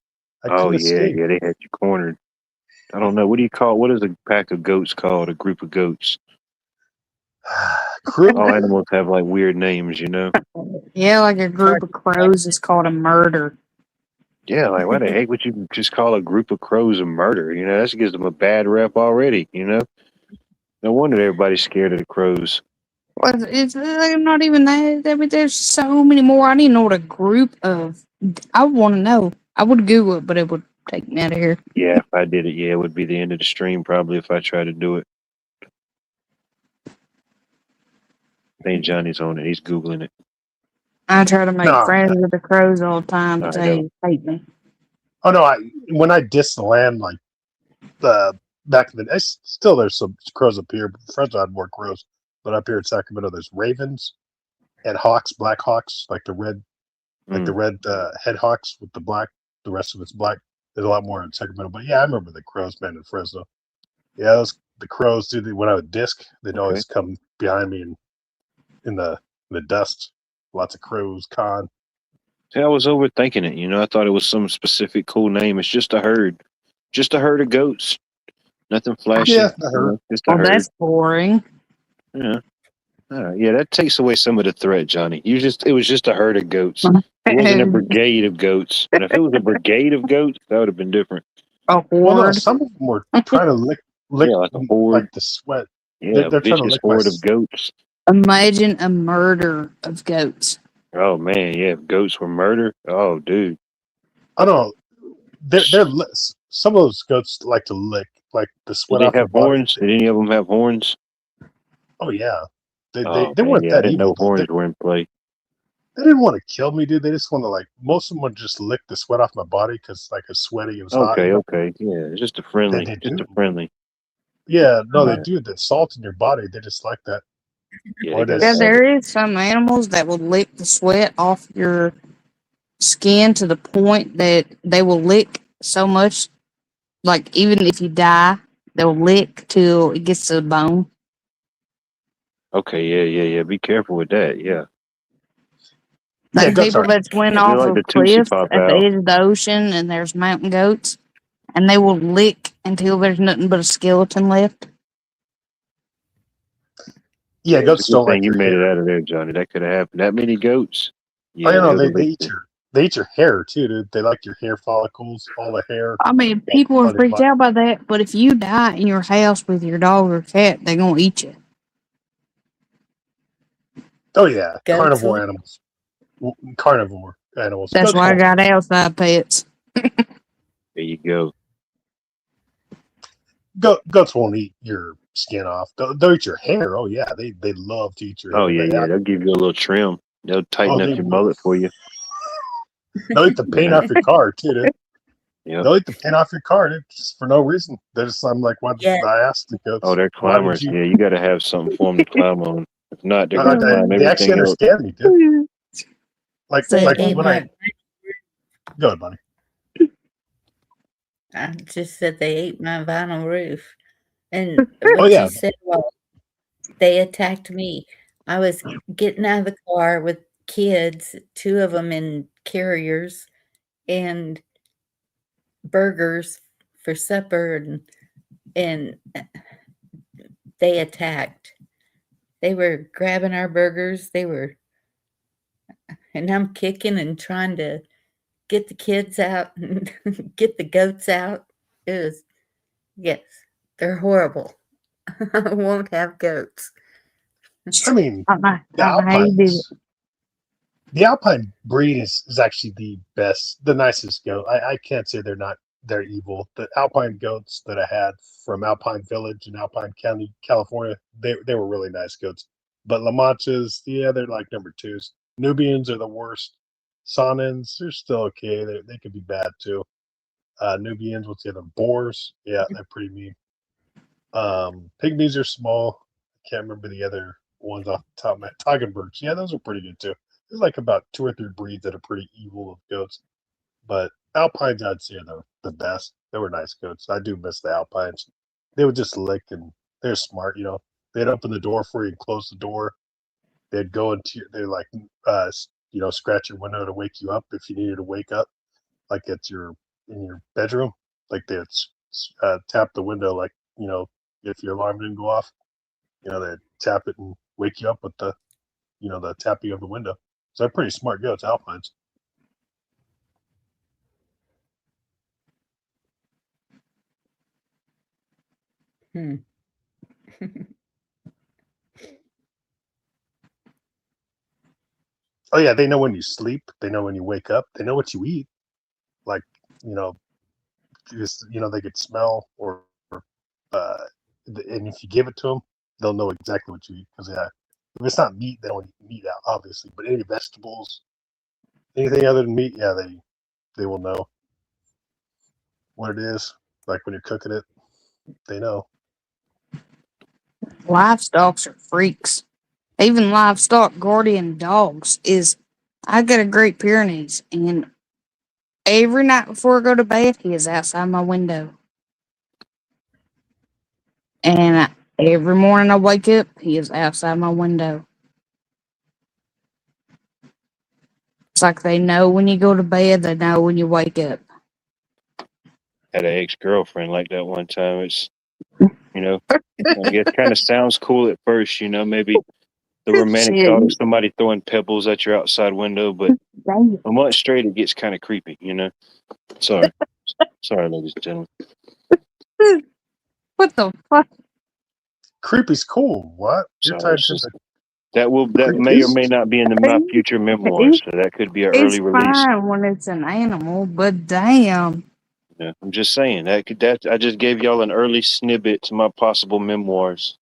I Oh couldn't yeah, escape. yeah, they had you cornered. I don't know. What do you call? What is a pack of goats called? A group of goats. Crew? All animals have like weird names, Yeah, like a group of crows is called a murder. Yeah, like why the heck would you just call a group of crows a murder? That gives them a bad rep already. No wonder everybody's scared of the crows. Well, it's not even that. I mean, there's so many more. I didn't know what a group of. I want to know. I would Google it, but it would take me out of here. Yeah, if I did it, it would be the end of the stream probably if I tried to do it. I think Johnny's on it. He's Googling it. I try to make No. friends with the crows all the time, I but know. they hate me. Oh no! When I dissed the land, like back in the day, still there's some crows up here. But friends had more crows, but up here in Sacramento, there's ravens and hawks, black hawks, like the red head hawks with the black. The rest of it's black. There's a lot more in Sacramento, but yeah, I remember the crows, man, in Fresno. Yeah, the crows, dude. When I would disc, they'd always come behind me and in the dust. Lots of crows, con. See, I was overthinking it. I thought it was some specific cool name. It's just a herd of goats. Nothing flashy. Yeah, I heard. Just a Well, herd. that's boring. Yeah. All right. Yeah, that takes away some of the threat, Johnny. It was just a herd of goats. It wasn't a brigade of goats. And if it was a brigade of goats, that would have been different. A Well, no, horde. some of them were trying to lick Yeah, like a horde. like the sweat. Yeah, They're trying to vicious lick my horde of goats. Imagine a murder of goats. Oh man, yeah, if goats were murder. Oh, dude. I don't know. Some of those goats like to lick like the Did sweat they off their have body. horns? Did any of them have horns? Oh yeah, they Oh, they man, weren't yeah, I that didn't know evil. horns were in play. They didn't want to kill me, dude. They just want to like. Most of them would just lick the sweat off my body because like it's sweaty, it was hot. Okay, You know? okay, yeah, it's just a friendly, They just do. a friendly. Yeah, no, they Alright. do. The salt in your body, they just like that. Yeah, Or they they gotta Yeah, have there it. is some animals that will lick the sweat off your skin to the point that they will lick so much, like even if you die, they'll lick till it gets to the bone. Okay, yeah. Be careful with that. Yeah, Yeah, Like goats people are. that swim they off like of the Tootsie cliffs Pop at the out. edge of the ocean and there's mountain goats, and they will lick until there's nothing but a skeleton left. Yeah, It's a goats good don't thing like you your made it hair. out of there, Johnny. That could have happened. That many goats. Oh, Yeah, you know, they would they lick eat you. your hair too, dude. They like your hair follicles, all the hair I mean, people are on your freaked body. out by that, but if you die in your house with your dog or cat, they're gonna eat you. Oh yeah, Goats carnivore will- animals. Carnivore animals. That's Goats why I won't. got outside pets. There you go. Goats won't eat your skin off. They'll eat your hair. Oh yeah, they love to eat your Oh hair. yeah. They'll give you a little trim. They'll tighten up They your will. mullet for you. They'll eat the paint Yeah. off your car too, dude. Yep. They'll eat the paint off your car, dude, just for no reason. I'm like, why? Yeah. I asked the goats. Oh, they're Why would climbers. you? Yeah, you got to have something for them to climb on. If not, they're gonna climb They actually everything else. understand me, dude. Like They like ate when my. go ahead, buddy. I just said they ate my vinyl roof, and Oh what yeah, you said was they attacked me. I was getting out of the car with kids, two of them in carriers, and burgers for supper, and they attacked. They were grabbing our burgers. And I'm kicking and trying to get the kids out and get the goats out. Yes, they're horrible. I won't have goats. I mean I the don't know how you did it. Alpines. The Alpine breed is actually the best, the nicest goat. I can't say they're evil. The Alpine goats that I had from Alpine Village in Alpine County, California, they were really nice goats. But La Manchas, yeah, they're like number twos. Nubians are the worst. Saanens, they're still okay. They could be bad too. Nubians, what's the other? Boers, yeah, they're pretty mean. Pygmies are small. I can't remember the other ones off the top of my head. Toggenburgs, yeah, those are pretty good too. There's like about 2 or 3 breeds that are pretty evil of goats. But Alpines, I'd say, are the best. They were nice goats. I do miss the Alpines. They would just lick and they're smart, you know. They'd open the door for you and close the door. They'd go into they'd like scratch your window to wake you up if you needed to wake up, like in your bedroom. Like they'd tap the window, like, if your alarm didn't go off, they'd tap it and wake you up with the tapping of the window. So they're pretty smart goats, Alpines. Hmm. Oh yeah, they know when you sleep. They know when you wake up. They know what you eat. Like, they could smell and if you give it to them, they'll know exactly what you eat. Because if it's not meat, they don't eat meat out, obviously. But any vegetables, anything other than meat, yeah, they will know what it is. Like when you're cooking it, they know. Livestock are freaks. Even livestock guardian dogs I got a Great Pyrenees, and every night before I go to bed, he is outside my window. And every morning I wake up, he is outside my window. It's like they know when you go to bed, they know when you wake up. Had an ex-girlfriend like that one time. You know, like it kind of sounds cool at first. You know, maybe the romantic Shit, thought of somebody throwing pebbles at your outside window, but dang a month straight, it gets kind of creepy. You know. Sorry, ladies and gentlemen. it. What the fuck? Creepy's cool. What? You're Sorry, tied it's to just the that may or creepies? may not be in my future memoirs, so that could be an It's early release. fine when it's an animal, but damn. Yeah, I'm just saying that I just gave y'all an early snippet to my possible memoirs.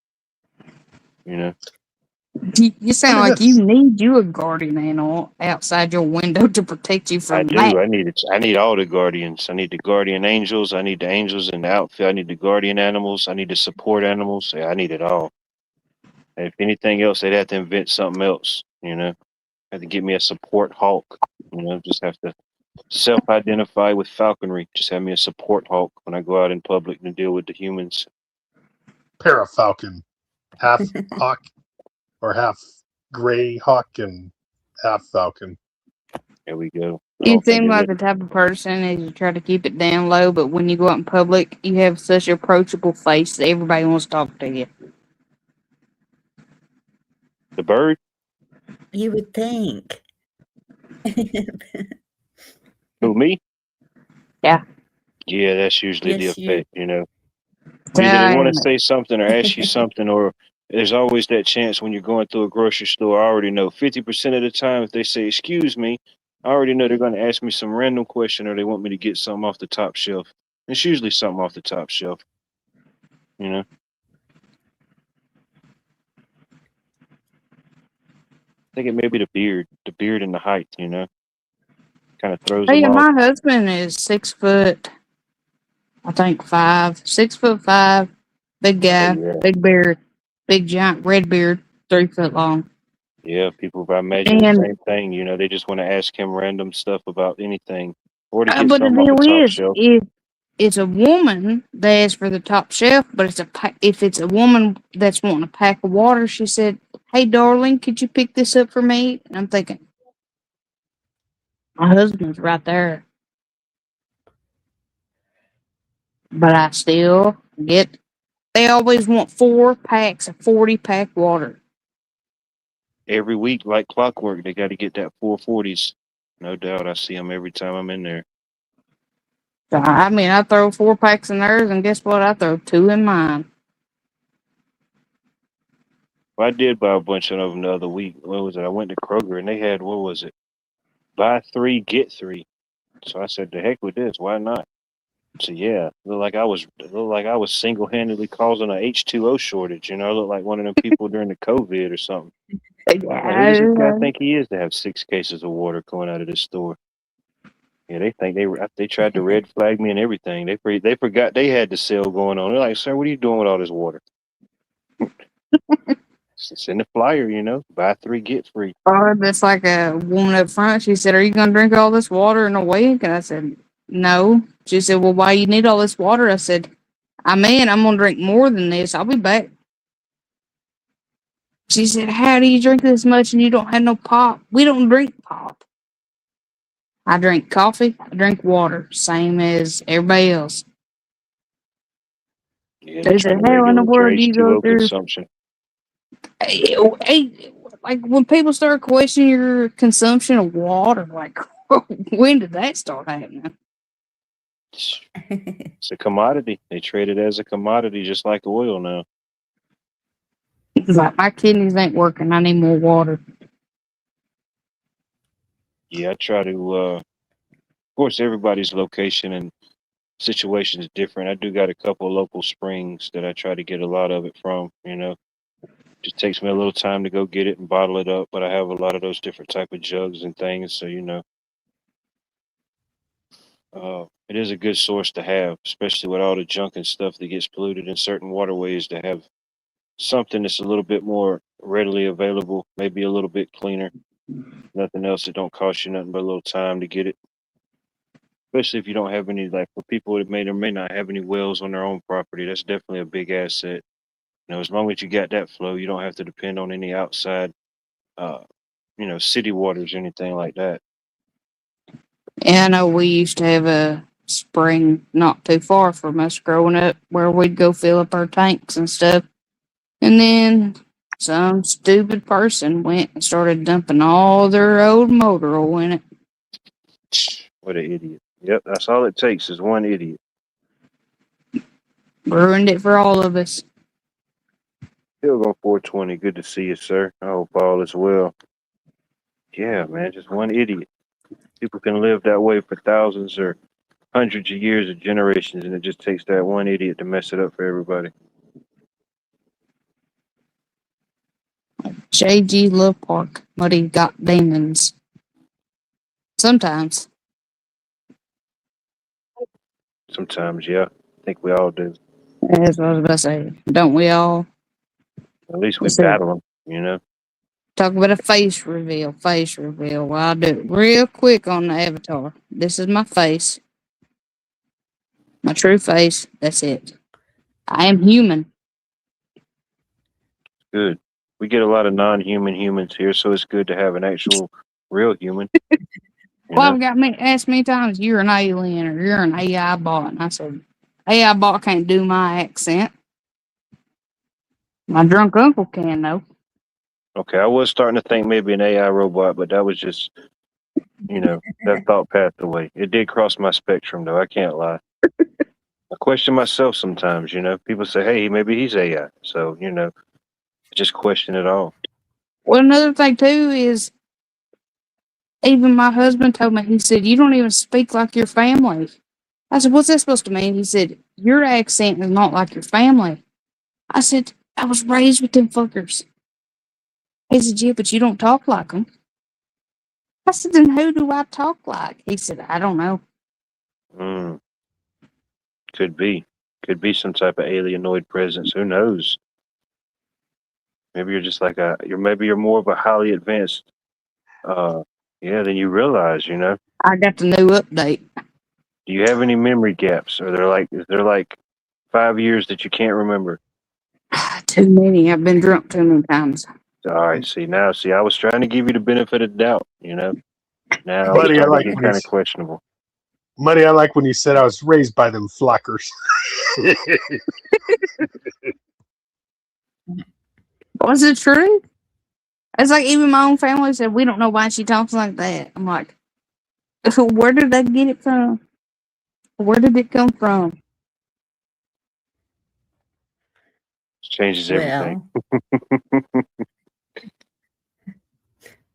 You know, You sound like you need you a guardian animal outside your window to protect you I from do. that. I need all the guardians. I need the guardian angels. I need the angels in the outfit. I need the guardian animals. I need the support animals. Yeah, I need it all. And if anything else, they'd have to invent something else. You know, have to get me a support hawk. You know, just have to self-identify with falconry. Just have me a support hawk when I go out in public and deal with the humans. Parafalcon, half hawk or half gray hawk and half falcon. There we go. You All seem things like the type of person that you try to keep it down low, but when you go out in public, you have such an approachable face that everybody wants to talk to you. the bird. You would think. Who, me? Yeah. Yeah, that's usually the Yes, you. effect. You know, either they want Damn. to say something or ask you something, or there's always that chance when you're going through a grocery store. I already know 50% of the time if they say "excuse me," I already know they're going to ask me some random question or they want me to get something off the top shelf. It's usually something off the top shelf. You know. I think it may be the beard and the height. You know, kind of throws Hey, them off. my husband is 6 foot, I think 5, 6'5", big guy, Oh yeah, big beard, big giant red beard, 3 foot long. yeah. People, I imagine the And same thing. You know, they just want to ask him random stuff about anything or to get but the something off the deal top is, shelf. if it's a woman that asks for the top shelf, but if it's a woman that's wanting a pack of water, she said, "Hey, darling, could you pick this up for me?" And I'm thinking, my husband's right there, but I still get. They always want 4 packs of 40-pack water. Every week, like clockwork, they got to get that 440s. No doubt, I see them every time I'm in there. So, I mean, I throw 4 packs in theirs, and guess what? I throw 2 in mine. Well, I did buy a bunch of them the other week. What was it? I went to Kroger and they had, what was it? Buy 3, get 3. So I said, the heck with this. Why not? So yeah, looked like I was single-handedly causing a H2O shortage. You know, I looked like one of them people during the COVID or something. Like, who does this guy think he is to have 6 cases of water coming out of this store? Yeah, they think they tried to red flag me and everything. They forgot they had the sale going on. They're like, "Sir, what are you doing with all this water?" It's in the flyer, you know. Buy 3, get 3. Or it's like a woman up front. She said, "Are you gonna drink all this water in a week?" And I said, "No." She said, "Well, why you need all this water?" I said, I'm gonna drink more than this. I'll be back." She said, "How do you drink this much and you don't have no pop?" We don't drink pop. I drink coffee. I drink water, same as everybody else. Yeah, They they're said, trying to "How in the regulate your world do you go H2O through?" consumption. Hey, like when people start questioning your consumption of water, like when did that start happening? It's a commodity. They trade it as a commodity, just like oil now. It's like my kidneys ain't working. I need more water. Yeah, I try to. Of course, everybody's location and situation is different. I do got a couple of local springs that I try to get a lot of it from. You know, just takes me a little time to go get it and bottle it up, but I have a lot of those different type of jugs and things. So you know, it is a good source to have, especially with all the junk and stuff that gets polluted in certain waterways. To have something that's a little bit more readily available, maybe a little bit cleaner. Nothing else that don't cost you nothing but a little time to get it. Especially if you don't have any, like for people that may or may not have any wells on their own property, that's definitely a big asset. You know, as long as you got that flow, you don't have to depend on any outside, uh, city waters or anything like that. And I know we used to have spring not too far from us growing up where we'd go fill up our tanks and stuff. And then some stupid person went and started dumping all their old motor oil in it. What an idiot. Yep, that's all it takes is one idiot. Ruined it for all of us. Still on 420. Good to see you, sir. I hope all is well. Yeah, man, just one idiot. People can live that way for thousands or hundreds of years or generations, and it just takes that one idiot to mess it up for everybody. J.G. Love Park, Muddy got demons. Sometimes. Sometimes, yeah. I think we all do. That's what I was about to say. Don't we all? At least we Let's see. battle them, you know? Talk about a face reveal. Face reveal. Well, I'll do it real quick on the avatar. This is my face. My true face. That's it. I am human. Good. We get a lot of non-human humans here, so it's good to have an actual real human. You Well, know? I've got me asked many times, you're an alien or you're an AI bot. And I said, AI bot can't do my accent. My drunk uncle can, though. Okay, I was starting to think maybe an AI robot, but that was just, you know, that thought passed away. It did cross my spectrum, though. I can't lie. I question myself sometimes, you know. People say, hey, maybe he's AI. So, you know, I just question it all. Well, another thing, too, is even my husband told me, he said, you don't even speak like your family. I said, what's that supposed to mean? He said, your accent is not like your family. I said, I was raised with them fuckers. He said, yeah, but you don't talk like them. I said, then who do I talk like? He said, I don't know. Mm. Could be. Could be some type of alienoid presence. Who knows? Maybe you're just like maybe you're more of a highly advanced, than you realize, you know? I got the new update. Do you have any memory gaps? Is there like 5 years that you can't remember? Too many. I've been drunk too many times. All right, see, I was trying to give you the benefit of the doubt, you know? Now it's Buddy, I starting like to get when kind of he's questionable. Muddy, I like when you said I was raised by them flockers. Was it true? It's like even my own family said, we don't know why she talks like that. I'm like, where did they get it from? Where did it come from? It changes everything. Well,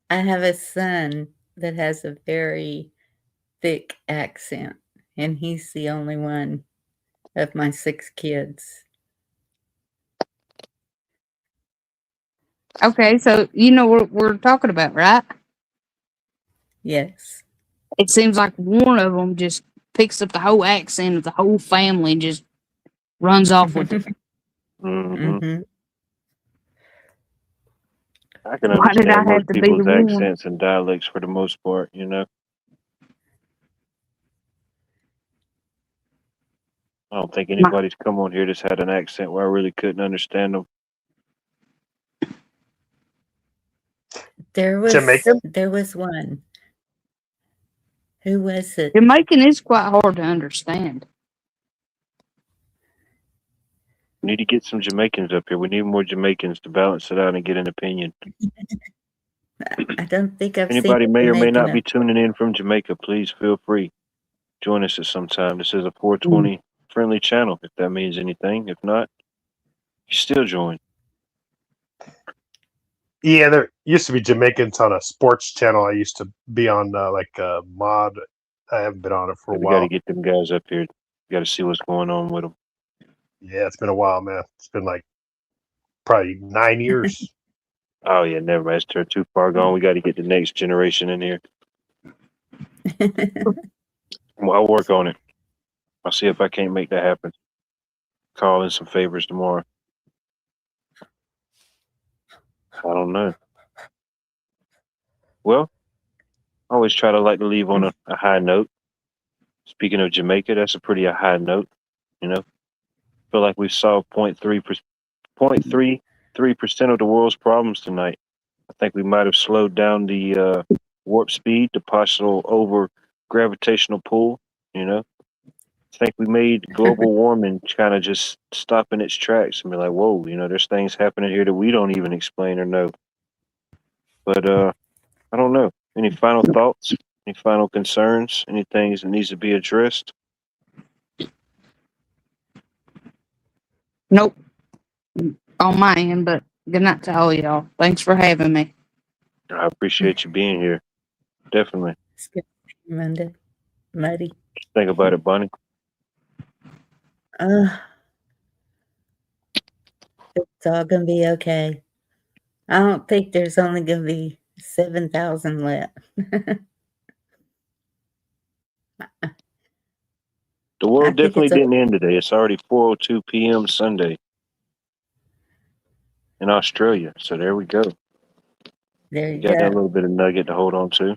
I have a son that has a very thick accent, and he's the only one of my 6 kids. Okay, so you know what we're talking about, right? Yes. It seems like one of them just picks up the whole accent of the whole family and just runs off with it. Mm-hmm. I can Why did I understand have most to be the people's one? accents and dialects for the most part, you know? I don't think anybody's come on here that's had an accent where I really couldn't understand them. There Jamaican? was one. Who was it? Jamaican is quite hard to understand. We need to get some Jamaicans up here. We need more Jamaicans to balance it out and get an opinion. I don't think I've Anybody seen may or may Jamaican not be up. tuning in from Jamaica, please feel free. Join us at some time. This is a 420 friendly channel, if that means anything. If not, you still join. Yeah, there used to be Jamaicans on a sports channel I used to be on, Mod. I haven't been on it for a We got to while. get them guys up here. Got to see what's going on with them. Yeah, it's been a while, man. It's been like probably 9 years. Oh, yeah, never mind. It's too far gone. We got to get the next generation in here. Well, I'll work on it. I'll see if I can't make that happen. Call in some favors tomorrow. I don't know. Well, I always try to leave on a high note. Speaking of Jamaica, that's a pretty high note. You know, feel like we solved 0.33% of the world's problems tonight. I think we might have slowed down the warp speed, the partial over gravitational pull. You know, I think we made global warming kind of just stop in its tracks and be like, whoa, there's things happening here that we don't even explain or know. But I don't know. Any final thoughts? Any final concerns? Any things that needs to be addressed? Nope. On my end, but good night to all y'all. Thanks for having me. I appreciate you being here. Definitely. It's good to see you, Monday. Muddy. Think about it, Bunny. It's all gonna be okay. I don't think there's only gonna be 7,000 left. The I world think definitely it's didn't end today. It's already 4:02 p.m. Sunday in Australia. So there we go. There You you got that go. little bit of nugget to hold on to.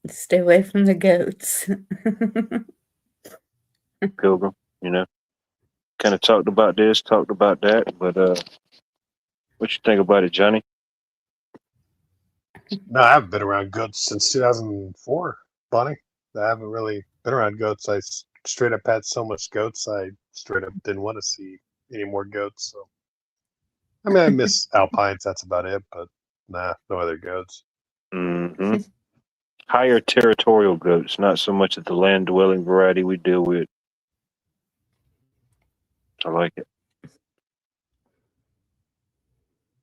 Stay away from the goats. Pilgrim, kind of talked about this, talked about that, but what you think about it, Johnny? No, I haven't been around goats since 2004, Bunny. I haven't really been around goats. I straight up had so much goats, I straight up didn't want to see any more goats. So, I mean, I miss alpines. That's about it. But nah, no other goats. Mm-hmm. Higher territorial goats, not so much of the land-dwelling variety we deal with. I like it.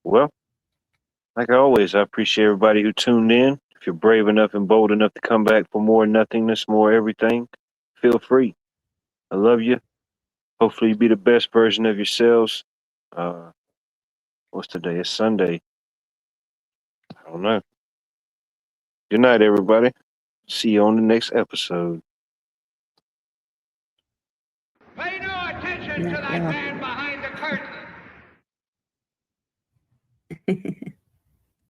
Well, like always, I appreciate everybody who tuned in. If you're brave enough and bold enough to come back for more nothingness, more everything, feel free. I love you. Hopefully you be the best version of yourselves. What's today? It's Sunday. I don't know. Good night, everybody. See you on the next episode. Pay no attention to that man behind the curtain.